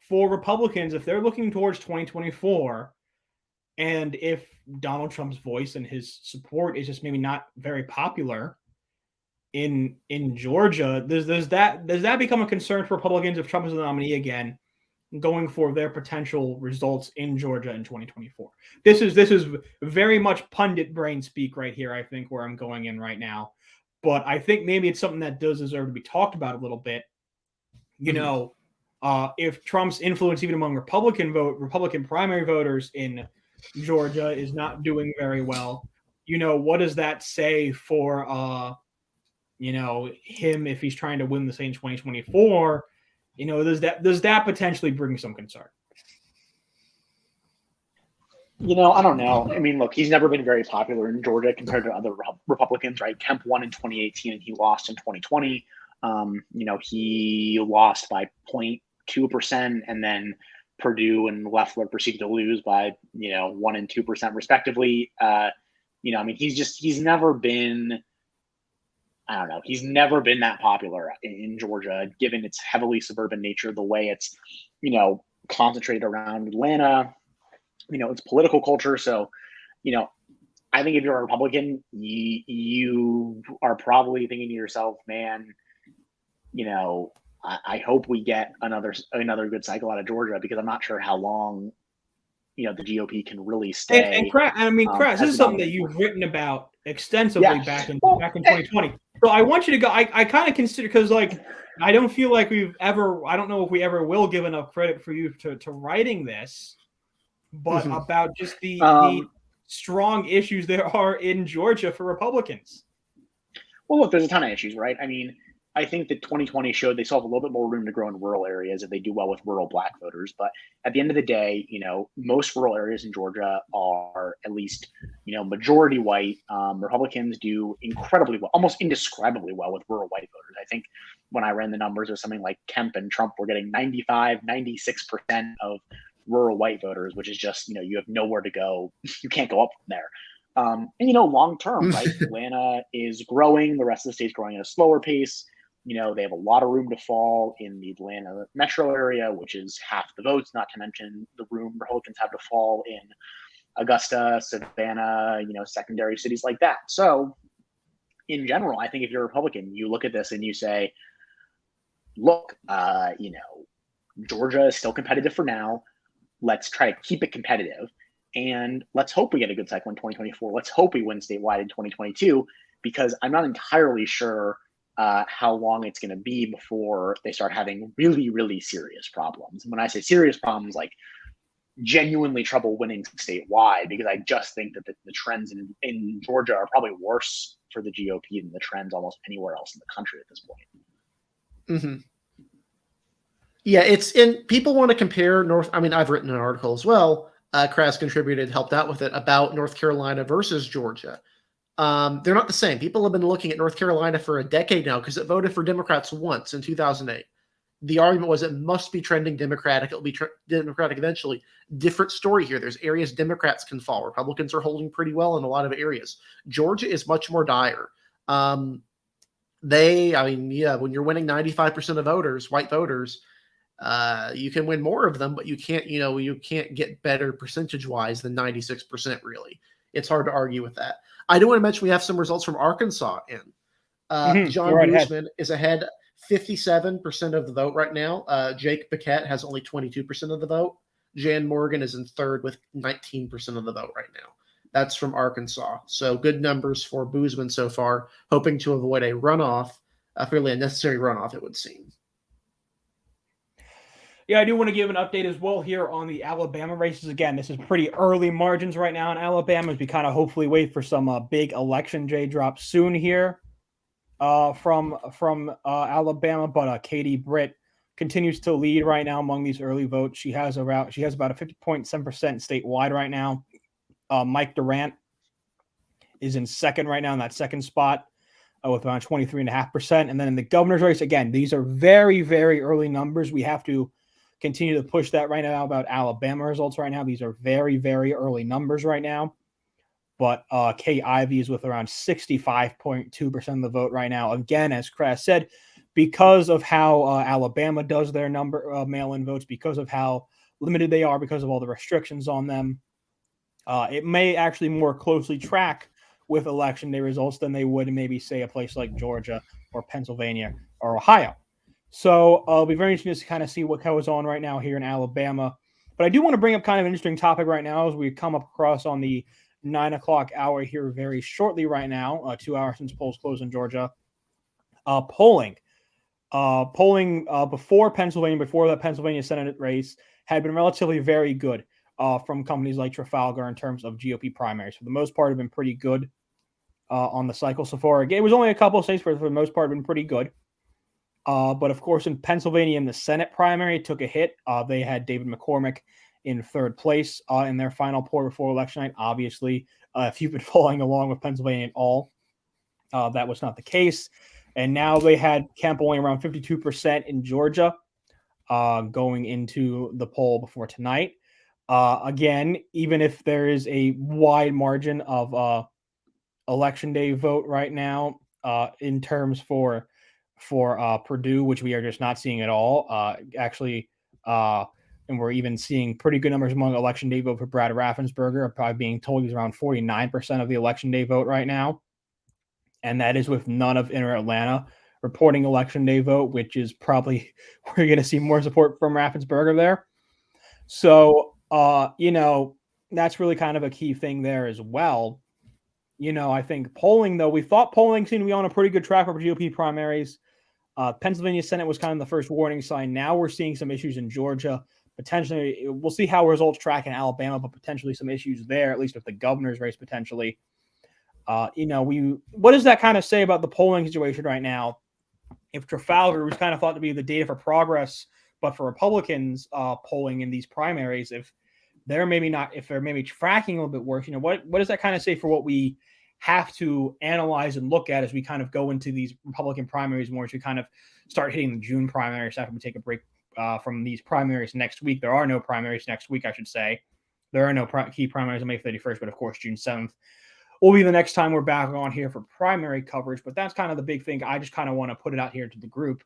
for Republicans if they're looking towards 2024, and if Donald Trump's voice and his support is just maybe not very popular in Georgia. Does that become a concern for Republicans if Trump is the nominee again, going for their potential results in Georgia in 2024? This is very much pundit brain speak right here, I think, where I'm going in right now. But I think maybe it's something that does deserve to be talked about a little bit. if Trump's influence even among Republican primary voters in Georgia is not doing very well, what does that say for him if he's trying to win the state in 2024? Does that potentially bring some concern? I don't know. I mean, look, he's never been very popular in Georgia compared to other Republicans, right? Kemp won in 2018 and he lost in 2020. He lost by 0.2%, and then Purdue and Loeffler proceeded to lose by 1% and 2% respectively. I mean, he's never been. I don't know. He's never been that popular in Georgia, given its heavily suburban nature, the way it's concentrated around Atlanta. It's political culture. So, I think if you're a Republican, you are probably thinking to yourself, man, I hope we get another good cycle out of Georgia, because I'm not sure how long, the GOP can really stay. And Kras, this is something that you've written about extensively back in 2020. So I want you to go. I kind of consider, because I don't feel like I don't know if we ever will give enough credit for you to writing this, but about just the strong issues there are in Georgia for Republicans. Well, look, there's a ton of issues, right? I mean, I think that 2020 showed they still have a little bit more room to grow in rural areas if they do well with rural Black voters. But at the end of the day, most rural areas in Georgia are at least, majority white. Republicans do incredibly well, almost indescribably well with rural white voters. I think when I ran the numbers, it was something like Kemp and Trump were getting 96% of rural white voters, which is just, you have nowhere to go. You can't go up from there. Long term, right? Atlanta is growing. The rest of the state's growing at a slower pace. They have a lot of room to fall in the Atlanta metro area, which is half the votes, not to mention the room Republicans have to fall in Augusta, Savannah, secondary cities like that. So in general, I think if you're a Republican, you look at this and you say, look, Georgia is still competitive for now. Let's try to keep it competitive. And let's hope we get a good cycle in 2024. Let's hope we win statewide in 2022, because I'm not entirely sure how long it's going to be before they start having really, really serious problems. And when I say serious problems, like genuinely trouble winning statewide, because I just think that the trends in Georgia are probably worse for the GOP than the trends almost anywhere else in the country at this point. Mm-hmm. Yeah, it's in. People want to compare I've written an article as well. Kras contributed, helped out with it, about North Carolina versus Georgia. They're not the same. People have been looking at North Carolina for a decade now because it voted for Democrats once in 2008. The argument was it must be trending Democratic. It'll be Democratic eventually. Different story here. There's areas Democrats can fall. Republicans are holding pretty well in a lot of areas. Georgia is much more dire. When you're winning 95% of voters, white voters, you can win more of them, but you can't get better percentage-wise than 96%, really. It's hard to argue with that. I do want to mention we have some results from Arkansas in. John Boozman is ahead 57% of the vote right now. Jake Paquette has only 22% of the vote. Jan Morgan is in third with 19% of the vote right now. That's from Arkansas. So good numbers for Boozman so far, hoping to avoid a runoff, a fairly unnecessary runoff, it would seem. Yeah, I do want to give an update as well here on the Alabama races. Again, this is pretty early margins right now in Alabama as we kind of hopefully wait for some big election J drops soon here from Alabama. But Katie Britt continues to lead right now among these early votes. She has about a 50.7% statewide right now. Mike Durant is in second right now in that second spot with around 23.5%. And then in the governor's race, again, these are very, very early numbers. We have to continue to push that right now about Alabama results right now. These are very, very early numbers right now. But Kay Ivey is with around 65.2% of the vote right now. Again, as Kras said, because of how Alabama does their number of mail-in votes, because of how limited they are, because of all the restrictions on them, it may actually more closely track with election day results than they would in maybe, say, a place like Georgia or Pennsylvania or Ohio. So it'll be very interesting to kind of see what goes on right now here in Alabama. But I do want to bring up kind of an interesting topic right now as we come up across on the 9 o'clock hour here very shortly right now, 2 hours since polls closed in Georgia. Polling. polling before the Pennsylvania Senate race, had been relatively very good from companies like Trafalgar in terms of GOP primaries. For the most part, have been pretty good on the cycle so far. It was only a couple of states, but for the most part, have been pretty good. But of course, in Pennsylvania, in the Senate primary, it took a hit. They had David McCormick in third place in their final poll before election night. Obviously, if you've been following along with Pennsylvania at all, that was not the case. And now they had Kemp only around 52% in Georgia going into the poll before tonight. Again, even if there is a wide margin of election day vote right now in terms for Purdue, which we are just not seeing at all. And we're even seeing pretty good numbers among election day vote for Brad Raffensperger, probably being told he's around 49% of the election day vote right now. And that is with none of Inner Atlanta reporting election day vote, which is probably where you're going to see more support from Raffensperger there. So, that's really kind of a key thing there as well. I think polling, though, we thought polling seemed to be on a pretty good track for GOP primaries. Pennsylvania Senate was kind of the first warning sign. Now we're seeing some issues in Georgia. Potentially, we'll see how results track in Alabama, but potentially some issues there, at least with the governor's race potentially. What does that kind of say about the polling situation right now? If Trafalgar was kind of thought to be the data for progress, but for Republicans polling in these primaries, if they're maybe tracking a little bit worse, what does that kind of say for what we have to analyze and look at as we kind of go into these Republican primaries more, as we kind of start hitting the June primaries after we take a break from these primaries next week? There are no primaries next week, I should say. There are no key primaries on May 31st, but of course, June 7th will be the next time we're back on here for primary coverage. But that's kind of the big thing. I just kind of want to put it out here to the group.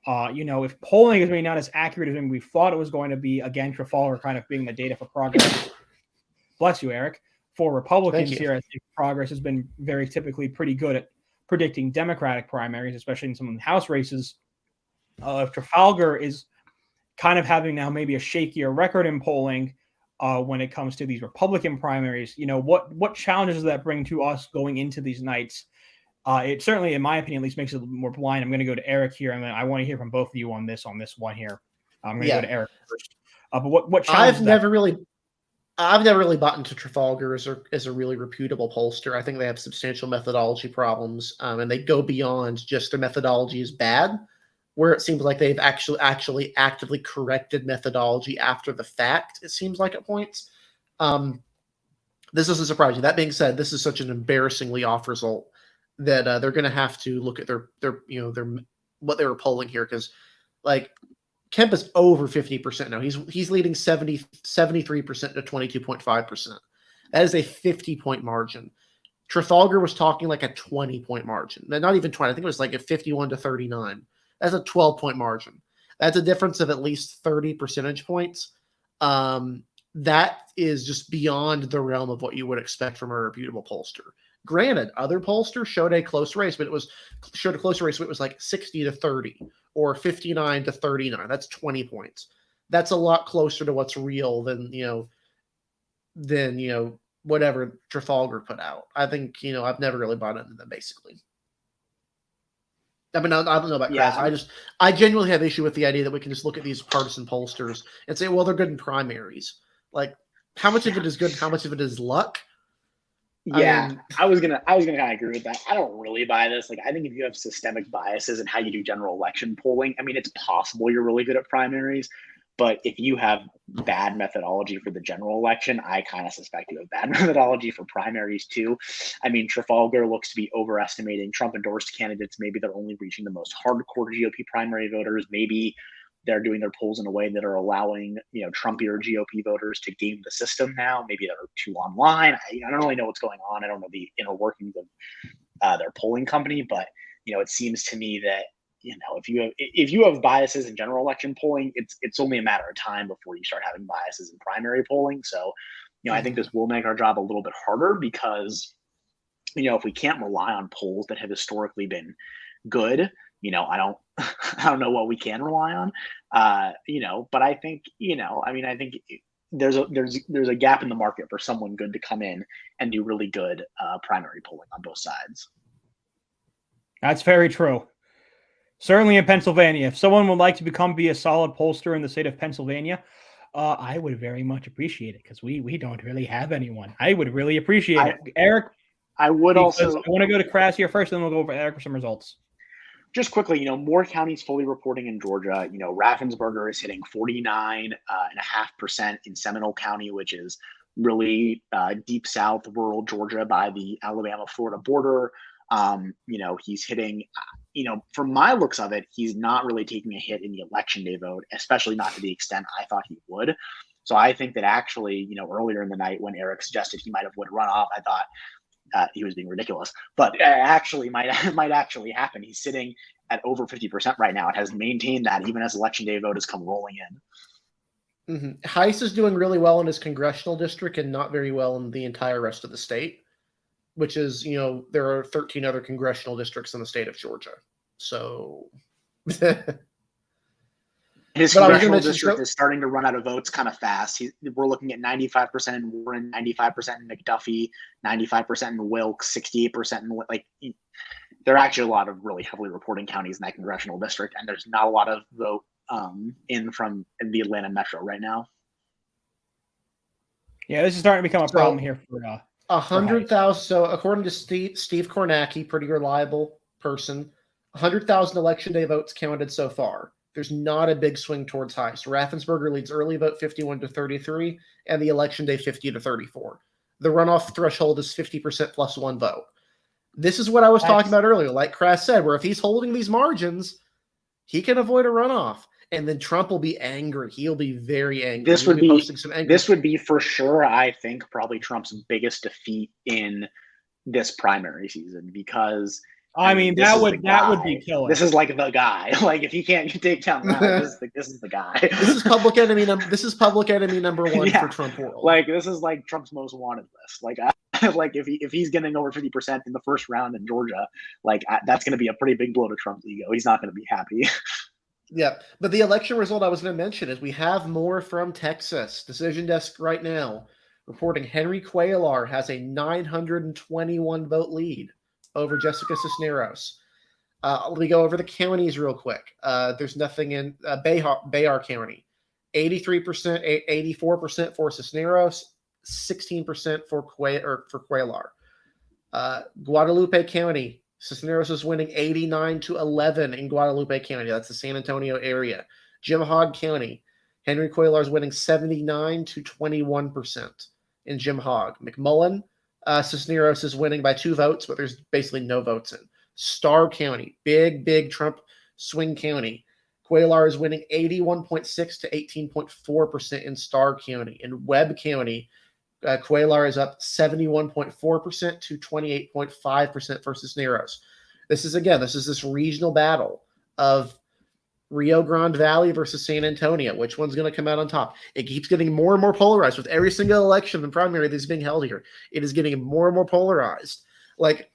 If polling is maybe not as accurate as we thought it was going to be, again, Trafalgar kind of being the data for progress. Bless you, Eric. For Republicans here, I think progress has been very typically pretty good at predicting Democratic primaries, especially in some of the House races. If Trafalgar is kind of having now maybe a shakier record in polling when it comes to these Republican primaries, what challenges does that bring to us going into these nights? It certainly, in my opinion, at least makes it a little more blind. I'm going to go to Eric here, and then I want to hear from both of you on this one here. I'm going to go to Eric first. But what challenges? I've never really bought into Trafalgar as a really reputable pollster. I think they have substantial methodology problems, and they go beyond just their methodology is bad, where it seems like they've actually actively corrected methodology after the fact. It seems like at points. This isn't surprising. That being said, this is such an embarrassingly off result that they're going to have to look at their what they were polling here, because Kemp is over 50% now. He's leading 73% to 22.5%. That is a 50-point margin. Trafalgar was talking like a 20-point margin. Not even 20. I think it was like a 51 to 39. That's a 12-point margin. That's a difference of at least 30 percentage points. That is just beyond the realm of what you would expect from a reputable pollster. Granted, other pollsters showed a close race, but it was like 60 to 30 or 59 to 39. That's 20 points. That's a lot closer to what's real than whatever Trafalgar put out. I think, I've never really bought into them, basically. I mean, I don't know about Chris. I genuinely have issue with the idea that we can just look at these partisan pollsters and say, well, they're good in primaries. Like, how much of it is good? How much of it is luck? Yeah, I was gonna kind of agree with that. I don't really buy this. I think if you have systemic biases in how you do general election polling, I mean, it's possible you're really good at primaries, but if you have bad methodology for the general election, I kind of suspect you have bad methodology for primaries too. I mean, Trafalgar looks to be overestimating Trump-endorsed candidates. Maybe they're only reaching the most hardcore GOP primary voters. Maybe they're doing their polls in a way that are allowing, Trumpier GOP voters to game the system now. Maybe they're too online. I don't really know what's going on. I don't know the inner workings of their polling company, but it seems to me that if you have biases in general election polling, it's only a matter of time before you start having biases in primary polling. So, I think this will make our job a little bit harder because, if we can't rely on polls that have historically been good, I don't know what we can rely on, but I think, I think there's a gap in the market for someone good to come in and do really good primary polling on both sides. That's very true. Certainly in Pennsylvania. If someone would like to be a solid pollster in the state of Pennsylvania, I would very much appreciate it because we don't really have anyone. I would really appreciate it. Eric, I would because also. I want to go to Kras here first, then we'll go over Eric for some results. Just quickly, more counties fully reporting in Georgia. Raffensperger is hitting 49.5% in Seminole County, which is really deep south rural Georgia by the Alabama-Florida border. He's hitting, from my looks of it, he's not really taking a hit in the election day vote, especially not to the extent I thought he would. So I think that actually, earlier in the night when Eric suggested he might have would run off, I thought he was being ridiculous, but actually might actually happen. He's sitting at over 50% right now. It has maintained that even as election day vote has come rolling in. Mm-hmm. Heiss is doing really well in his congressional district and not very well in the entire rest of the state, which is, there are 13 other congressional districts in the state of Georgia. So his congressional district is starting to run out of votes kind of fast. We're looking at 95% in Warren, 95% in McDuffie, 95% in Wilkes, 68% in there are actually a lot of really heavily reporting counties in that congressional district, and there's not a lot of vote in the Atlanta metro right now. Yeah, this is starting to become a problem here for 100,000. So according to Steve Kornacki, pretty reliable person, 100,000 election day votes counted so far. There's not a big swing towards Heiss. Raffensperger leads early vote 51-33, and the election day 50-34. The runoff threshold is 50% plus one vote. This is what I was talking about earlier, like Kras said, where if he's holding these margins, he can avoid a runoff. And then Trump will be angry. He'll be very angry. This would be for sure, I think, probably Trump's biggest defeat in this primary season, because that would be killer. This is like the guy. Like, if he can't take down that, this is the guy. This is public enemy number one for Trump world. Like, this is like Trump's most wanted list. Like, if he's getting over 50% in the first round in Georgia, that's going to be a pretty big blow to Trump's ego. He's not going to be happy. Yeah, but the election result I was going to mention is we have more from Texas. Decision Desk right now reporting Henry Cuellar has a 921 vote lead over Jessica Cisneros. Let me go over the counties real quick. There's nothing in Bayard County. 83%, 84% for Cisneros, 16% for Cuellar. Guadalupe County, Cisneros is winning 89-11 in Guadalupe County. That's the San Antonio area. Jim Hogg County, Henry Cuellar is winning 79-21% in Jim Hogg. McMullen, Cisneros is winning by 2 votes, but there's basically no votes in. Starr County, big Trump swing county. Cuellar is winning 81.6 to 18.4% in Starr County. In Webb County, Cuellar is up 71.4% to 28.5% for Cisneros. This is this regional battle of Rio Grande Valley versus San Antonio. Which one's going to come out on top? It keeps getting more and more polarized with every single election and primary that's being held here. It is getting more and more polarized. Like,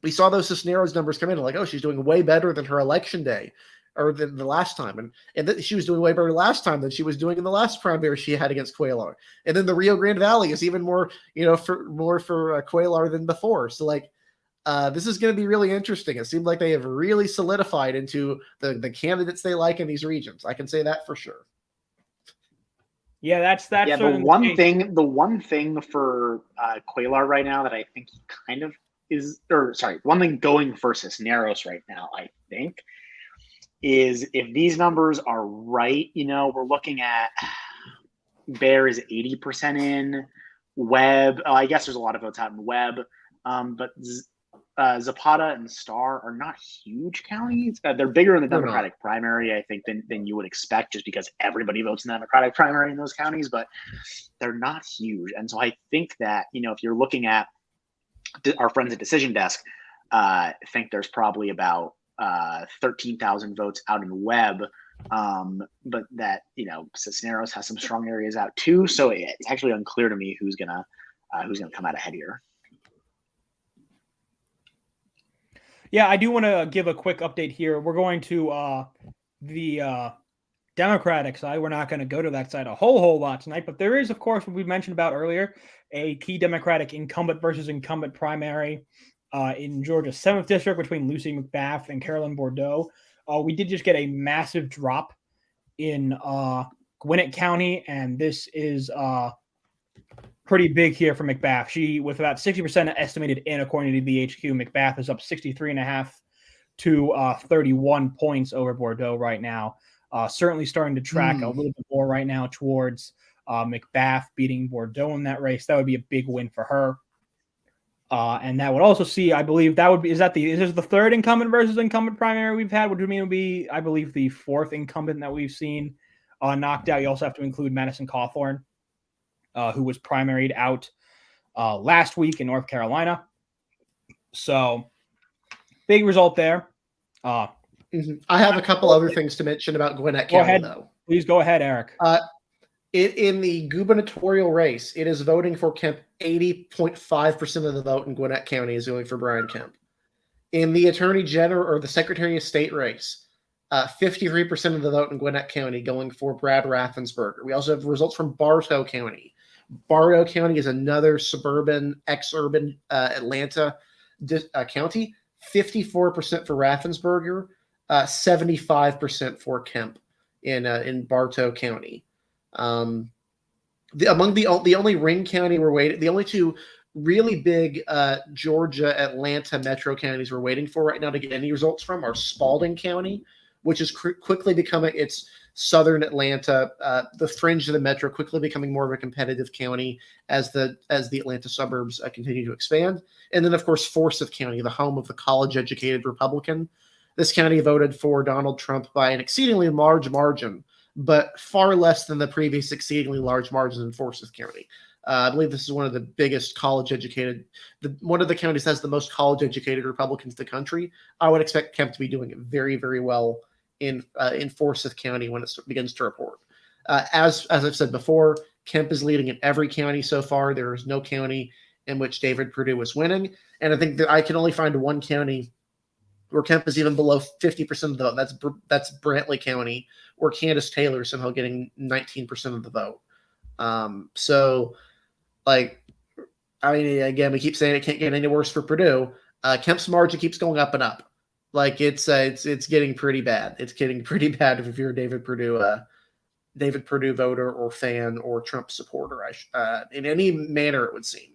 we saw those Cisneros numbers come in, like, oh, she's doing way better than her election day, or than the last time. And she was doing way better last time than she was doing in the last primary she had against Cuellar. And then the Rio Grande Valley is even more, for Cuellar than before. So, this is going to be really interesting. It seemed like they have really solidified into the candidates they like in these regions. I can say that for sure. Yeah, that's the one thing for Cuellar right now that I think he kind of is, one thing going for Cisneros right now, I think, is if these numbers are right, we're looking at Bear is 80% in, Webb. I guess there's a lot of votes out in Webb, but Zapata and Starr are not huge counties. They're bigger in the Democratic primary, I think, than you would expect, just because everybody votes in the Democratic primary in those counties, but they're not huge. And so I think that, if you're looking at our friends at Decision Desk, I think there's probably about 13,000 votes out in Webb, but that Cisneros has some strong areas out too. So it's actually unclear to me who's gonna come out ahead here. Yeah, I do want to give a quick update here. We're going to the Democratic side. We're not going to go to that side a whole lot tonight, but there is, of course, what we mentioned about earlier, a key Democratic incumbent versus incumbent primary in Georgia, 7th district between Lucy Mcbath and Carolyn Bordeaux. We did just get a massive drop in Gwinnett County, and this is pretty big here for Mcbath. She, with about 60% estimated in, according to VHQ, Mcbath is up 63.5 to 31 points over Bordeaux right now. Certainly starting to track a little bit more right now towards Mcbath beating Bordeaux in that race. That would be a big win for her. And that would also see, I believe, that would be, is this the third incumbent versus incumbent primary we've had, which would mean it would be, I believe, the fourth incumbent that we've seen knocked out. You also have to include Madison Cawthorn, who was primaried out last week in North Carolina. So, big result there. I have a couple other things to mention about Gwinnett County, though. Please go ahead, Eric. In the gubernatorial race, it is voting for Kemp. 80.5% of the vote in Gwinnett County is going for Brian Kemp. In the Attorney General or the Secretary of State race, 53% of the vote in Gwinnett County going for Brad Raffensperger. We also have results from Bartow County. Bartow County is another suburban, ex-urban Atlanta county. 54% for Raffensperger, 75% for Kemp in Bartow County. The only ring county we're waiting, the only two really big Georgia, Atlanta metro counties we're waiting for right now to get any results from are Spalding County, which is quickly becoming, it's southern Atlanta, the fringe of the metro, quickly becoming more of a competitive county as the Atlanta suburbs continue to expand. And then, of course, Forsyth County, the home of the college-educated Republican. This county voted for Donald Trump by an exceedingly large margin, but far less than the previous exceedingly large margins in Forsyth County. I believe this is one of the biggest college-educated, one of the counties that has the most college-educated Republicans in the country. I would expect Kemp to be doing very, very well in Forsyth County when it begins to report. As I've said before, Kemp is leading in every county so far. There is no county in which David Perdue is winning, and I think that I can only find one county where Kemp is even below 50% of the vote. That's Brantley County, where Candace Taylor is somehow getting 19% of the vote. So, like, I mean, again, we keep saying it can't get any worse for Purdue. Kemp's margin keeps going up and up. Like, it's getting pretty bad. It's getting pretty bad if you're a David Perdue voter or fan or Trump supporter. In any manner, it would seem.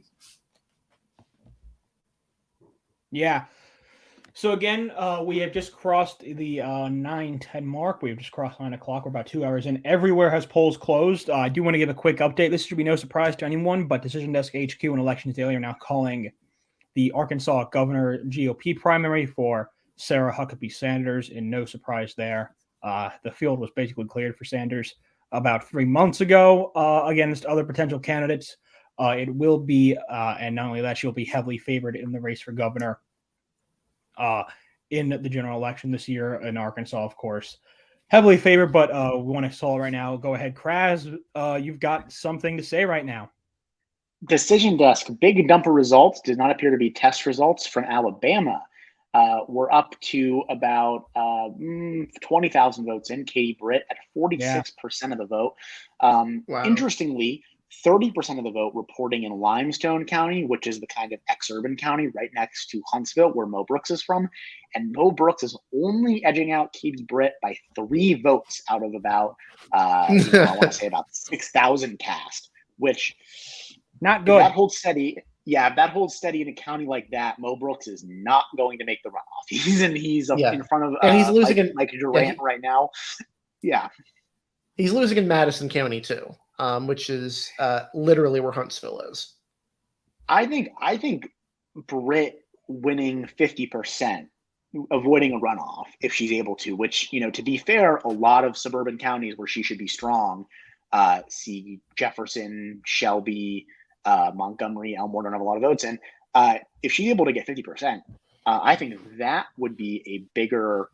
Yeah. So again, we have just crossed the 9:10 mark. We've just crossed 9 o'clock. We're about 2 hours in. Everywhere has polls closed. I do want to give a quick update. This should be no surprise to anyone, but Decision Desk HQ and Elections Daily are now calling the Arkansas governor GOP primary for Sarah Huckabee Sanders, in no surprise there. The field was basically cleared for Sanders about 3 months ago against other potential candidates. It will be, and not only that, she'll be heavily favored in the race for governor in the general election this year in Arkansas, of course. Heavily favored, but we want to stall right now. Go ahead, Kraz. You've got something to say right now. Decision Desk, big dumper results did not appear to be test results from Alabama. We're up to about 20,000 votes in. Katie Britt at 46% of the vote. Wow. Interestingly, 30% of the vote reporting in Limestone County, which is the kind of ex-urban county right next to Huntsville, where Mo Brooks is from. And Mo Brooks is only edging out Katie Britt by 3 votes out of about, I want to say about 6,000 cast, which not good. If that holds steady. Yeah, if that holds steady in a county like that, Mo Brooks is not going to make the runoff. He's in front of and he's losing Mike Durant right now. Yeah. He's losing in Madison County too. Which is literally where Huntsville is. I think Britt winning 50%, avoiding a runoff if she's able to, which, to be fair, a lot of suburban counties where she should be strong, see Jefferson, Shelby, Montgomery, Elmore don't have a lot of votes in. If she's able to get 50%, I think that would be a bigger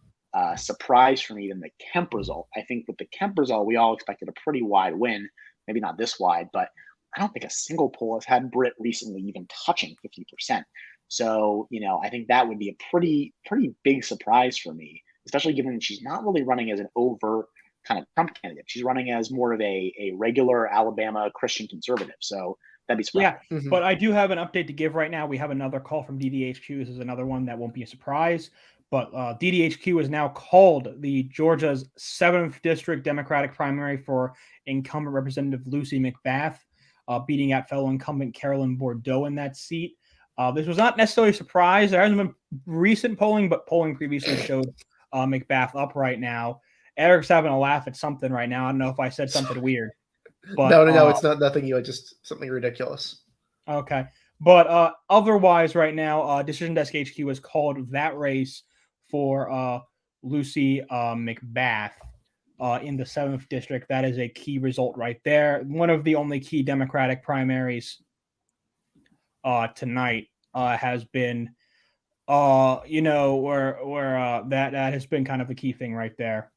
surprise for me than the Kemp result. I think with the Kemp result, we all expected a pretty wide win. Maybe not this wide, but I don't think a single poll has had Britt recently even touching 50%. So, I think that would be a pretty big surprise for me, especially given that she's not really running as an overt kind of Trump candidate. She's running as more of a regular Alabama Christian conservative. So That'd be surprising. Yeah, but I do have an update to give right now. We have another call from DDHQ. This is another one that won't be a surprise. But DDHQ is now called the Georgia's 7th District Democratic primary for incumbent Representative Lucy Mcbath, beating out fellow incumbent Carolyn Bordeaux in that seat. This was not necessarily a surprise. There hasn't been recent polling, but polling previously showed Mcbath up right now. Eric's having a laugh at something right now. I don't know if I said something weird. But, no, it's not nothing. Just something ridiculous. Okay. But otherwise, right now, Decision Desk HQ has called that race for Lucy Mcbath in the 7th district. That is a key result right there. One of the only key Democratic primaries tonight has been, where that has been kind of a key thing right there.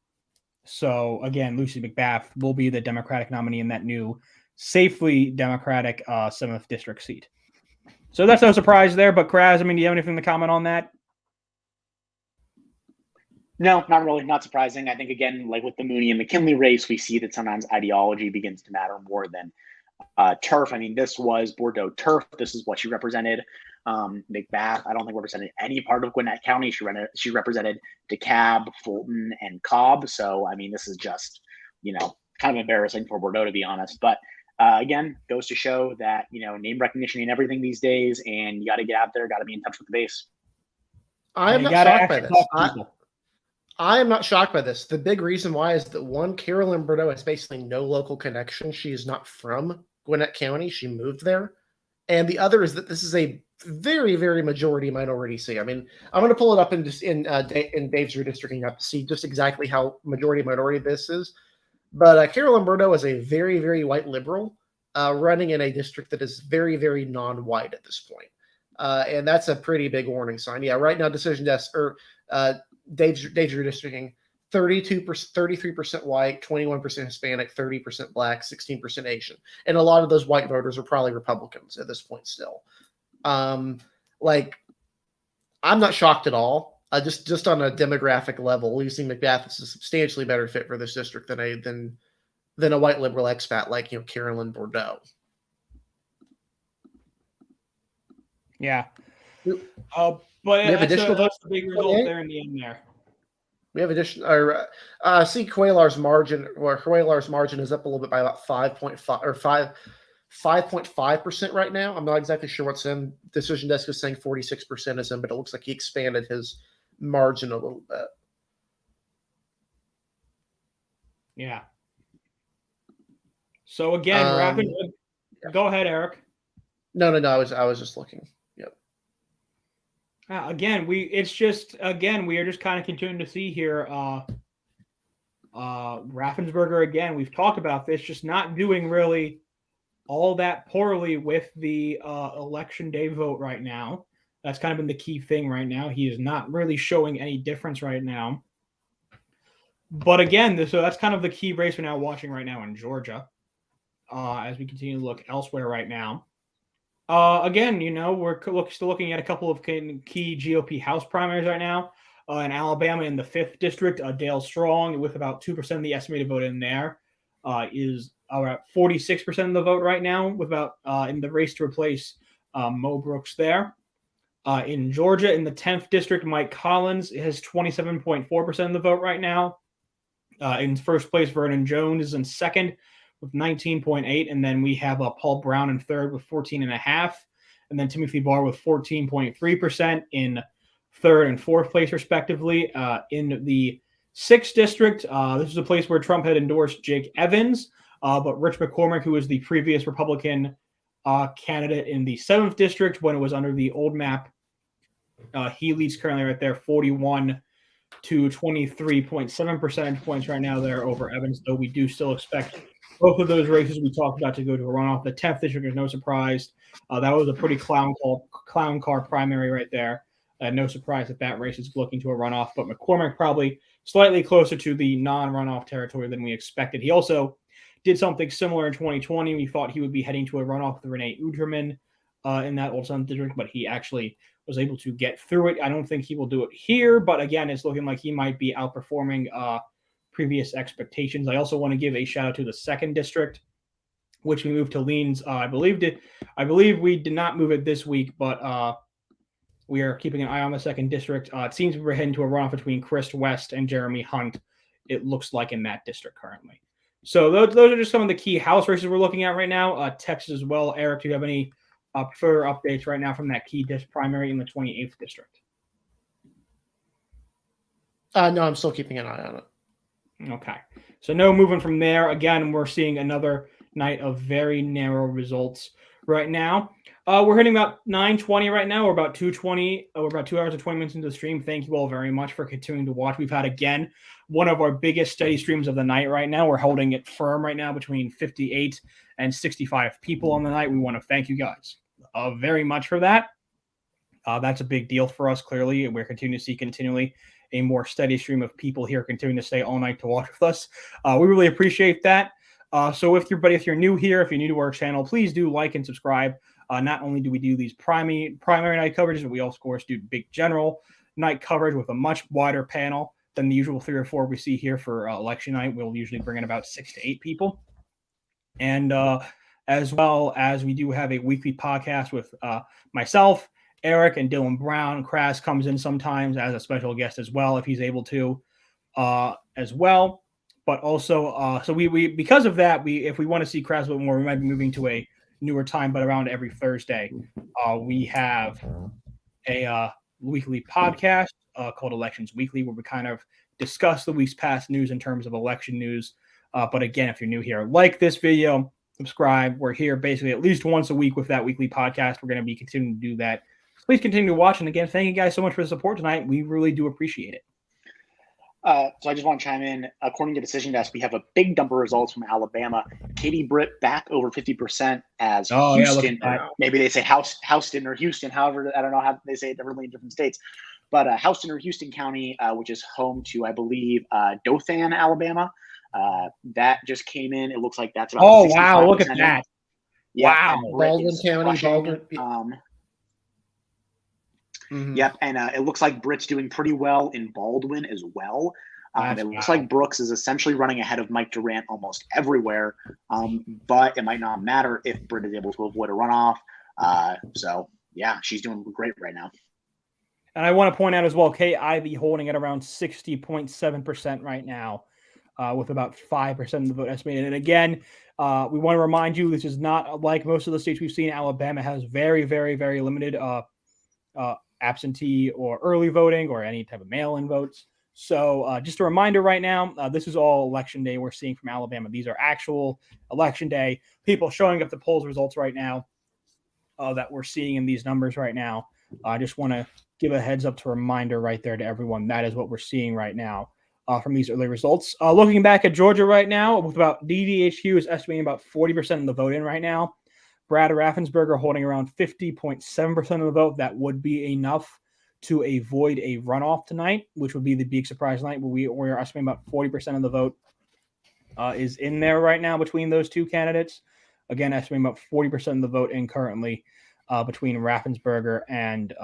So again, Lucy Mcbath will be the Democratic nominee in that new safely Democratic 7th district seat. So that's no surprise there. But Kraz, do you have anything to comment on that? No, not really. Not surprising. I think, again, like with the Mooney and McKinley race, we see that sometimes ideology begins to matter more than turf. This was Bordeaux turf. This is what she represented. Mcbath, I don't think represented any part of Gwinnett County. She represented DeKalb, Fulton, and Cobb. So, this is just, kind of embarrassing for Bordeaux, to be honest. But again, goes to show that, name recognition and everything these days, and you got to get out there, got to be in touch with the base. I am not shocked by this. I am not shocked by this. The big reason why is that one, Carolyn Bordeaux has basically no local connection. She is not from Gwinnett County. She moved there. And the other is that this is a very, very majority minority seat. I'm going to pull it up in Dave's redistricting up to see just exactly how majority minority this is. But Carolyn Bordeaux is a very, very white liberal running in a district that is very, very non-white at this point. And that's a pretty big warning sign. Yeah, right now, Decision Desk or Dave's redistricting, 33% white, 21% Hispanic, 30% black, 16% Asian. And a lot of those white voters are probably Republicans at this point still. I'm not shocked at all. Just on a demographic level, Lucy Mcbath is a substantially better fit for this district than a white liberal expat like Carolyn Bordeaux. Yeah. But that's the big result there in the end there. We have additional. See Quaylar's margin, where Quaylar's margin is up a little bit by about 5.5% right now. I'm not exactly sure what's in. Decision Desk is saying 46% is in, but it looks like he expanded his margin a little bit. Yeah. So again, go ahead, Eric. No. I was just looking. Yep. We are just kind of continuing to see here. Raffensperger, again, we've talked about this, just not doing really all that poorly with the election day vote right now. That's kind of been the key thing right now. He is not really showing any difference right now. But again, so that's kind of the key race we're now watching right now in Georgia as we continue to look elsewhere right now. We're still looking at a couple of key GOP House primaries right now. In Alabama, in the 5th district, Dale Strong, with about 2% of the estimated vote in there, is about 46% of the vote right now, with about in the race to replace Mo Brooks there. In Georgia, in the 10th district, Mike Collins has 27.4% of the vote right now. In first place, Vernon Jones is in second with 19.8%, and then we have Paul Brown in third with 14.5%, and then Timothy Barr with 14.3% in third and fourth place, respectively. In the 6th district, this is a place where Trump had endorsed Jake Evans, but Rich McCormick, who was the previous Republican candidate in the 7th district when it was under the old map, he leads currently right there, 41 to 23.7 percentage points right now there over Evans, though we do still expect both of those races we talked about to go to a runoff. The 10th district is no surprise. That was a pretty clown car primary right there. No surprise that race is looking to a runoff, but McCormick probably slightly closer to the non-runoff territory than we expected. He also did something similar in 2020. We thought he would be heading to a runoff with Renee Uterman in that old Sun district, but he actually was able to get through it. I don't think he will do it here, but again, it's looking like he might be outperforming previous expectations. I also want to give a shout out to the 2nd district. which we moved to Leans. I believe we did not move it this week, but we are keeping an eye on the second district. It seems we're heading to a runoff between Chris West and Jeremy Hunt. It looks like in that district currently. So those are just some of the key House races we're looking at right now. Texas as well. Eric, do you have any further updates right now from that key primary in the 28th district? No, I'm still keeping an eye on it. Okay. So no moving from there. Again, we're seeing another night of very narrow results right now. We're hitting about 9:20 right now. We're about 2:20. We're about 2 hours and 20 minutes into the stream. Thank you all very much for continuing to watch. We've had, again, one of our biggest steady streams of the night right now. We're holding it firm right now between 58 and 65 people on the night. We want to thank you guys very much for that. That's a big deal for us, clearly. We're continuing to see continually a more steady stream of people here continuing to stay all night to watch with us. We really appreciate that. So if you're new here, if you're new to our channel, please do like and subscribe. Not only do we do these primary night coverages, but we also, of course, do big general night coverage with a much wider panel than the usual 3 or 4 we see here for election night. We'll usually bring in about 6 to 8 people. And as well as we do have a weekly podcast with myself, Eric, and Dylan Brown. Kras comes in sometimes as a special guest as well, if he's able to, as well. But also, so we because of that, if we want to see Kras a little more, we might be moving to a newer time, but around every Thursday, we have a weekly podcast called Elections Weekly, where we kind of discuss the week's past news in terms of election news. But again, if you're new here, like this video, subscribe. We're here basically at least once a week with that weekly podcast. We're going to be continuing to do that. Please continue to watch. And again, thank you guys so much for the support tonight. We really do appreciate it. So I just want to chime in. According to Decision Desk, we have a big number of results from Alabama. Katie Britt back over 50% as Houston. Yeah, maybe they say Houston or Houston. However, I don't know how they say it differently in different states. But Houston or Houston County, which is home to, I believe, Dothan, Alabama. That just came in. It looks like that's about. Oh, wow. Look at that. Yeah, wow. Baldwin County. Yep, and it looks like Britt's doing pretty well in Baldwin as well. It looks like Brooks is essentially running ahead of Mike Durant almost everywhere, but it might not matter if Britt is able to avoid a runoff. So, yeah, she's doing great right now. And I want to point out as well, Kay Ivey holding at around 60.7% right now, with about 5% of the vote estimated. And again, we want to remind you, this is not like most of the states we've seen. Alabama has very, very, very limited absentee or early voting or any type of mail-in votes. So just a reminder right now, this is all election day we're seeing from Alabama. These are actual election day people showing up the polls results right now that we're seeing in these numbers right now. I just want to give a heads up to reminder right there to everyone. That is what we're seeing right now from these early results. Looking back at Georgia right now, with about DDHQ is estimating about 40% of the vote in right now. Brad Raffensperger holding around 50.7% of the vote. That would be enough to avoid a runoff tonight, which would be the big surprise night. We're estimating about 40% of the vote is in there right now between those two candidates. Again, estimating about 40% of the vote in currently between Raffensperger and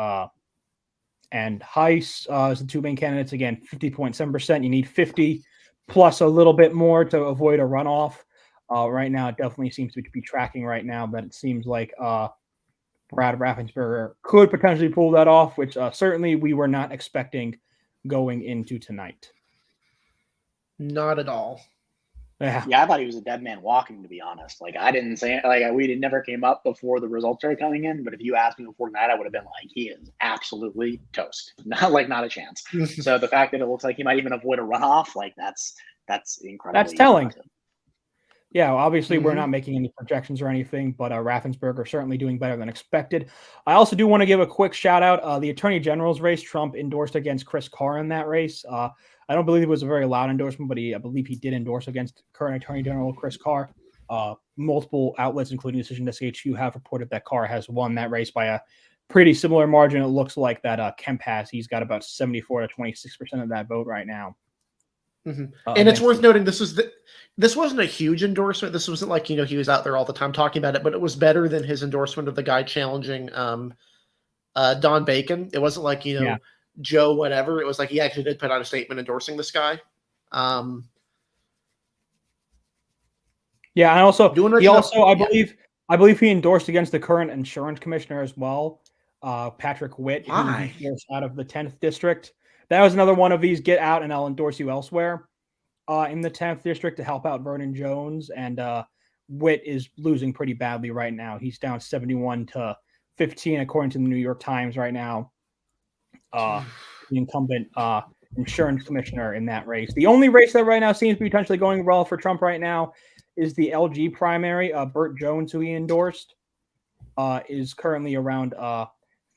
Heiss as the two main candidates. Again, 50.7%. You need 50 plus a little bit more to avoid a runoff. Right now, it definitely seems to be tracking right now, but it seems like Brad Raffensperger could potentially pull that off, which certainly we were not expecting going into tonight. Not at all. Yeah, I thought he was a dead man walking, to be honest. Like, I didn't say it. Like, it never came up before the results started coming in. But if you asked me before tonight, I would have been like, he is absolutely toast. Not a chance. So the fact that it looks like he might even avoid a runoff, like that's incredible. That's telling. Yeah, obviously we're not making any projections or anything, but Raffensperger certainly doing better than expected. I also do want to give a quick shout out. The Attorney General's race, Trump endorsed against Chris Carr in that race. I don't believe it was a very loud endorsement, but I believe he did endorse against current Attorney General Chris Carr. Multiple outlets, including Decision Desk HQ, have reported that Carr has won that race by a pretty similar margin. It looks like that Kemp has. He's got about 74 to 26% of that vote right now. And it's worth noting this wasn't a huge endorsement. This wasn't like, he was out there all the time talking about it, but it was better than his endorsement of the guy challenging Don Bacon. It wasn't like, Joe whatever. It was like he actually did put out a statement endorsing this guy. Yeah, and also Doing a he job. also I believe he endorsed against the current insurance commissioner as well, Patrick Witt, who Why? he forced out of the 10th district. That was another one of these get out and I'll endorse you elsewhere. In the 10th district to help out Vernon Jones, and Witt is losing pretty badly right now. He's down 71-15 according to the New York Times right now. The incumbent insurance commissioner in that race. The only race that right now seems to be potentially going well for Trump right now is the LG primary. Burt Jones, who he endorsed, is currently around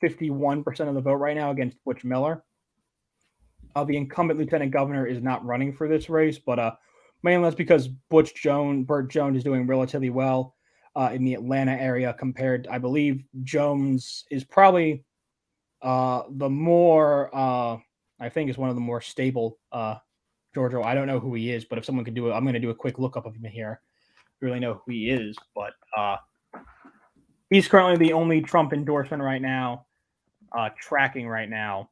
51% of the vote right now against Butch Miller. The incumbent lieutenant governor is not running for this race, but mainly that's because Burt Jones is doing relatively well in the Atlanta area compared. I believe Jones is probably the more I think is one of the more stable Georgia. I don't know who he is, but if someone could do it, I'm going to do a quick lookup of him here. I really know who he is, but he's currently the only Trump endorsement right now, tracking right now.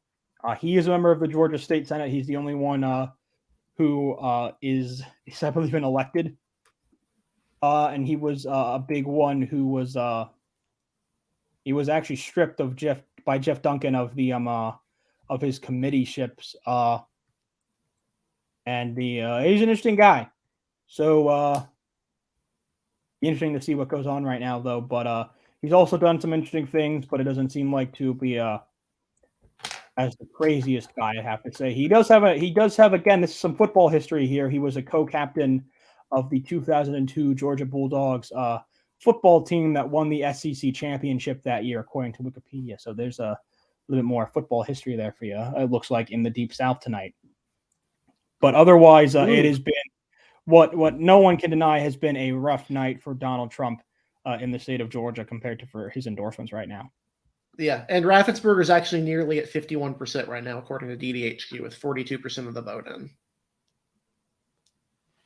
He is a member of the Georgia State Senate. He's the only one who is, I believe, been elected. And he was a big one who was he was actually stripped of Jeff Duncan of the of his committeeships. And he's an interesting guy. So interesting to see what goes on right now, though. But he's also done some interesting things, but it doesn't seem like to be as the craziest guy, I have to say. He does have again, this is some football history here. He was a co-captain of the 2002 Georgia Bulldogs football team that won the SEC championship that year, according to Wikipedia. So there's a little bit more football history there for you. It looks like in the Deep South tonight. But otherwise, it has been what no one can deny has been a rough night for Donald Trump in the state of Georgia compared to for his endorsements right now. Yeah, and Raffensperger is actually nearly at 51% right now, according to DDHQ, with 42% of the vote in.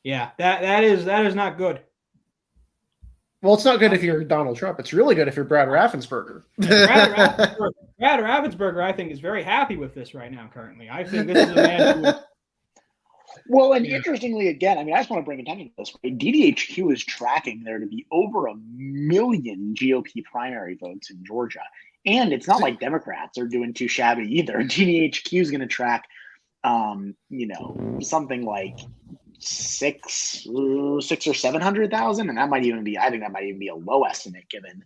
Yeah, that is not good. Well, it's not good if you're Donald Trump. It's really good if you're Brad Raffensperger. Brad Raffensperger, I think, is very happy with this right now. Currently, I think this is a man who. Well, and interestingly, again, I mean, I just want to bring attention to this. Right? DDHQ is tracking there to be over 1 million GOP primary votes in Georgia. And it's not like Democrats are doing too shabby either. DDHQ is going to track, something like six or 700,000, and that might even be. I think that might even be a low estimate given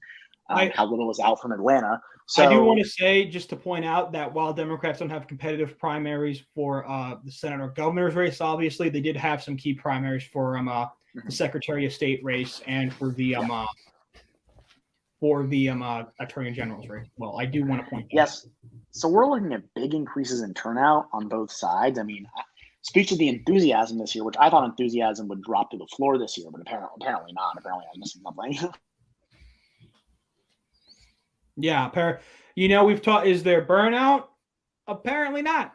how little was out from Atlanta. So I do want to say, just to point out, that while Democrats don't have competitive primaries for the Senate or governor's race, obviously they did have some key primaries for the Secretary of State race and for the Attorney General's race. Well, I do want to point that yes. So we're looking at big increases in turnout on both sides. I mean, speaks to the enthusiasm this year, which I thought enthusiasm would drop to the floor this year, but apparently not. Apparently I'm missing something. Yeah, we've taught. Is there burnout? Apparently not.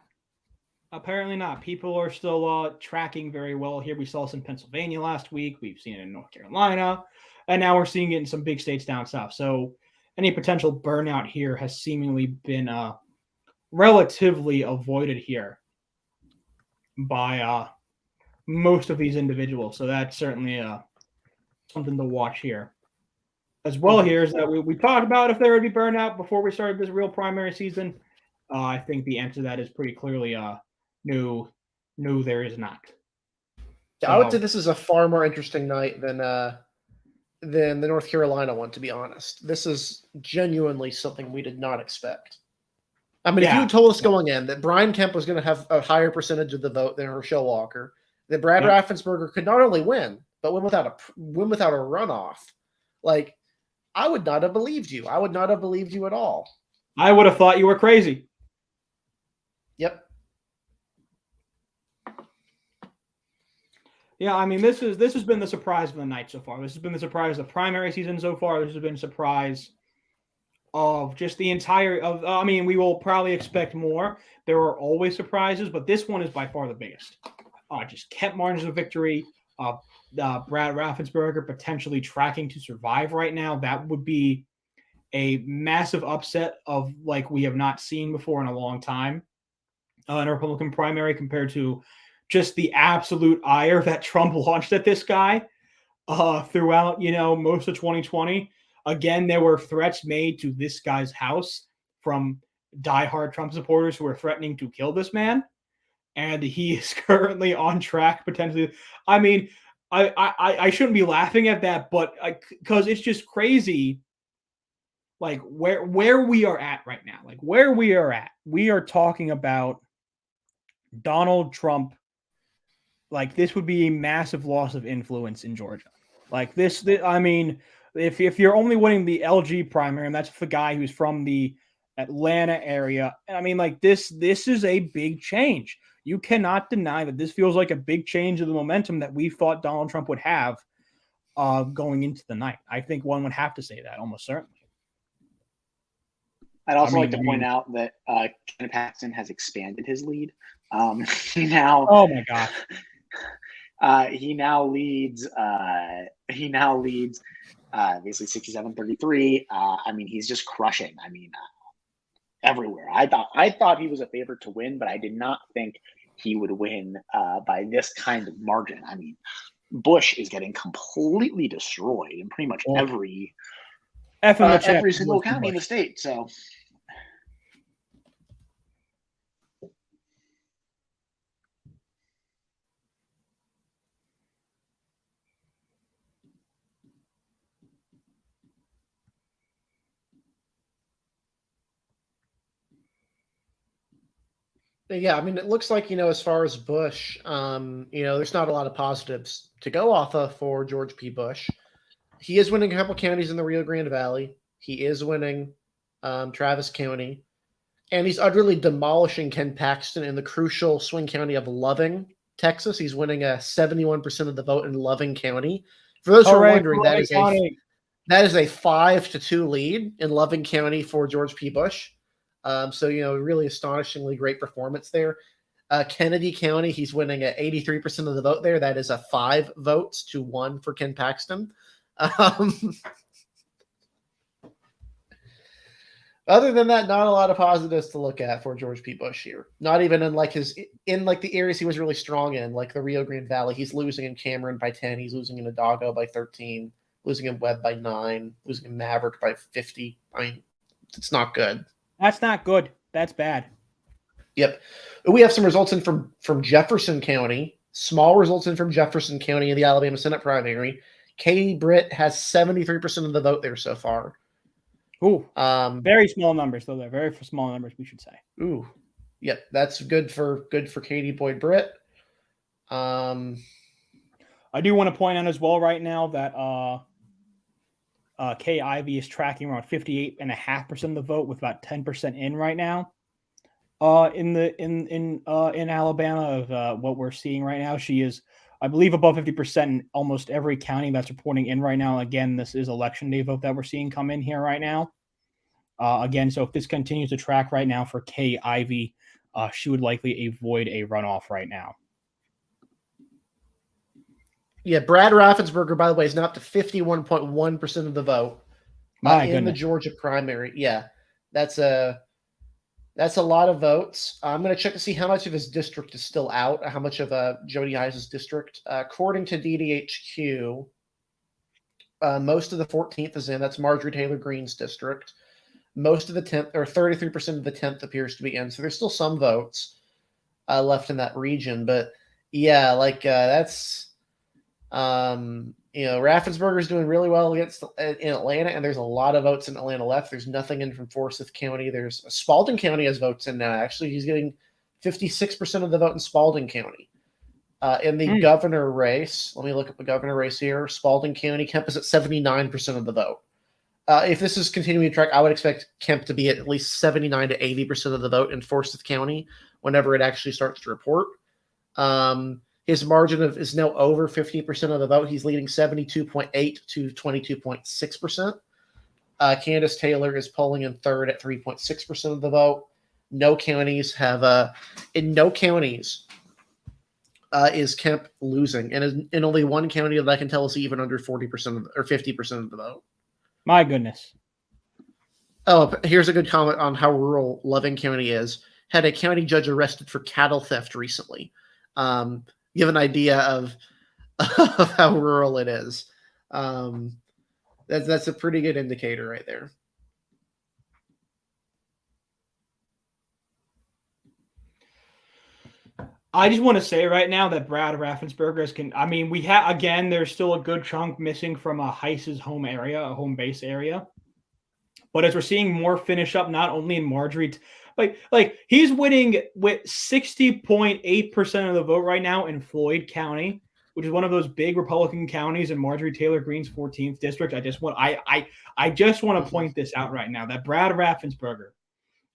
Apparently not. People are still tracking very well here. We saw this in Pennsylvania last week. We've seen it in North Carolina. And now we're seeing it in some big states down south. So any potential burnout here has seemingly been relatively avoided here by most of these individuals. So that's certainly something to watch here. As well here is that we talked about if there would be burnout before we started this real primary season. I think the answer to that is pretty clearly no, there is not. So, I would say this is a far more interesting night than the North Carolina one, to be honest. This is genuinely something we did not expect. I mean, if you had told us going in that Brian Kemp was going to have a higher percentage of the vote than Herschel Walker, that Brad Raffensperger could not only win, but win without a runoff, like, I would not have believed you. I would not have believed you at all. I would have thought you were crazy. Yep. Yeah, I mean, this has been the surprise of the night so far. This has been the surprise of the primary season so far. This has been a surprise of just the entire of. I mean, we will probably expect more. There are always surprises, but this one is by far the biggest. Just Kemp margins of victory. Brad Raffensperger potentially tracking to survive right now. That would be a massive upset of like we have not seen before in a long time in a Republican primary compared to just the absolute ire that Trump launched at this guy. throughout, most of 2020. Again, there were threats made to this guy's house from diehard Trump supporters who were threatening to kill this man. And he is currently on track potentially. I mean, I shouldn't be laughing at that, but because it's just crazy, like where we are at right now, we are talking about Donald Trump. Like, this would be a massive loss of influence in Georgia. Like this I mean, if you're only winning the LG primary, and that's the guy who's from the Atlanta area, I mean, like this is a big change. You cannot deny that this feels like a big change of the momentum that we thought Donald Trump would have going into the night. I think one would have to say that almost certainly. I'd also like to point out that Ken Paxton has expanded his lead. He now. Oh my God. He now leads basically 67-33. I mean, he's just crushing. I mean, everywhere. I thought he was a favorite to win, but I did not think he would win by this kind of margin. I mean, Bush is getting completely destroyed in pretty much every single county in the state. So. Yeah, I mean, it looks like, as far as Bush, there's not a lot of positives to go off of for George P. Bush. He is winning a couple counties in the Rio Grande Valley. He is winning Travis County. And he's utterly demolishing Ken Paxton in the crucial swing county of Loving, Texas. He's winning 71% of the vote in Loving County. For those who are wondering, that is a 5-2 lead in Loving County for George P. Bush. So, really astonishingly great performance there. Kennedy County, he's winning at 83% of the vote there. That is a 5-1 for Ken Paxton. Other than that, not a lot of positives to look at for George P. Bush here. Not even in the areas he was really strong in, like the Rio Grande Valley. He's losing in Cameron by 10. He's losing in Hidalgo by 13. Losing in Webb by 9. Losing in Maverick by 50. I mean, it's not good. That's not good. That's bad. Yep. We have some results in from Jefferson County. Small results in from Jefferson County in the Alabama Senate primary. Katie Britt has 73% of the vote there so far. Ooh. Very small numbers, though. They're very small numbers, we should say. Ooh. Yep. That's good for Katie Boyd Britt. I do want to point out as well right now that Kay Ivey is tracking around 58.5% of the vote, with about 10% in right now. In Alabama of what we're seeing right now, she is, I believe, above 50% in almost every county that's reporting in right now. Again, this is election day vote that we're seeing come in here right now. Again, so if this continues to track right now for Kay Ivey, she would likely avoid a runoff right now. Yeah, Brad Raffensperger, by the way, is now up to 51.1% of the vote in the Georgia primary. Yeah, that's a lot of votes. I'm going to check to see how much of his district is still out, how much of Jody Hises' district. According to DDHQ, most of the 14th is in. That's Marjorie Taylor Greene's district. Most of the 10th, or 33% of the 10th, appears to be in. So there's still some votes left in that region. But yeah, that's Raffensperger is doing really well in Atlanta, and there's a lot of votes in Atlanta left. There's nothing in from Forsyth County. There's Spalding County has votes in now. Actually, he's getting 56% of the vote in Spalding County. In the governor race, let me look up the governor race here. Spalding County, Kemp is at 79% of the vote. If this is continuing to track, I would expect Kemp to be at least 79 to 80% of the vote in Forsyth County whenever it actually starts to report. His margin is now over 50% of the vote. He's leading 72.8 to 22.6%. Candace Taylor is polling in third at 3.6% of the vote. No counties have in no counties is Kemp losing, and in only one county that I can tell is even under 40% or 50% of the vote. My goodness. Oh, here's a good comment on how rural Loving County is. Had a county judge arrested for cattle theft recently. You have an idea of how rural it is. That's a pretty good indicator right there. I just want to say right now that Brad Raffensperger we have, again, there's still a good chunk missing from Heiss's home area, a home base area. But as we're seeing more finish up, not only in Marjorie, like he's winning with 60.8% of the vote right now in Floyd County, which is one of those big Republican counties in Marjorie Taylor Greene's 14th district. I just want to point this out right now that Brad Raffensperger,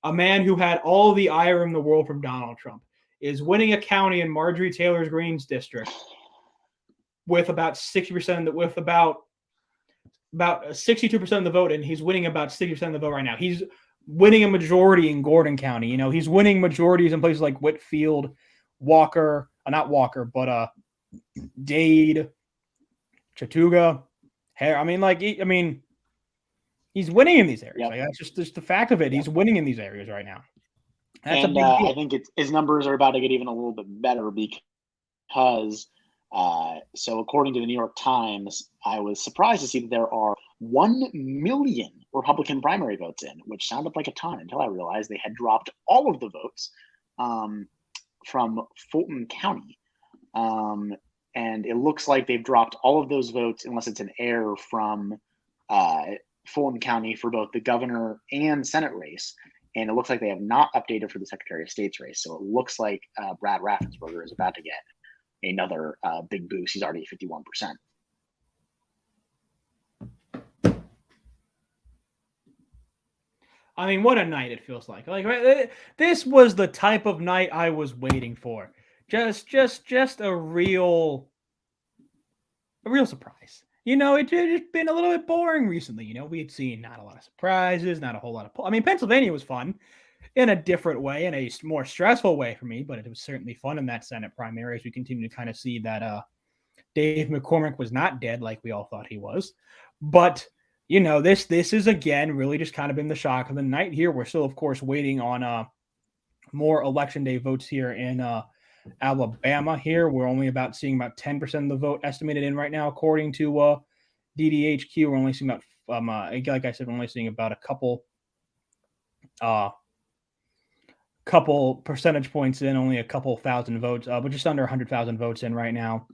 a man who had all the ire in the world from Donald Trump, is winning a county in Marjorie Taylor Greene's district with about 60% with about 62% of the vote, and he's winning about 60% of the vote right now. He's winning a majority in Gordon County. He's winning majorities in places like Whitfield, Walker, not Walker, but Dade, Chattooga, Hare. He's winning in these areas. Yep. Like, that's just the fact of it. He's winning in these areas right now. That's and a big deal. I think his numbers are about to get even a little bit better because so according to the New York Times, I was surprised to see that there are 1 million Republican primary votes in, which sounded like a ton until I realized they had dropped all of the votes from Fulton County. And it looks like they've dropped all of those votes, unless it's an error, from Fulton County for both the governor and Senate race. And it looks like they have not updated for the Secretary of State's race. So it looks like Brad Raffensperger is about to get another big boost. He's already at 51%. What a night it feels like. This was the type of night I was waiting for. Just a real surprise. It's just been a little bit boring recently. We had seen not a lot of surprises, not a whole lot of. Pennsylvania was fun in a different way, in a more stressful way for me, but it was certainly fun in that Senate primary as we continue to kind of see that Dave McCormick was not dead like we all thought he was. But this is again really just kind of been the shock of the night here. We're still, of course, waiting on more election day votes here in Alabama. Here we're only seeing about 10% of the vote estimated in right now, according to DDHQ. We're only seeing about like I said, we're only seeing about a couple percentage points in, only a couple thousand votes, but just under 100,000 votes in right now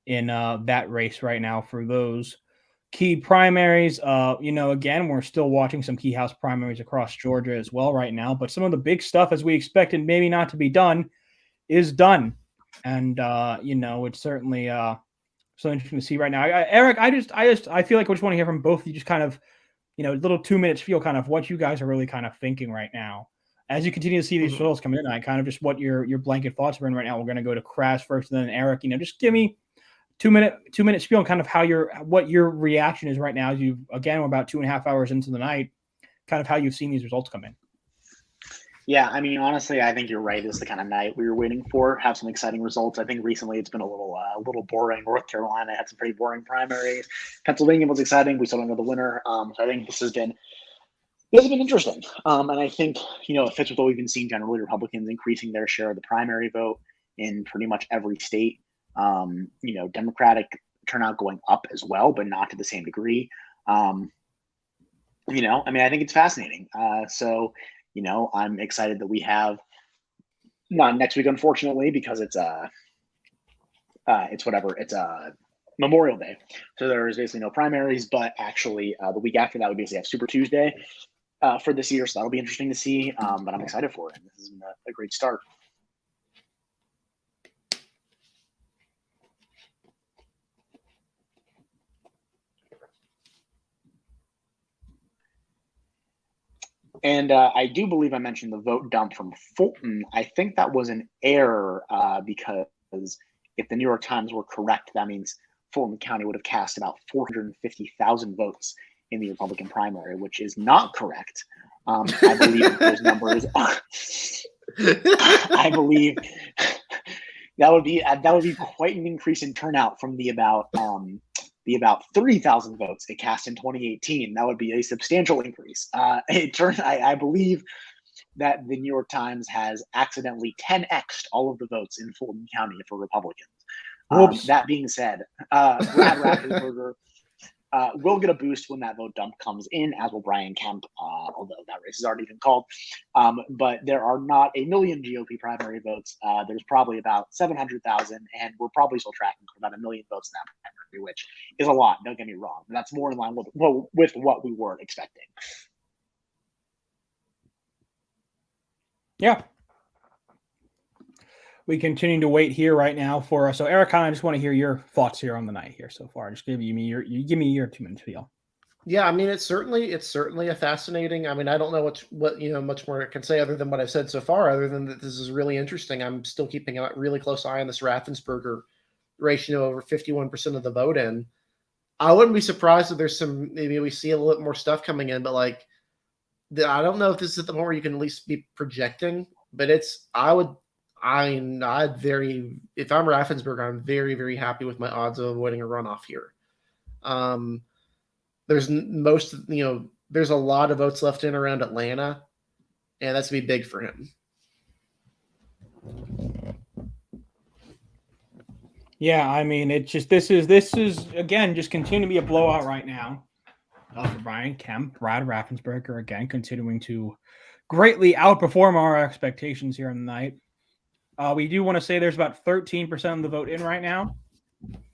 in that race right now for those key primaries. Again, we're still watching some key House primaries across Georgia as well right now, but some of the big stuff, as we expected maybe not to be done, is done. And it's certainly so interesting to see right now. Eric, I feel like I just want to hear from both of you, just kind of little 2 minutes feel kind of what you guys are really kind of thinking right now as you continue to see these results come in. I kind of just what your blanket thoughts are in right now. We're going to go to Crash first, and then Eric. Just give me 2 minute spiel on kind of what your reaction is right now. As we're about 2.5 hours into the night, kind of how you've seen these results come in. Yeah, honestly, I think you're right. This is the kind of night we were waiting for. Have some exciting results. I think recently it's been a little boring. North Carolina had some pretty boring primaries. Pennsylvania was exciting. We still don't know the winner. So I think this has been interesting. And I think it fits with what we've been seeing generally. Republicans increasing their share of the primary vote in pretty much every state. Democratic turnout going up as well, but not to the same degree. I think it's fascinating. So I'm excited that we have not next week, unfortunately, because it's Memorial Day. So there's basically no primaries, but actually the week after that we basically have Super Tuesday for this year. So that'll be interesting to see. But I'm excited for it. This has been a great start. And I do believe I mentioned the vote dump from Fulton. I think that was an error because if the New York Times were correct, that means Fulton County would have cast about 450,000 votes in the Republican primary, which is not correct. I believe those numbers. I believe that would be quite an increase in turnout from the about 30,000 votes it cast in 2018. That would be a substantial increase. I believe that the New York Times has accidentally 10x'd all of the votes in Fulton County for Republicans. That being said, Brad Raffensperger will get a boost when that vote dump comes in, as will Brian Kemp, although that race has already been called. But there are not a million GOP primary votes. There's probably about 700,000, and we're probably still tracking for about 1 million votes in that primary, which is a lot. Don't get me wrong. That's more in line with what we were expecting. Yeah. We continue to wait here right now for so Eric, I just want to hear your thoughts here on the night here so far. Just give me your 2 minutes feel. Yeah, I mean, it's certainly a fascinating. I mean, I don't know what much more I can say other than what I've said so far. Other than that, this is really interesting. I'm still keeping a really close eye on this Raffensperger ratio, over 51% of the vote in. I wouldn't be surprised if there's maybe we see a little bit more stuff coming in, but like, I don't know if this is at the point where you can at least be projecting. But if I'm Raffensperger, I'm very, very happy with my odds of avoiding a runoff here. There's a lot of votes left in around Atlanta, and that's gonna be big for him. Yeah, I mean, it's just this is again just continuing to be a blowout right now. For Brian Kemp, Brad Raffensperger again continuing to greatly outperform our expectations here on the night. We do want to say there's about 13% of the vote in right now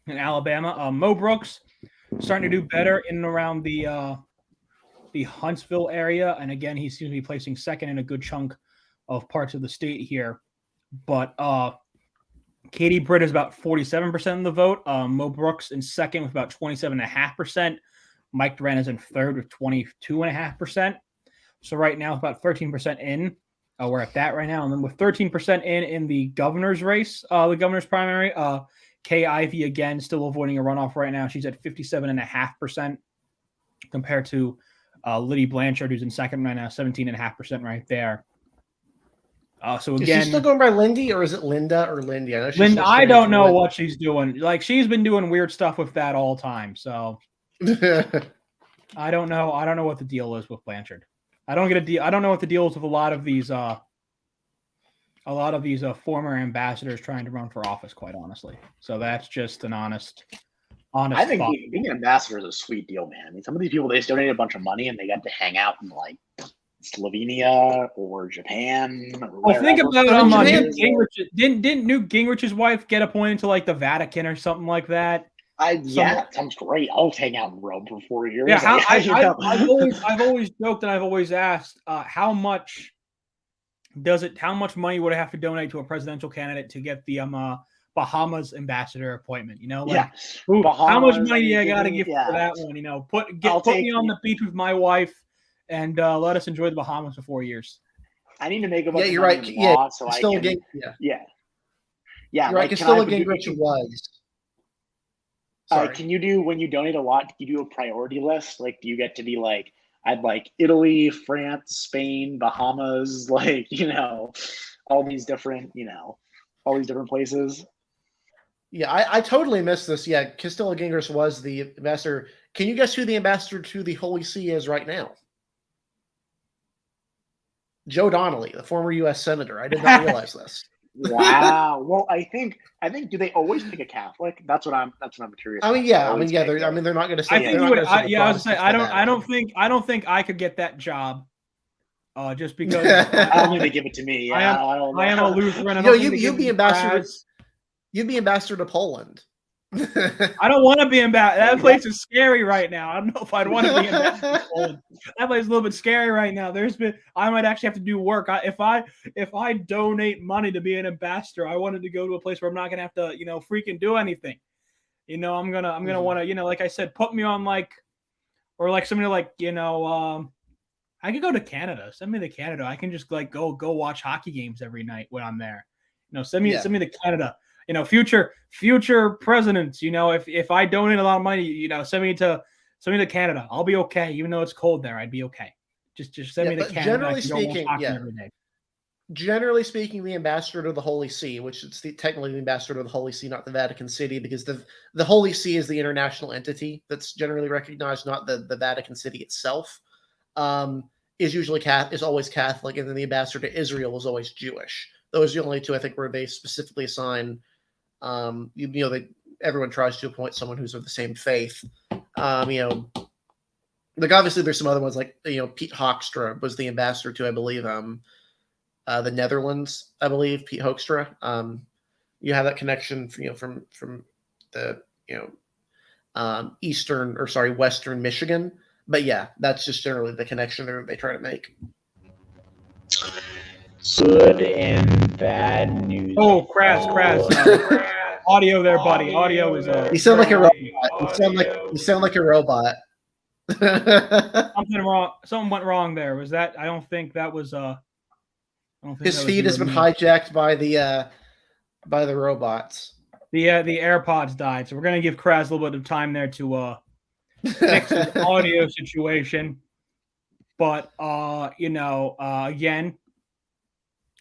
in Alabama. Mo Brooks starting to do better in and around the Huntsville area, and again, he seems to be placing second in a good chunk of parts of the state here. But Katie Britt is about 47% of the vote. Mo Brooks in second with about 27.5%. Mike Duran is in third with 22.5%. So right now, about 13% in. We're at that right now. And then with 13% in the governor's race, the governor's primary, Kay Ivey, again, still avoiding a runoff right now. She's at 57.5% compared to Liddy Blanchard, who's in second right now, 17.5% right there. So again, is she still going by Lindy, or is it Linda or Lindy? I know Linda. I don't know what she's doing. Like, she's been doing weird stuff with that all time. So I don't know. I don't know what the deal is with Blanchard. I don't get a deal. I don't know what the deal is with a lot of these former ambassadors trying to run for office, quite honestly. So that's just an honest. I think being an ambassador is a sweet deal, man. I mean, some of these people, they just donated a bunch of money and they got to hang out in like Slovenia or Japan. Well, think about Newt Gingrich. Didn't Newt Gingrich's wife get appointed to like the Vatican or something like that? That sounds great. I'll hang out in Rome for 4 years. Yeah, I've always joked and I've always asked, how much money would I have to donate to a presidential candidate to get the Bahamas ambassador appointment? You know, like how much money do I got to give for that one? You know, put me on the beach with my wife and let us enjoy the Bahamas for 4 years. I need to make a bunch of you're money right. in law, so I still can. Yeah. You're right. Still a Gingrich was. Can you do, when you donate a lot, do you do a priority list? Like, do you get to be like, I'd like Italy, France, Spain, Bahamas, like, all these different places? Yeah, I totally missed this. Yeah, Castilla Gingrich was the ambassador. Can you guess who the ambassador to the Holy See is right now? Joe Donnelly, the former U.S. Senator. I did not realize this. Wow. Well, I think. Do they always pick a Catholic? That's what I'm curious. I mean, yeah. They're not going to say. I think you would. I was saying, I don't think I could get that job. Just because I don't think they give it to me. Yeah, I am a Lutheran. You'd be ambassador. You'd be ambassador to Poland. I don't want to be ambassador. That place is scary right now. I don't know if I'd want to be ambassador to Poland. That place is a little bit scary right now. I might actually have to do work. If I donate money to be an ambassador, I wanted to go to a place where I'm not gonna have to, freaking do anything. I'm gonna want to, like I said, put me on like somebody like, I could go to Canada. Send me to Canada. I can just like go watch hockey games every night when I'm there. Send me to Canada. Future presidents, if I donate a lot of money, send me to Canada. I'll be okay. Even though it's cold there, I'd be okay. Just send me to Canada. Generally speaking, the ambassador to the Holy See, which is technically the ambassador to the Holy See, not the Vatican City, because the Holy See is the international entity that's generally recognized, not the Vatican City itself, is always Catholic, and then the ambassador to Israel is always Jewish. Those are the only two, I think, where they specifically assign. Everyone tries to appoint someone who's of the same faith. Like obviously there's some other ones like Pete Hoekstra was the ambassador to, I believe, the Netherlands, I believe, Pete Hoekstra. You have that connection from the Western Michigan. But yeah, that's just generally the connection they try to make. Good and bad news. Oh, Kras. Audio there, buddy. Audio is You sound like a robot. You sound like a robot. Something wrong. Something went wrong there. Was that? I don't think that was. His feed has been hijacked by the robots. The AirPods died, so we're gonna give Kras a little bit of time there to fix his audio situation. But again,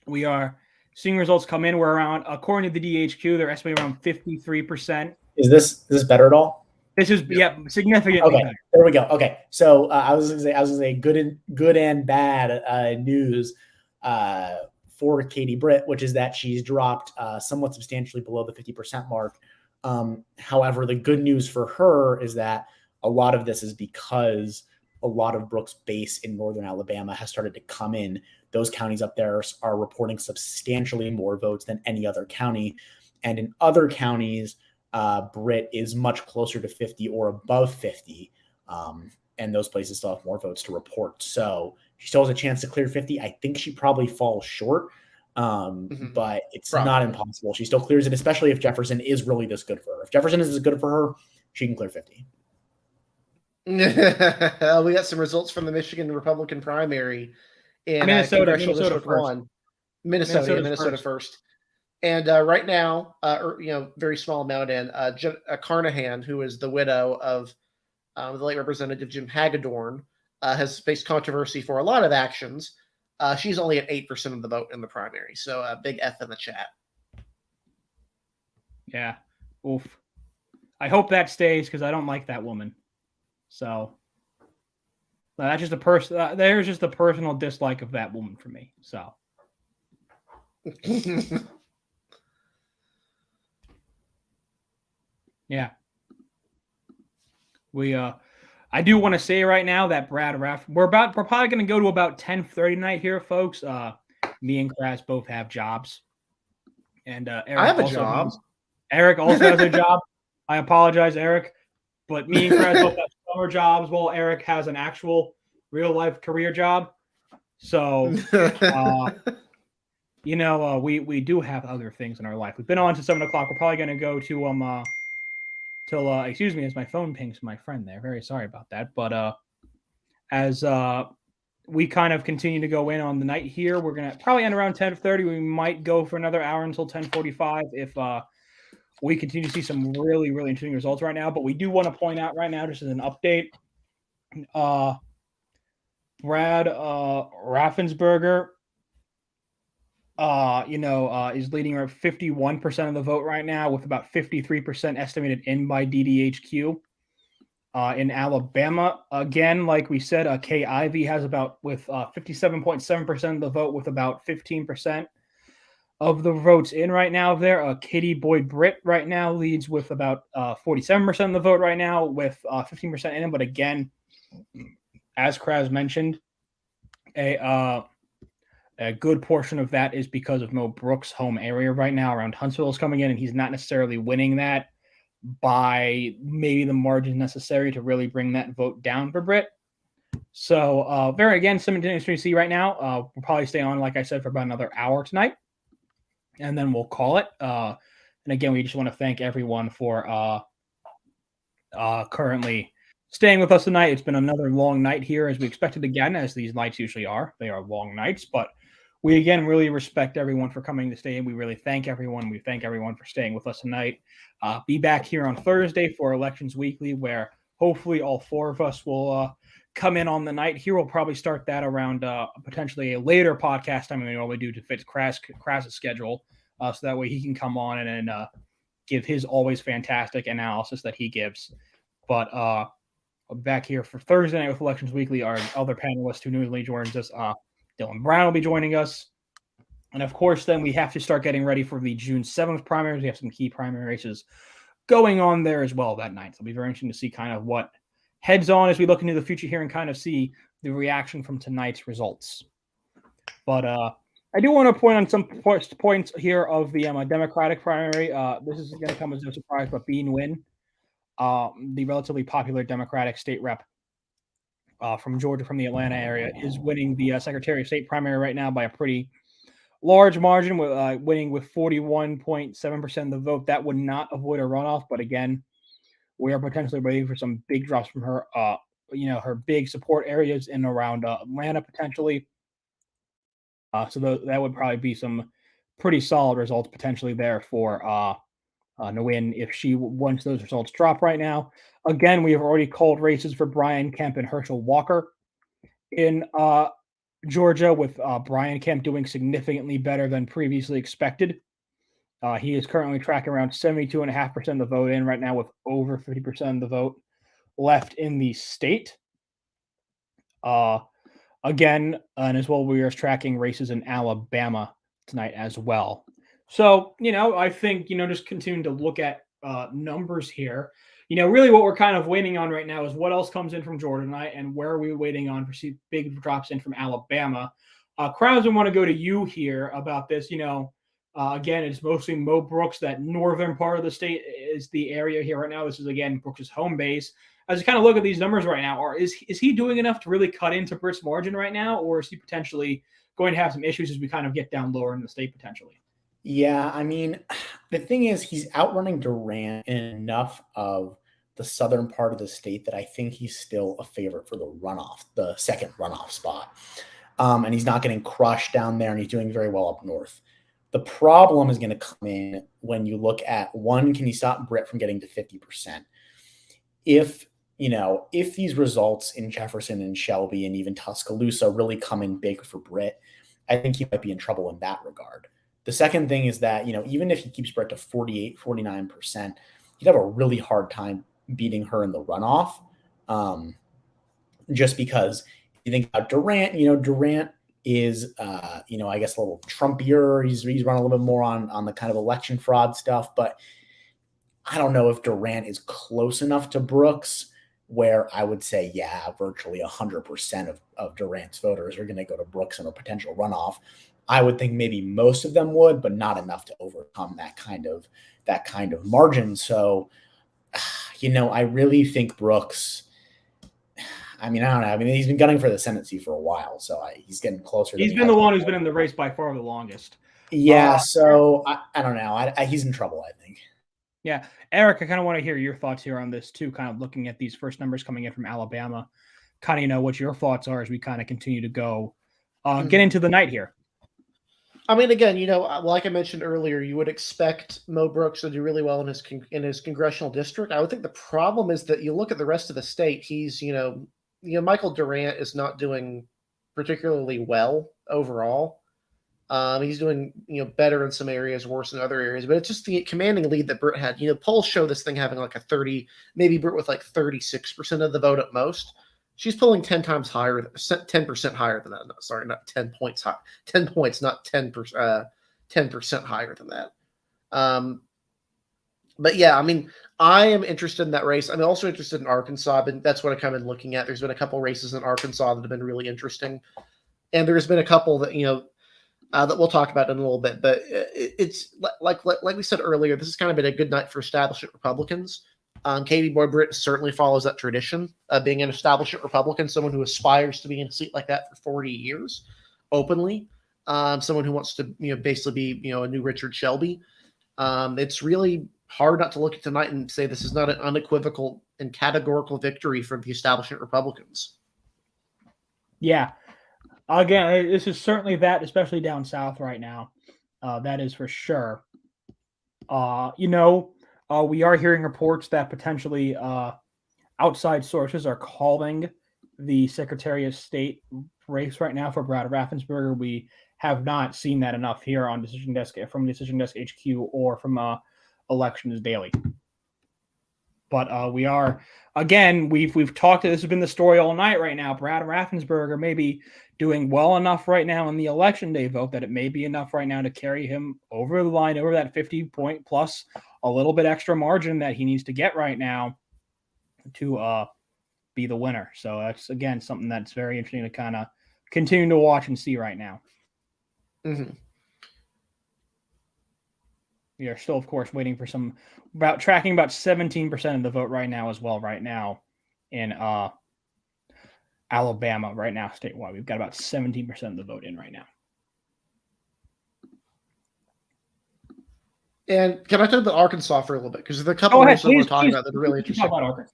we are seeing results come in. We're around, according to the DHQ, they're estimating around 53%. Is this better at all? This is significantly better. There we go. Okay, so I was gonna say good and bad news for Katie Britt, which is that she's dropped somewhat substantially below the 50% mark. However, the good news for her is that a lot of this is because a lot of Brooks' base in northern Alabama has started to come in. Those counties up there are reporting substantially more votes than any other county. And in other counties, Britt is much closer to 50 or above 50. And those places still have more votes to report. So she still has a chance to clear 50. I think she probably falls short, but it's not impossible. She still clears it, especially if Jefferson is really this good for her. If Jefferson is as good for her, she can clear 50. We got some results from the Michigan Republican primary in Minnesota first. And right now, very small amount in Carnahan, who is the widow of the late Representative Jim Hagedorn, has faced controversy for a lot of actions. She's only at 8% of the vote in the primary. So a big F in the chat. Yeah. Oof. I hope that stays because I don't like that woman. So that's just there's just a personal dislike of that woman for me. So yeah. I do want to say right now that Brad Raff, we're probably going to go to about 10:30 tonight here, folks. Me and Kras both have jobs, and Eric I have a job. Eric also has a job. I apologize, Eric, but me and Kras both have summer jobs, while Eric has an actual real life career job. So, we do have other things in our life. We've been on to 7 o'clock. We're probably going to go to till excuse me as my phone pings my friend there. Very sorry about that. But as we kind of continue to go in on the night here, we're gonna probably end around 10:30. We might go for another hour until 10:45 if we continue to see some really, really interesting results right now. But we do want to point out right now, just as an update, Brad Raffensperger is leading at 51% of the vote right now, with about 53% estimated in by DDHQ. In Alabama, again, like we said, Kay Ivey has with 57.7% of the vote, with about 15% of the votes in right now there. Katie Boyd Britt right now leads with about 47% of the vote right now, with 15% in. But again, as Kras mentioned, a good portion of that is because of Mo Brooks' home area right now around Huntsville is coming in, and he's not necessarily winning that by maybe the margin necessary to really bring that vote down for Britt. So something to see right now. We'll probably stay on, like I said, for about another hour tonight, and then we'll call it. And again, we just want to thank everyone for currently staying with us tonight. It's been another long night here, as we expected again, as these nights usually are. They are long nights, but we again really respect everyone for coming to stay, and we really thank everyone. We thank everyone for staying with us tonight. Be back here on Thursday for Elections Weekly, where hopefully all four of us will come in on the night here. We'll probably start that around potentially a later podcast time than we normally do to fit Kras's schedule, so that way he can come on and give his always fantastic analysis that he gives. But back here for Thursday night with Elections Weekly, our other panelist who newly joins us, Dylan Brown, will be joining us. And of course, then we have to start getting ready for the June 7th primaries. We have some key primary races going on there as well that night. So it'll be very interesting to see kind of what heads on as we look into the future here and kind of see the reaction from tonight's results. But I do want to point on some points here of the Democratic primary. This is going to come as no surprise, but Bean Nguyen, the relatively popular Democratic state rep from Georgia, from the Atlanta area, is winning the Secretary of State primary right now by a pretty large margin, with winning with 41.7% of the vote. That would not avoid a runoff, but again, we are potentially waiting for some big drops from her. Her big support areas in around Atlanta potentially. So that would probably be some pretty solid results potentially there for Nguyen if she once those results drop right now. Again, we have already called races for Brian Kemp and Herschel Walker in Georgia, with Brian Kemp doing significantly better than previously expected. He is currently tracking around 72.5% of the vote in right now, with over 50% of the vote left in the state. Again, and as well, we are tracking races in Alabama tonight as well. So, I think, just continuing to look at numbers here, really what we're kind of waiting on right now is what else comes in from Georgia tonight, and where are we waiting on for big drops in from Alabama. Crowds, we want to go to you here about this. Again, it's mostly Mo Brooks. That northern part of the state is the area here right now. This is, again, Brooks' home base. As you kind of look at these numbers right now, is he doing enough to really cut into Britt's margin right now, or is he potentially going to have some issues as we kind of get down lower in the state potentially? Yeah, I mean, the thing is, he's outrunning Durant in enough of the southern part of the state that I think he's still a favorite for the second runoff spot. And he's not getting crushed down there, and he's doing very well up north. The problem is going to come in when you look at, one, can you stop Britt from getting to 50%? If these results in Jefferson and Shelby and even Tuscaloosa really come in big for Britt, I think he might be in trouble in that regard. The second thing is that, even if he keeps Britt to 48, 49%, he'd have a really hard time beating her in the runoff. Just because you think about Durant, Durant is, I guess a little Trumpier. He's run a little bit more on the kind of election fraud stuff, but I don't know if Durant is close enough to Brooks where I would say, yeah, virtually 100% of Durant's voters are going to go to Brooks in a potential runoff. I would think maybe most of them would, but not enough to overcome that kind of margin. So, I really think Brooks, I don't know. He's been gunning for the Senate seat for a while, so he's getting closer. He's been the one who's been in the race by far the longest. Yeah, so I don't know. He's in trouble, I think. Yeah. Eric, I kind of want to hear your thoughts here on this too, kind of looking at these first numbers coming in from Alabama, kind of what your thoughts are as we kind of continue to go get into the night here. Again, like I mentioned earlier, you would expect Mo Brooks to do really well in his congressional district. I would think the problem is that you look at the rest of the state. He's, Michael Durant is not doing particularly well overall. He's doing, better in some areas, worse in other areas, but it's just the commanding lead that Britt had. Polls show this thing having like a 30, maybe Britt with like 36% of the vote at most. She's pulling 10% higher than that. No, sorry, not 10 points high. 10 points, not 10%, 10% higher than that. But yeah, I am interested in that race. I'm also interested in Arkansas, but that's what I've kind of been looking at. There's been a couple races in Arkansas that have been really interesting. And there's been a couple that, that we'll talk about in a little bit, but it's like we said earlier, this has kind of been a good night for establishment Republicans. Katie Boyd Britt certainly follows that tradition of being an establishment Republican, someone who aspires to be in a seat like that for 40 years openly, someone who wants to, basically be, a new Richard Shelby. It's really hard not to look at tonight and say this is not an unequivocal and categorical victory for the establishment Republicans. Yeah. Again, this is certainly that, especially down south right now. That is for sure. We are hearing reports that potentially outside sources are calling the Secretary of State race right now for Brad Raffensperger. We have not seen that enough here on Decision Desk HQ or from Elections Daily. But we are, again, we've talked. This has been the story all night right now. Brad Raffensperger may be doing well enough right now in the election day vote that it may be enough right now to carry him over the line, over that 50-point plus a little bit extra margin that he needs to get right now to be the winner. So that's, again, something that's very interesting to kind of continue to watch and see right now. Mm-hmm. We are still, of course, waiting for tracking about 17% of the vote right now as well. Right now in Alabama, right now statewide, we've got about 17% of the vote in right now. And can I talk about Arkansas for a little bit? Because there's a couple of races I want to talk about that are really interesting. Talk about Arkansas.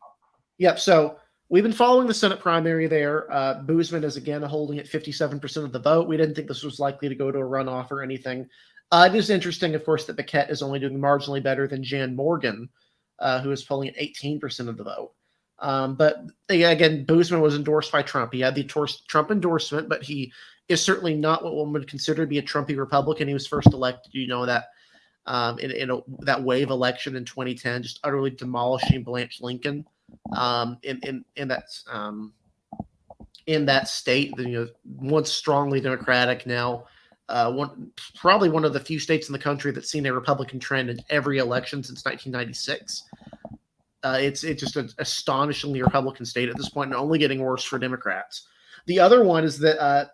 Yep. So we've been following the Senate primary there. Boozman is again holding at 57% of the vote. We didn't think this was likely to go to a runoff or anything. It is interesting, of course, that Mcbath is only doing marginally better than Jan Morgan, who is polling at 18% of the vote. But again, Boozman was endorsed by Trump. He had the Trump endorsement, but he is certainly not what one would consider to be a Trumpy Republican. He was first elected, that that wave election in 2010, just utterly demolishing Blanche Lincoln in that state. Once strongly Democratic, now probably one of the few states in the country that's seen a Republican trend in every election since 1996. It's just an astonishingly Republican state at this point, and only getting worse for Democrats. The other one is that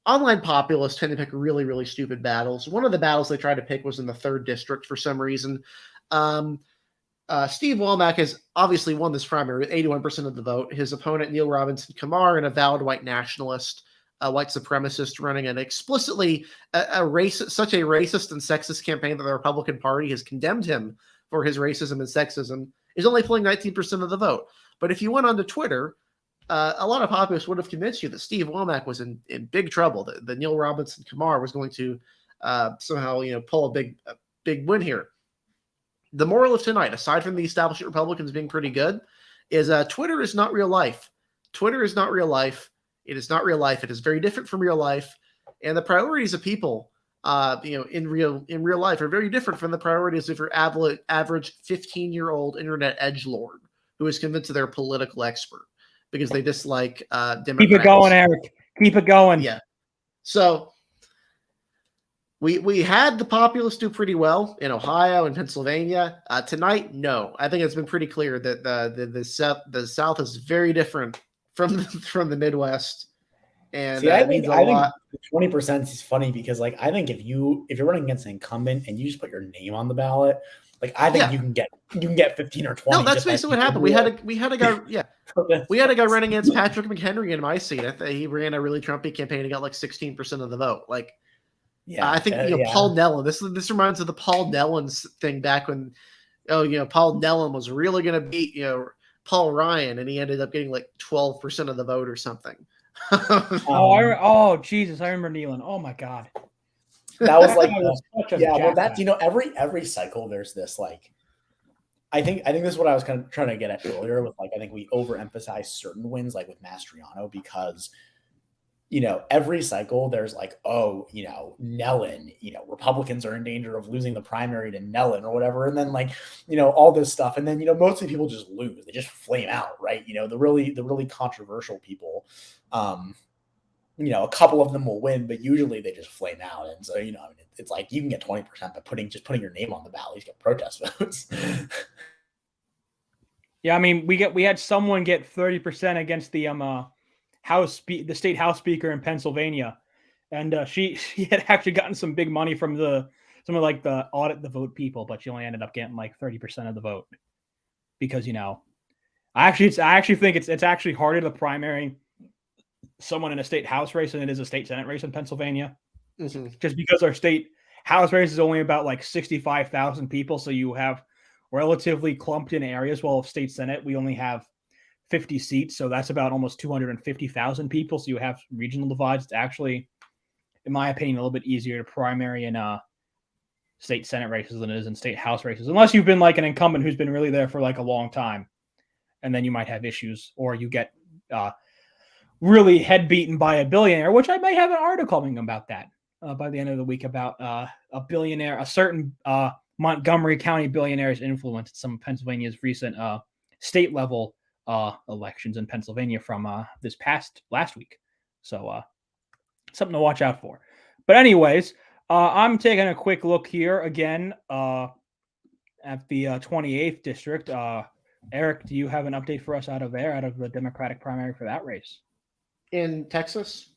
online populists tend to pick really, really stupid battles. One of the battles they tried to pick was in the 3rd district for some reason. Steve Womack has obviously won this primary with 81% of the vote. His opponent, Neil Robinson Kamar, an avowed white nationalist, white supremacist, running an explicitly such a racist and sexist campaign that the Republican Party has condemned him for his racism and sexism, is only pulling 19% of the vote. But if you went onto Twitter, a lot of populists would have convinced you that Steve Womack was in big trouble, that Neil Robinson Kamar was going to somehow pull a big win here. The moral of tonight, aside from the establishment Republicans being pretty good, is Twitter is not real life. Twitter is not real life. It is not real life. It is very different from real life, and the priorities of people, in real life, are very different from the priorities of your average 15-year-old internet edgelord who is convinced they're a political expert because they dislike Democrats. Keep it going, Eric. Keep it going. Yeah. So we had the populists do pretty well in Ohio and Pennsylvania. Tonight, no. I think it's been pretty clear that the South is very different from the Midwest, and See, I means think a lot. 20% is funny because, I think if you're running against an incumbent and you just put your name on the ballot, I think you can get 15 or 20. No, that's basically what happened. We had a guy. Yeah, we had a guy running against Patrick McHenry in my seat. He ran a really Trumpy campaign and got 16% of the vote. Yeah, I think Paul Nellon. This reminds of the Paul Nellon thing back when, Paul Nellon was really going to beat Paul Ryan, and he ended up getting 12% of the vote or something. Jesus, I remember Nealon. Oh my God, that was well, that's every cycle there's this I think this is what I was kind of trying to get at earlier with I think we overemphasize certain wins with Mastriano because every cycle there's Nellon, Republicans are in danger of losing the primary to Nellon or whatever. And then all this stuff. And then, mostly people just lose. They just flame out, right? The really controversial people, a couple of them will win, but usually they just flame out. And so, it's you can get 20% by putting your name on the ballot. You get protest votes. Yeah. I mean, we had someone get 30% against the, the state house speaker in Pennsylvania, and she had actually gotten some big money from the audit the vote people, but she only ended up getting 30% of the vote because I actually think it's actually harder to primary someone in a state house race than it is a state senate race in Pennsylvania, just because our state house race is only about 65,000 people, so you have relatively clumped in areas. While state senate we only have 50 seats, so that's about almost 250,000 people. So you have regional divides. It's actually, in my opinion, a little bit easier to primary in state senate races than it is in state house races, unless you've been an incumbent who's been really there for a long time, and then you might have issues, or you get really head beaten by a billionaire, which I might have an article coming about that by the end of the week about a billionaire, a certain Montgomery County billionaire's influence in some of Pennsylvania's recent state level elections in Pennsylvania from last week. So something to watch out for. But anyways, I'm taking a quick look here again at the 28th district. Eric, do you have an update for us out of the Democratic primary for that race? In Texas?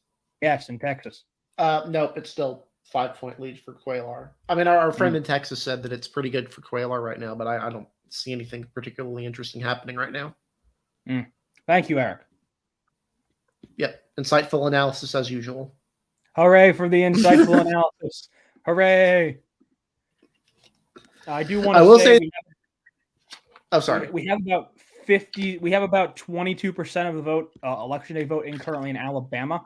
Yes, in Texas. Nope, it's still 5-point lead for Cuellar. I mean, our friend in Texas said that it's pretty good for Cuellar right now, but I don't see anything particularly interesting happening right now. Thank you, Eric. Yep, insightful analysis as usual. Hooray for the insightful analysis. Hooray. I do want to say we have about 22% of the vote, election day vote in currently in Alabama.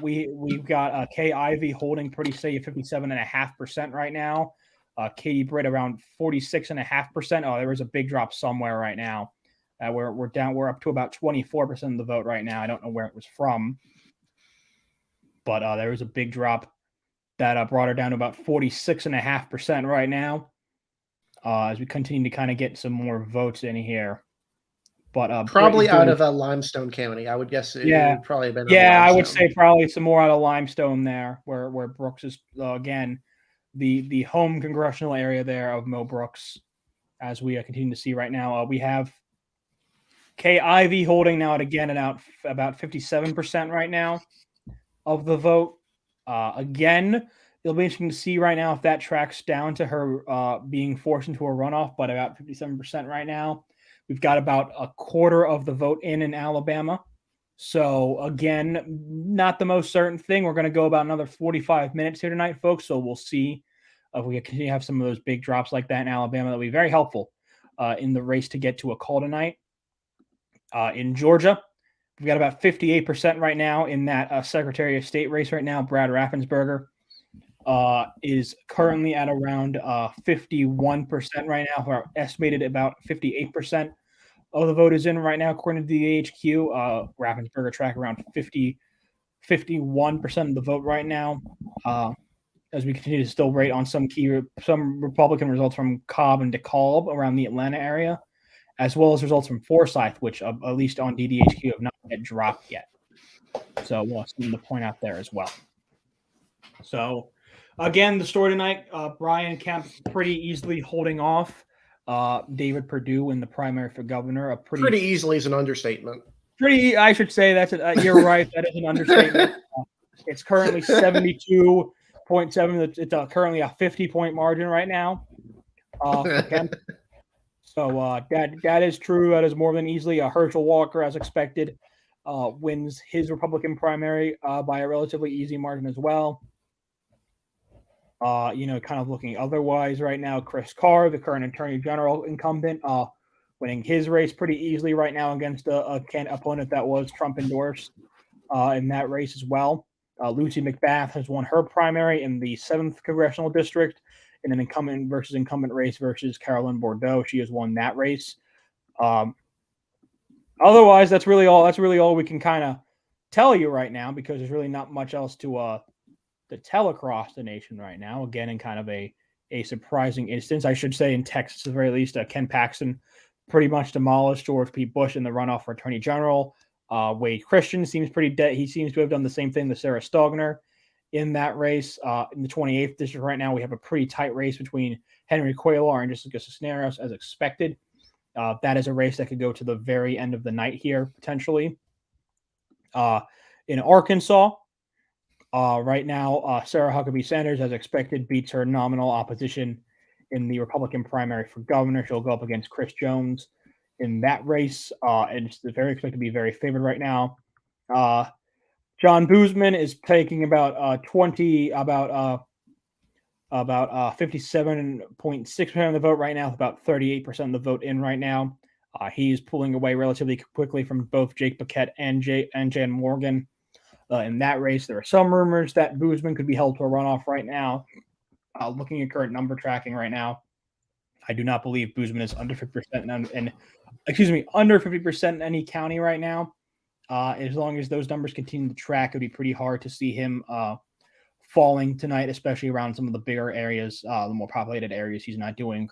We've got Kay Ivey holding pretty steady at 57.5% right now. Katie Britt around 46.5%. Oh, there was a big drop somewhere right now. We're up to about 24% of the vote right now. I don't know where it was from, but there was a big drop that brought her down to about 46.5% right now. As we continue to kind of get some more votes in here. But probably out of a Limestone County, I would guess. It would probably have been. Yeah, I would say probably some more out of Limestone there, where Brooks is again the home congressional area there of Mo Brooks. As we continue to see right now, we have Kay Ivey holding now again at about 57% right now of the vote. Again, it'll be interesting to see right now if that tracks down to her being forced into a runoff, but about 57% right now. We've got about a quarter of the vote in Alabama. So, again, not the most certain thing. We're going to go about another 45 minutes here tonight, folks. So we'll see if we continue to have some of those big drops like that in Alabama. That'll be very helpful in the race to get to a call tonight. In Georgia, we've got about 58% right now in that Secretary of State race right now. Brad Raffensperger is currently at around 51% right now. We're estimated about 58% of the vote is in right now, according to the AHQ. Raffensperger track around 51% of the vote right now. As we continue to still rate on some Republican results from Cobb and DeKalb around the Atlanta area, as well as results from Forsyth, which at least on DDHQ have not yet dropped yet. So we'll have something to point out there as well. So, again, the story tonight, Brian Kemp pretty easily holding off David Perdue in the primary for governor. Pretty easily is an understatement. I should say you're right. That is an understatement. It's currently 72.7. It's currently a 50-point margin right now for Kemp. So that is true. That is more than easily. Herschel Walker, as expected, wins his Republican primary by a relatively easy margin as well. Kind of looking otherwise right now, Chris Carr, the current Attorney General incumbent, winning his race pretty easily right now against a opponent that was Trump endorsed in that race as well. Lucy Mcbath has won her primary in the 7th Congressional District in an incumbent versus incumbent race versus Carolyn Bordeaux. She has won that race. Otherwise, that's really all we can kind of tell you right now, because there's really not much else to tell across the nation right now. Again, in kind of a surprising instance, I should say, in Texas at the very least, Ken Paxton pretty much demolished George P. Bush in the runoff for Attorney General. Wade Christian seems pretty dead. He seems to have done the same thing to Sarah Stogner in that race. In the 28th district right now, we have a pretty tight race between Henry Cuellar and Jessica Cisneros, as expected. That is a race that could go to the very end of the night here, potentially. In Arkansas, right now, Sarah Huckabee Sanders, as expected, beats her nominal opposition in the Republican primary for governor. She'll go up against Chris Jones in that race, and it's very expected to be very favored right now. John Boozman is taking about 57.6% of the vote right now, about 38% of the vote in right now. He's pulling away relatively quickly from both Jake Paquette and Jan Morgan. In that race, there are some rumors that Boozman could be held to a runoff right now. Looking at current number tracking right now, I do not believe Boozman is under 50% under 50% in any county right now. As long as those numbers continue to track, it would be pretty hard to see him falling tonight, especially around some of the bigger areas, the more populated areas. He's not doing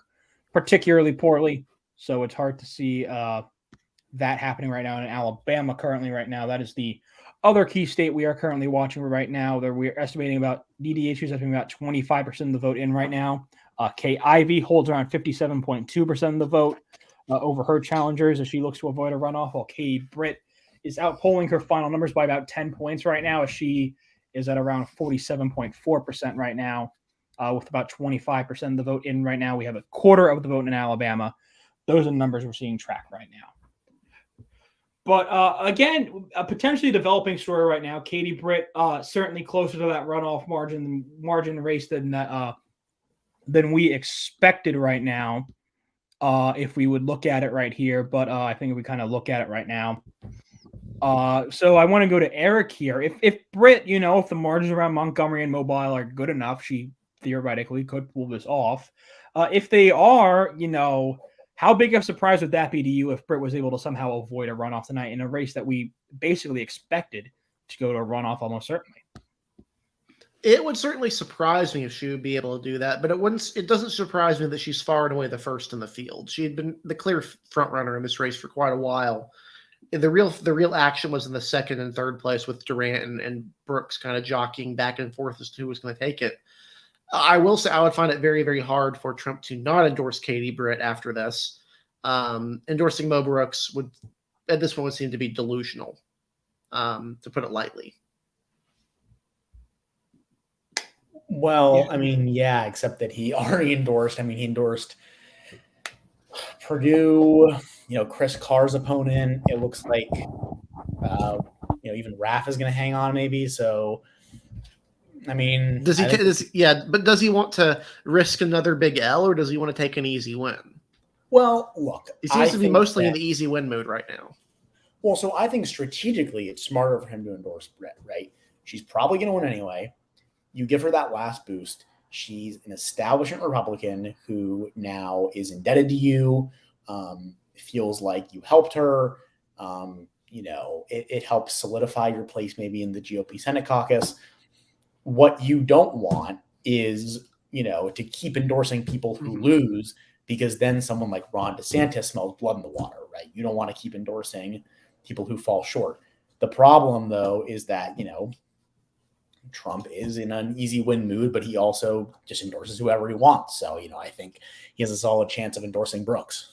particularly poorly, so it's hard to see that happening right now in Alabama currently right now. That is the other key state we are currently watching right now. We're estimating about DDHQ is estimating about 25% of the vote in right now. Kay Ivey holds around 57.2% of the vote. over her challengers as she looks to avoid a runoff, while Katie Britt is outpolling her final numbers by about 10 points right now, as she is at around 47.4% right now, with about 25% of the vote in right now. We have a quarter of the vote in Alabama. Those are the numbers we're seeing track right now. But again, a potentially developing story right now. Katie Britt certainly closer to that runoff margin race than we expected right now. If we would look at it right here, but I think if we kind of look at it right now. So I want to go to Eric here. If Britt, if the margins around Montgomery and Mobile are good enough, she theoretically could pull this off. If they are, how big of a surprise would that be to you if Britt was able to somehow avoid a runoff tonight in a race that we basically expected to go to a runoff almost certainly? It would certainly surprise me if she would be able to do that, but it doesn't surprise me that she's far and away the first in the field. She had been the clear front runner in this race for quite a while. The real action was in the second and third place with Durant and Brooks kind of jockeying back and forth as to who was going to take it. I will say I would find it very, very hard for Trump to not endorse Katie Britt after this. Endorsing Mo Brooks would, at this point, would seem to be delusional, to put it lightly. Well, yeah. Except that he already endorsed. He endorsed Purdue, Chris Carr's opponent. It looks like, even Raff is going to hang on maybe. So, does he want to risk another big L, or does he want to take an easy win? Well, look, he seems to be mostly in the easy win mode right now. Well, so I think strategically it's smarter for him to endorse Britt, right? She's probably going to win anyway. You give her that last boost. She's an establishment Republican who now is indebted to you. Feels like you helped her. It helps solidify your place maybe in the GOP Senate caucus. What you don't want is, to keep endorsing people who lose, because then someone like Ron DeSantis smells blood in the water, right? You don't want to keep endorsing people who fall short. The problem, though, is that, Trump is in an easy win mood, but he also just endorses whoever he wants. So, I think he has a solid chance of endorsing Brooks.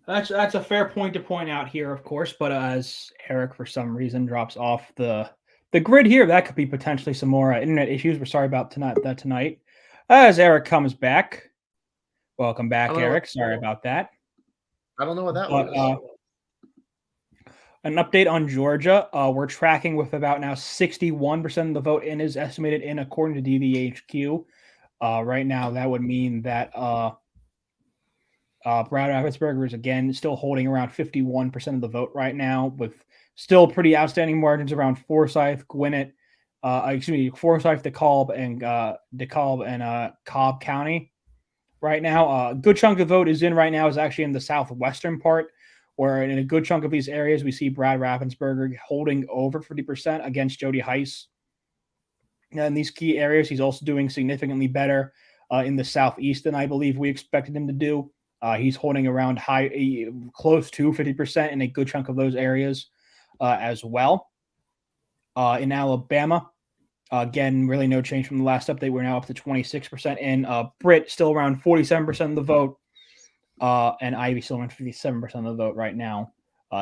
That's a fair point to point out here, of course. But as Eric, for some reason, drops off the grid here, that could be potentially some more internet issues. We're sorry about tonight. As Eric comes back, welcome back, Eric. Sorry about that. I don't know what that was. An update on Georgia. We're tracking with about now 61% of the vote in is estimated in according to DVHQ. Right now, that would mean that Brad Raffensperger is again still holding around 51% of the vote right now, with still pretty outstanding margins around Forsyth, Gwinnett, Forsyth, DeKalb, and Cobb County. Right now, a good chunk of the vote is in right now is actually in the southwestern part, where in a good chunk of these areas we see Brad Raffensperger holding over 50% against Jody Heiss. In these key areas, he's also doing significantly better in the southeast than I believe we expected him to do. He's holding around close to 50% in a good chunk of those areas as well. In Alabama, again, really no change from the last update. We're now up to 26%. And Britt still around 47% of the vote. And Ivy still around 57% of the vote right now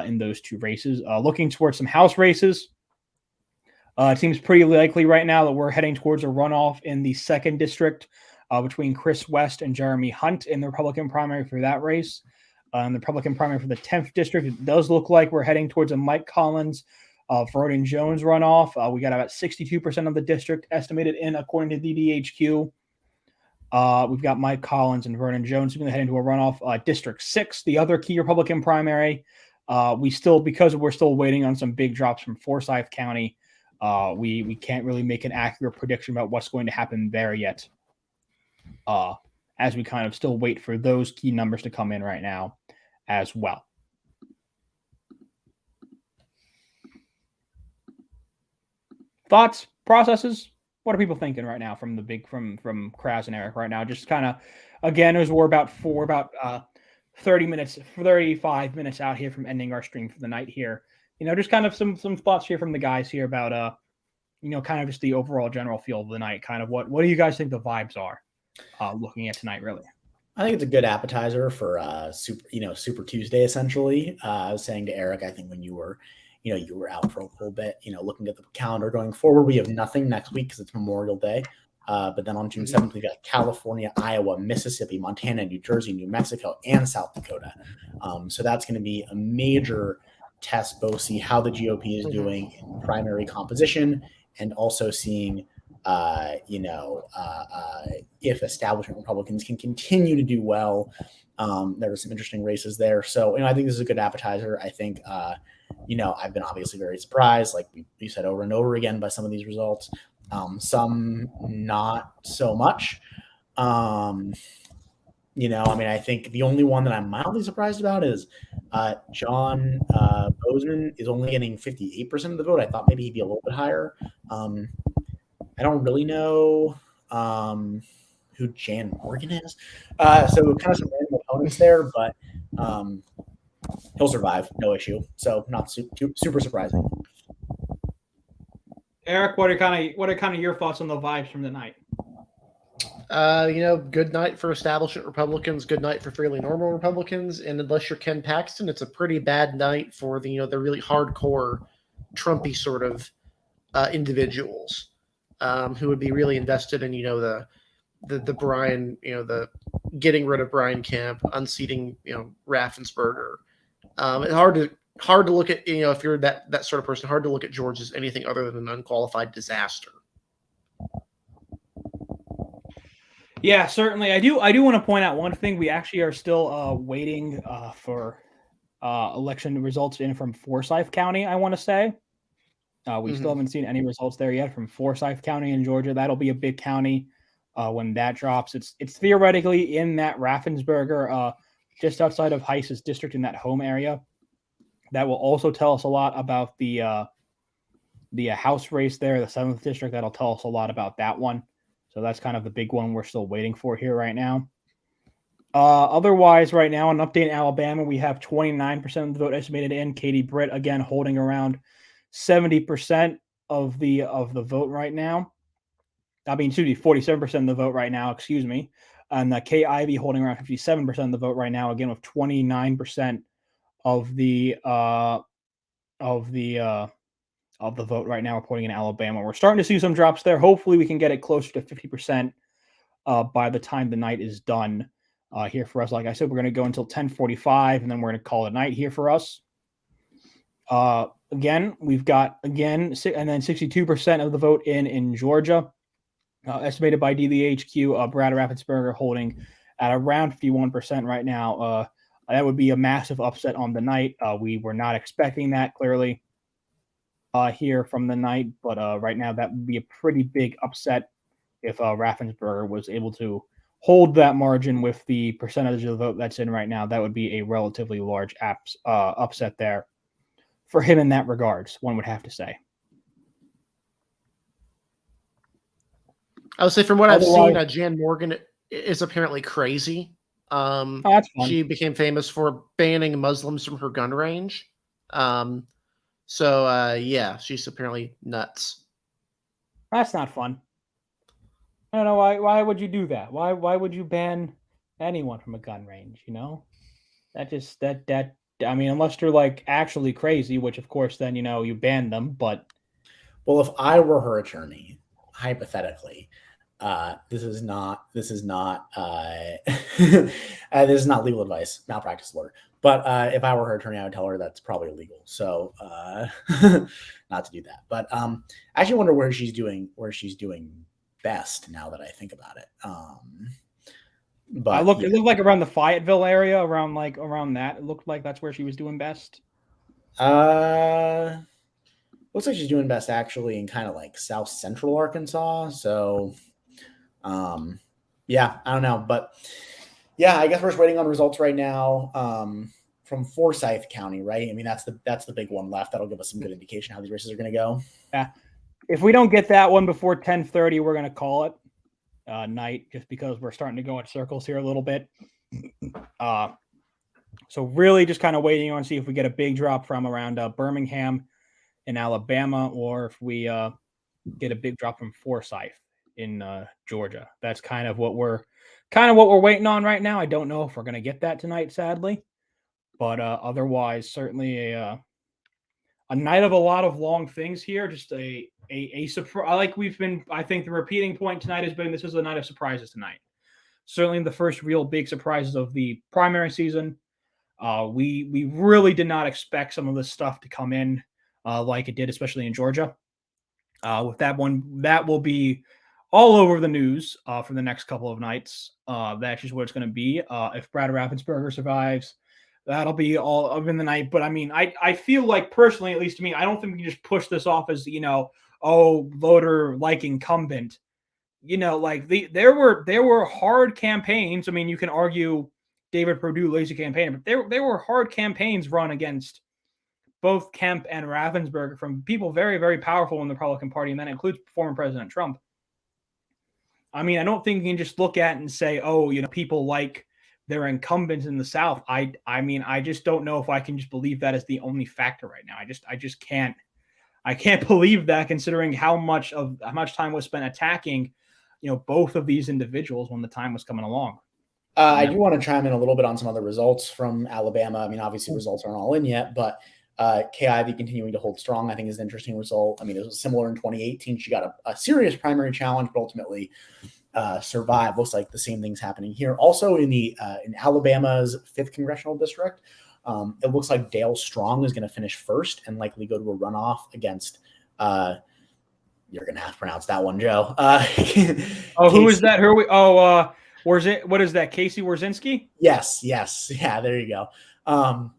in those two races. Looking towards some House races, it seems pretty likely right now that we're heading towards a runoff in the 2nd district between Chris West and Jeremy Hunt in the Republican primary for that race. In the Republican primary for the 10th district, it does look like we're heading towards a Mike Collins, Vernon Jones runoff. We got about 62% of the district estimated in according to DDHQ. We've got Mike Collins and Vernon Jones going to head into a runoff. District 6, the other key Republican primary. Because we're still waiting on some big drops from Forsyth County, we can't really make an accurate prediction about what's going to happen there yet. As we kind of still wait for those key numbers to come in right now as well. Thoughts, processes? What are people thinking right now from Kraz and Eric right now? Just kind of, again, as we're about 35 minutes out here from ending our stream for the night here. Just kind of some thoughts here from the guys here about kind of just the overall general feel of the night. Kind of what do you guys think the vibes are looking at tonight, really. I think it's a good appetizer for Super Tuesday. Essentially, I was saying to Eric, I think when you were out for a little bit, looking at the calendar going forward, we have nothing next week because it's Memorial Day. But then on June 7th, we've got California, Iowa, Mississippi, Montana, New Jersey, New Mexico, and South Dakota. So that's going to be a major test, both see how the GOP is doing in primary composition and also seeing, if establishment Republicans can continue to do well. There are some interesting races there. So, I think this is a good appetizer. I think, I've been obviously very surprised, like we said over and over again, by some of these results. Some not so much. I think the only one that I'm mildly surprised about is John Bozeman is only getting 58% of the vote. I thought maybe he'd be a little bit higher. I don't really know who Jan Morgan is. So kind of some random opponents there, but he'll survive, no issue. So not super surprising. Eric, what are kind of your thoughts on the vibes from the night? Good night for establishment Republicans, good night for fairly normal Republicans, and unless you're Ken Paxton, it's a pretty bad night for the really hardcore Trumpy sort of individuals who would be really invested in the Brian, the getting rid of Brian Kemp, unseating Raffensperger. It's hard to look at if you're that sort of person, hard to look at George as anything other than an unqualified disaster. Yeah, certainly. I do want to point out one thing. We actually are still waiting for election results in from Forsyth County, I want to say. We still haven't seen any results there yet from Forsyth County in Georgia. That'll be a big county when that drops. It's theoretically in that Raffensperger, just outside of Heiss's district in that home area. That will also tell us a lot about the House race there, the 7th district. That'll tell us a lot about that one. So that's kind of the big one we're still waiting for here right now. Otherwise, right now, an update in Alabama, we have 29% of the vote estimated in. Katie Britt, again, holding around 70% of the vote right now. 47% of the vote right now, excuse me. And Kay Ivey holding around 57% of the vote right now, again, with 29% of the vote right now reporting in Alabama. We're starting to see some drops there. Hopefully we can get it closer to 50% by the time the night is done here for us. Like I said, we're going to go until 10:45, and then we're going to call it a night here for us. Again, we've got, and then 62% of the vote in Georgia, estimated by DVHQ. Brad Raffensperger holding at around 51% right now. That would be a massive upset on the night. We were not expecting that, clearly, here from the night. But right now, that would be a pretty big upset if Raffensperger was able to hold that margin with the percentage of the vote that's in right now. That would be a relatively large upset there for him in that regards, one would have to say. I would say from what I've seen, Jan Morgan is apparently crazy. That's fun. She became famous for banning Muslims from her gun range. Yeah, she's apparently nuts. That's not fun. I don't know why would you do that? Why would you ban anyone from a gun range, I mean, unless they're like actually crazy, which of course then you ban them, but well, if I were her attorney, hypothetically, this is not this is not legal advice, malpractice lawyer. But if I were her attorney, I would tell her that's probably illegal. So not to do that. But I actually wonder where she's doing best now that I think about it. But it looked like around the Fayetteville area, around that. It looked like that's where she was doing best. Looks like she's doing best actually in kind of like South Central Arkansas. So yeah, I don't know, but yeah, I guess we're just waiting on results right now from Forsyth County, right? I mean, that's the big one left. That'll give us some good indication how these races are going to go. Yeah. If we don't get that one before 10:30, we're going to call it night, just because we're starting to go in circles here a little bit. So really just kind of waiting on see if we get a big drop from around Birmingham in Alabama, or if we get a big drop from Forsyth in Georgia. That's kind of what we're waiting on right now. I don't know if we're going to get that tonight, sadly, but otherwise, certainly a night of a lot of long things here. Just a surprise. Like we've been, I think the repeating point tonight has been this is a night of surprises tonight. Certainly the first real big surprises of the primary season. We really did not expect some of this stuff to come in like it did, especially in Georgia. With that one, that will be all over the news for the next couple of nights. That's just what it's going to be. If Brad Raffensperger survives, that'll be all of in the night. But I mean, I feel like personally, at least to me, I don't think we can just push this off as, voter like incumbent. Like there were hard campaigns. I mean, you can argue David Perdue lazy campaign, but there were hard campaigns run against both Kemp and Raffensperger from people very, very powerful in the Republican Party, and that includes former President Trump. I mean, I don't think you can just look at it and say, people like their incumbents in the South. I mean, I just don't know if I can just believe that as the only factor right now. I just can't. I can't believe that, considering how much time was spent attacking, both of these individuals when the time was coming along. I do want to chime in a little bit on some other results from Alabama. I mean, obviously results aren't all in yet, but Kay Ivey continuing to hold strong, I think, is an interesting result. I mean, it was similar in 2018. She got a serious primary challenge, but ultimately survived. Looks like the same thing's happening here. Also in Alabama's 5th congressional district, it looks like Dale Strong is going to finish first and likely go to a runoff against you're going to have to pronounce that one, Joe. Who is that? Who are we? Where's it? What is that? Casey Wierzinski? Yes. Yeah, there you go.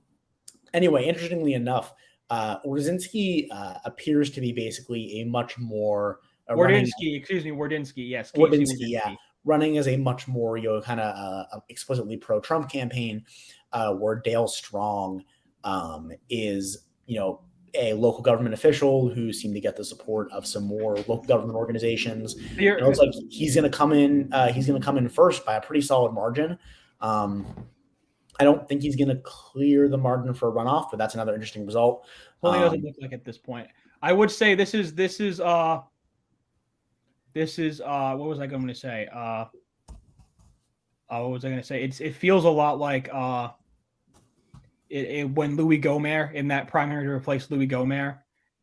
Anyway, interestingly enough, Wierzinski appears to be basically a much more Wardinsky. Yes, Wardinsky, yeah, running as a much more kind of explicitly pro-Trump campaign, where Dale Strong is a local government official who seemed to get the support of some more local government organizations. It looks like he's going to come in. He's going to come in first by a pretty solid margin. I don't think he's going to clear the margin for a runoff, but that's another interesting result. Well, he doesn't look like at this point. I would say this is what was I going to say? What was I going to say? It feels a lot like when Louis Gohmert in that primary to replace Louis Gohmert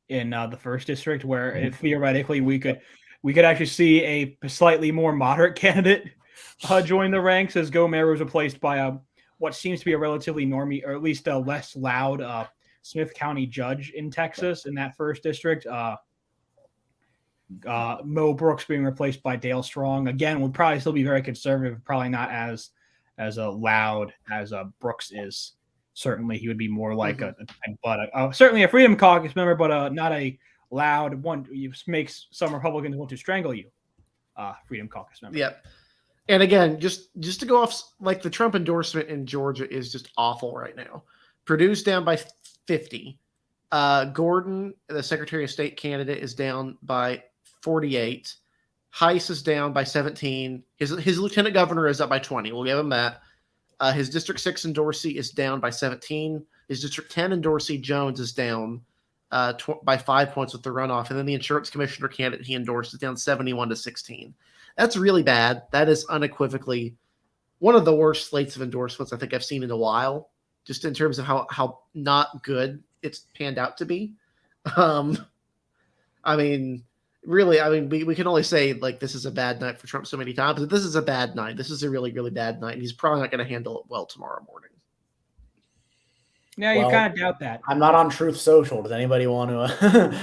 in the 1st district, where theoretically we could actually see a slightly more moderate candidate join the ranks, as Gohmert was replaced by what seems to be a relatively normie, or at least a less loud Smith County judge in Texas in that 1st district. Mo Brooks being replaced by Dale Strong, again, would probably still be very conservative, probably not as loud as Brooks is. Certainly, he would be more like certainly a Freedom Caucus member, but not a loud one. You makes some Republicans want to strangle you. Freedom Caucus member. Yep. And again, just to go off, like, the Trump endorsement in Georgia is just awful right now. Purdue's down by 50. Gordon, the Secretary of State candidate, is down by 48. Heiss is down by 17. His lieutenant governor is up by 20. We'll give him that. His District 6 in Dorsey is down by 17. His District 10 in Dorsey, Jones, is down by 5 points with the runoff. And then the insurance commissioner candidate he endorsed is down 71 to 16. That's really bad. That is unequivocally one of the worst slates of endorsements I think I've seen in a while, just in terms of how not good it's panned out to be. I mean, really, we can only say, like, this is a bad night for Trump so many times, but this is a bad night. This is a really, really bad night, and he's probably not going to handle it well tomorrow morning. Yeah, you kind of doubt that. I'm not on Truth Social. Does anybody want to?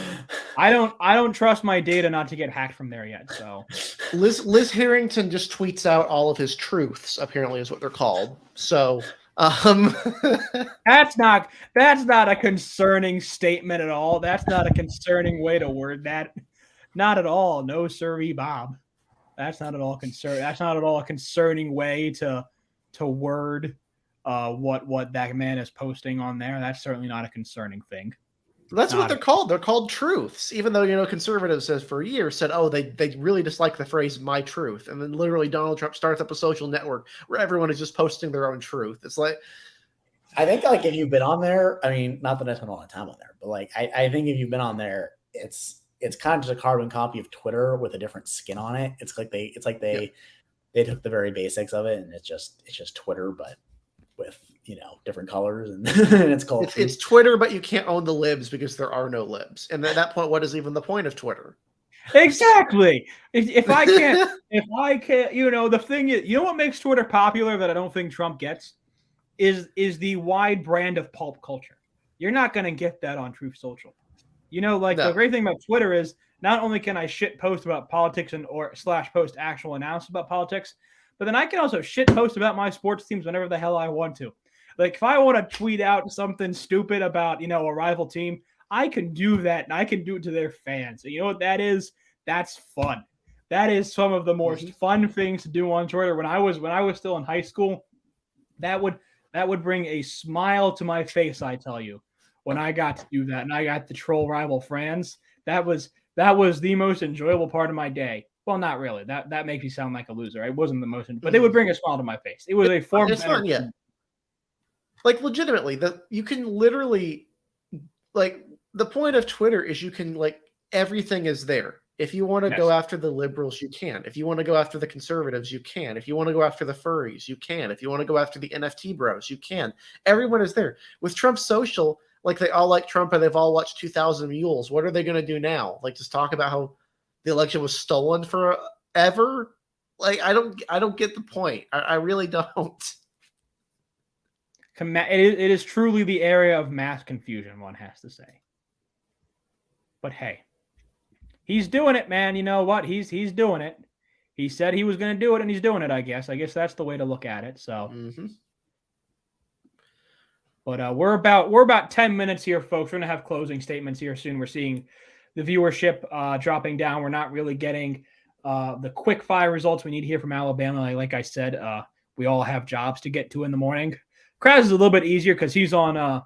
I don't trust my data not to get hacked from there yet. So Liz Harrington just tweets out all of his truths, apparently is what they're called. So that's not a concerning statement at all. That's not a concerning way to word that. Not at all. No, sirree, Bob. That's not at all concern. That's not at all a concerning way to word what that man is posting on there. That's certainly not a concerning thing. That's what they're called. They're called truths, even though, conservatives for years said, they really dislike the phrase "my truth," and then literally Donald Trump starts up a social network where everyone is just posting their own truth. It's like, I think, like, if you've been on there, I mean, not that I spend a lot of time on there, but, like, I think if you've been on there, it's it's kind of just a carbon copy of Twitter with a different skin on it. It's like they took the very basics of it, and it's just Twitter, but with different colors, and it's called it's Twitter, but you can't own the libs because there are no libs. And at that point, what is even the point of Twitter? Exactly. If I can't, the thing is, what makes Twitter popular that I don't think Trump gets is the wide brand of pulp culture. You're not going to get that on Truth Social. The great thing about Twitter is not only can I shit post about politics or / post actual announcements about politics, but then I can also shit post about my sports teams whenever the hell I want to. Like if I want to tweet out something stupid about, a rival team, I can do that, and I can do it to their fans. And you know what that is? That's fun. That is some of the most fun things to do on Twitter. When I was still in high school, that would bring a smile to my face, I tell you, when I got to do that and I got to troll rival fans. That was the most enjoyable part of my day. Well, not really. That makes me sound like a loser. It wasn't the most, but it would bring a smile to my face. It was a form of fun, yeah. Like legitimately, you can literally, like, the point of Twitter is you can, like, everything is there. If you want to go after the liberals, you can. If you want to go after the conservatives, you can. If you want to go after the furries, you can. If you want to go after the NFT bros, you can. Everyone is there. With Trump Social, like, they all like Trump and they've all watched 2000 Mules. What are they going to do now? Like, just talk about how the election was stolen forever? Like, I don't get the point. I really don't. It is truly the area of mass confusion, one has to say. But hey, he's doing it, man. You know what? He's doing it. He said he was going to do it, and he's doing it, I guess. I guess that's the way to look at it. So, But we're about 10 minutes here, folks. We're going to have closing statements here soon. We're seeing the viewership dropping down. We're not really getting the quick fire results we need here from Alabama. Like I said, we all have jobs to get to in the morning. Kraz is a little bit easier because he's on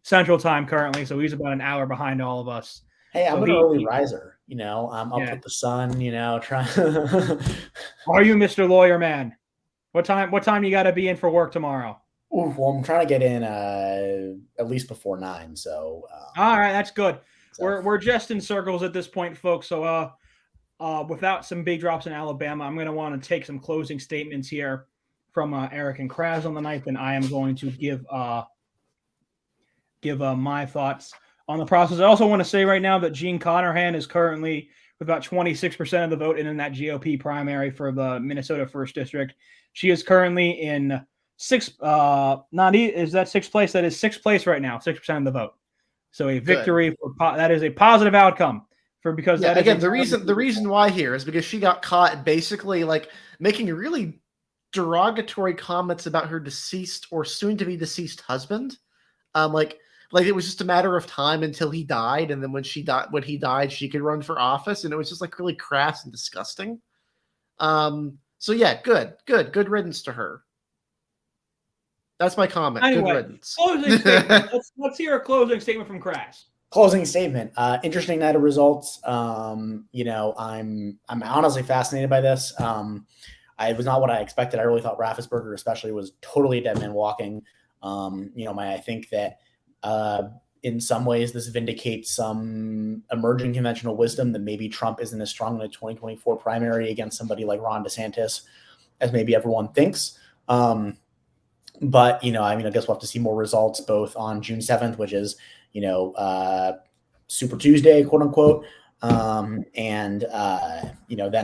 Central Time currently, so he's about an hour behind all of us. Hey, I'm an early riser. I'm up with the sun. Trying. Are you Mr. Lawyer Man? What time you got to be in for work tomorrow? Ooh, well, I'm trying to get in at least before 9. So all right, that's good. So. We're just in circles at this point, folks. So without some big drops in Alabama, I'm going to want to take some closing statements here from Eric and Kraz on the night. Then I am going to give my thoughts on the process. I also want to say right now that Jean Connerhan is currently with about 26% of the vote in that GOP primary for the Minnesota 1st District. She is currently in sixth. Is that sixth place? That is sixth place right now. 6% of the vote. So a victory that is a positive outcome because that again the reason why here is because she got caught basically like making really derogatory comments about her deceased or soon to be deceased husband. Like it was just a matter of time until he died, and then when he died, she could run for office, and it was just like really crass and disgusting. So yeah, good riddance to her. That's my comment. Anyway, good riddance. Closing statement. Let's hear a closing statement from Kraz. Closing statement. Interesting night of results. I'm honestly fascinated by this. It was not what I expected. I really thought Raffensperger especially was totally a dead man walking. I think that in some ways this vindicates some emerging conventional wisdom that maybe Trump isn't as strong in the 2024 primary against somebody like Ron DeSantis as maybe everyone thinks. But, I guess we'll have to see more results both on June 7th, which is, Super Tuesday, quote unquote. Then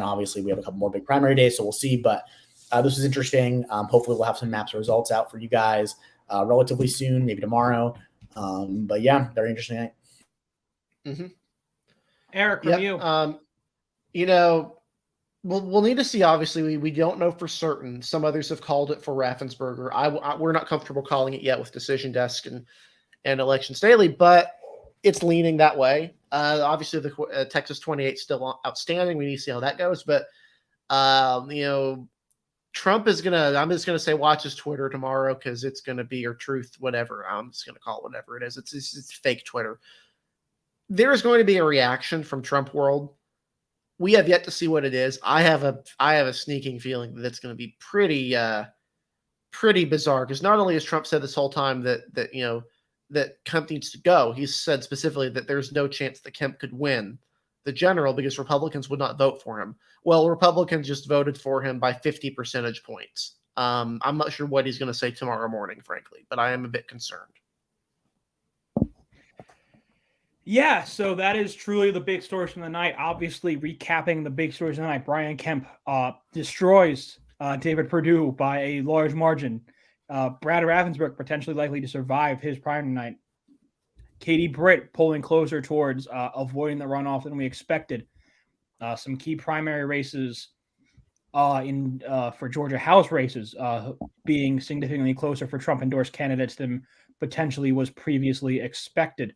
obviously we have a couple more big primary days, so we'll see. But this is interesting. Hopefully we'll have some maps results out for you guys relatively soon, maybe tomorrow. But yeah, very interesting night. Mm-hmm. Eric, from you. We'll need to see. Obviously, we don't know for certain. Some others have called it for Raffensperger. We're not comfortable calling it yet with Decision Desk and Elections Daily, but it's leaning that way. Obviously, the Texas 28 still outstanding. We need to see how that goes. But Trump is gonna. I'm just gonna say watch his Twitter tomorrow because it's gonna be or truth, whatever. I'm just gonna call it whatever it is. It's fake Twitter. There is going to be a reaction from Trump world. We have yet to see what it is. I have a sneaking feeling that it's going to be pretty bizarre because not only has Trump said this whole time that Kemp needs to go, he's said specifically that there's no chance that Kemp could win. the general because Republicans would not vote for him. Well, Republicans just voted for him by 50 percentage points. I'm not sure what he's going to say tomorrow morning, frankly, but I am a bit concerned. Yeah, so that is truly the big stories from the night. Obviously, recapping the big stories of the night, Brian Kemp destroys David Perdue by a large margin. Brad Raffensperger potentially likely to survive his primary night. Katie Britt pulling closer towards avoiding the runoff than we expected. Some key primary races for Georgia House races being significantly closer for Trump-endorsed candidates than potentially was previously expected.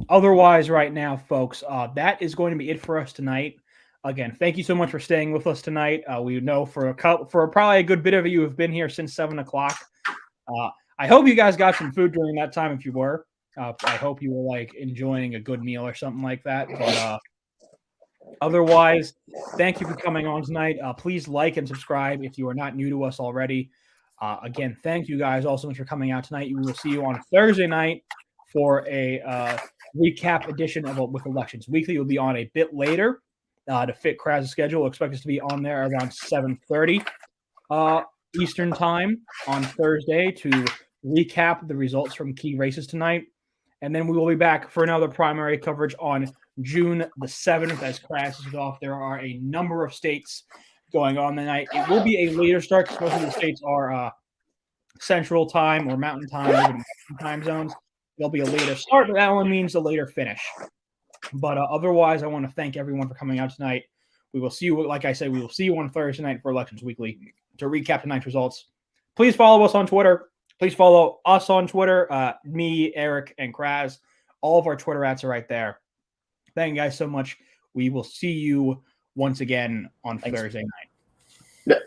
Otherwise, right now, folks, that is going to be it for us tonight. Again, thank you so much for staying with us tonight. We know for probably a good bit of you have been here since 7 o'clock. I hope you guys got some food during that time. If you were, I hope you were enjoying a good meal or something like that. But otherwise, thank you for coming on tonight. Please like and subscribe if you are not new to us already. Again, thank you guys all so much for coming out tonight. We will see you on Thursday night for a recap edition of With Elections Weekly. Will be on a bit later to fit Kraz's schedule. We'll expect us to be on there around 7:30 Eastern time on Thursday to recap the results from key races tonight. And then we will be back for another primary coverage on June the 7th as Kraz is off. There are a number of states going on tonight. It will be a later start because most of the states are Central Time or Mountain Time, time zones. There'll be a later start, but that one means a later finish. But otherwise, I want to thank everyone for coming out tonight. We will see you, like I said, we will see you on Thursday night for Elections Weekly to recap tonight's results. Please follow us on Twitter. Please follow us on Twitter, me, Eric, and Kraz. All of our Twitter @s are right there. Thank you guys so much. We will see you once again on Thursday night. Yeah.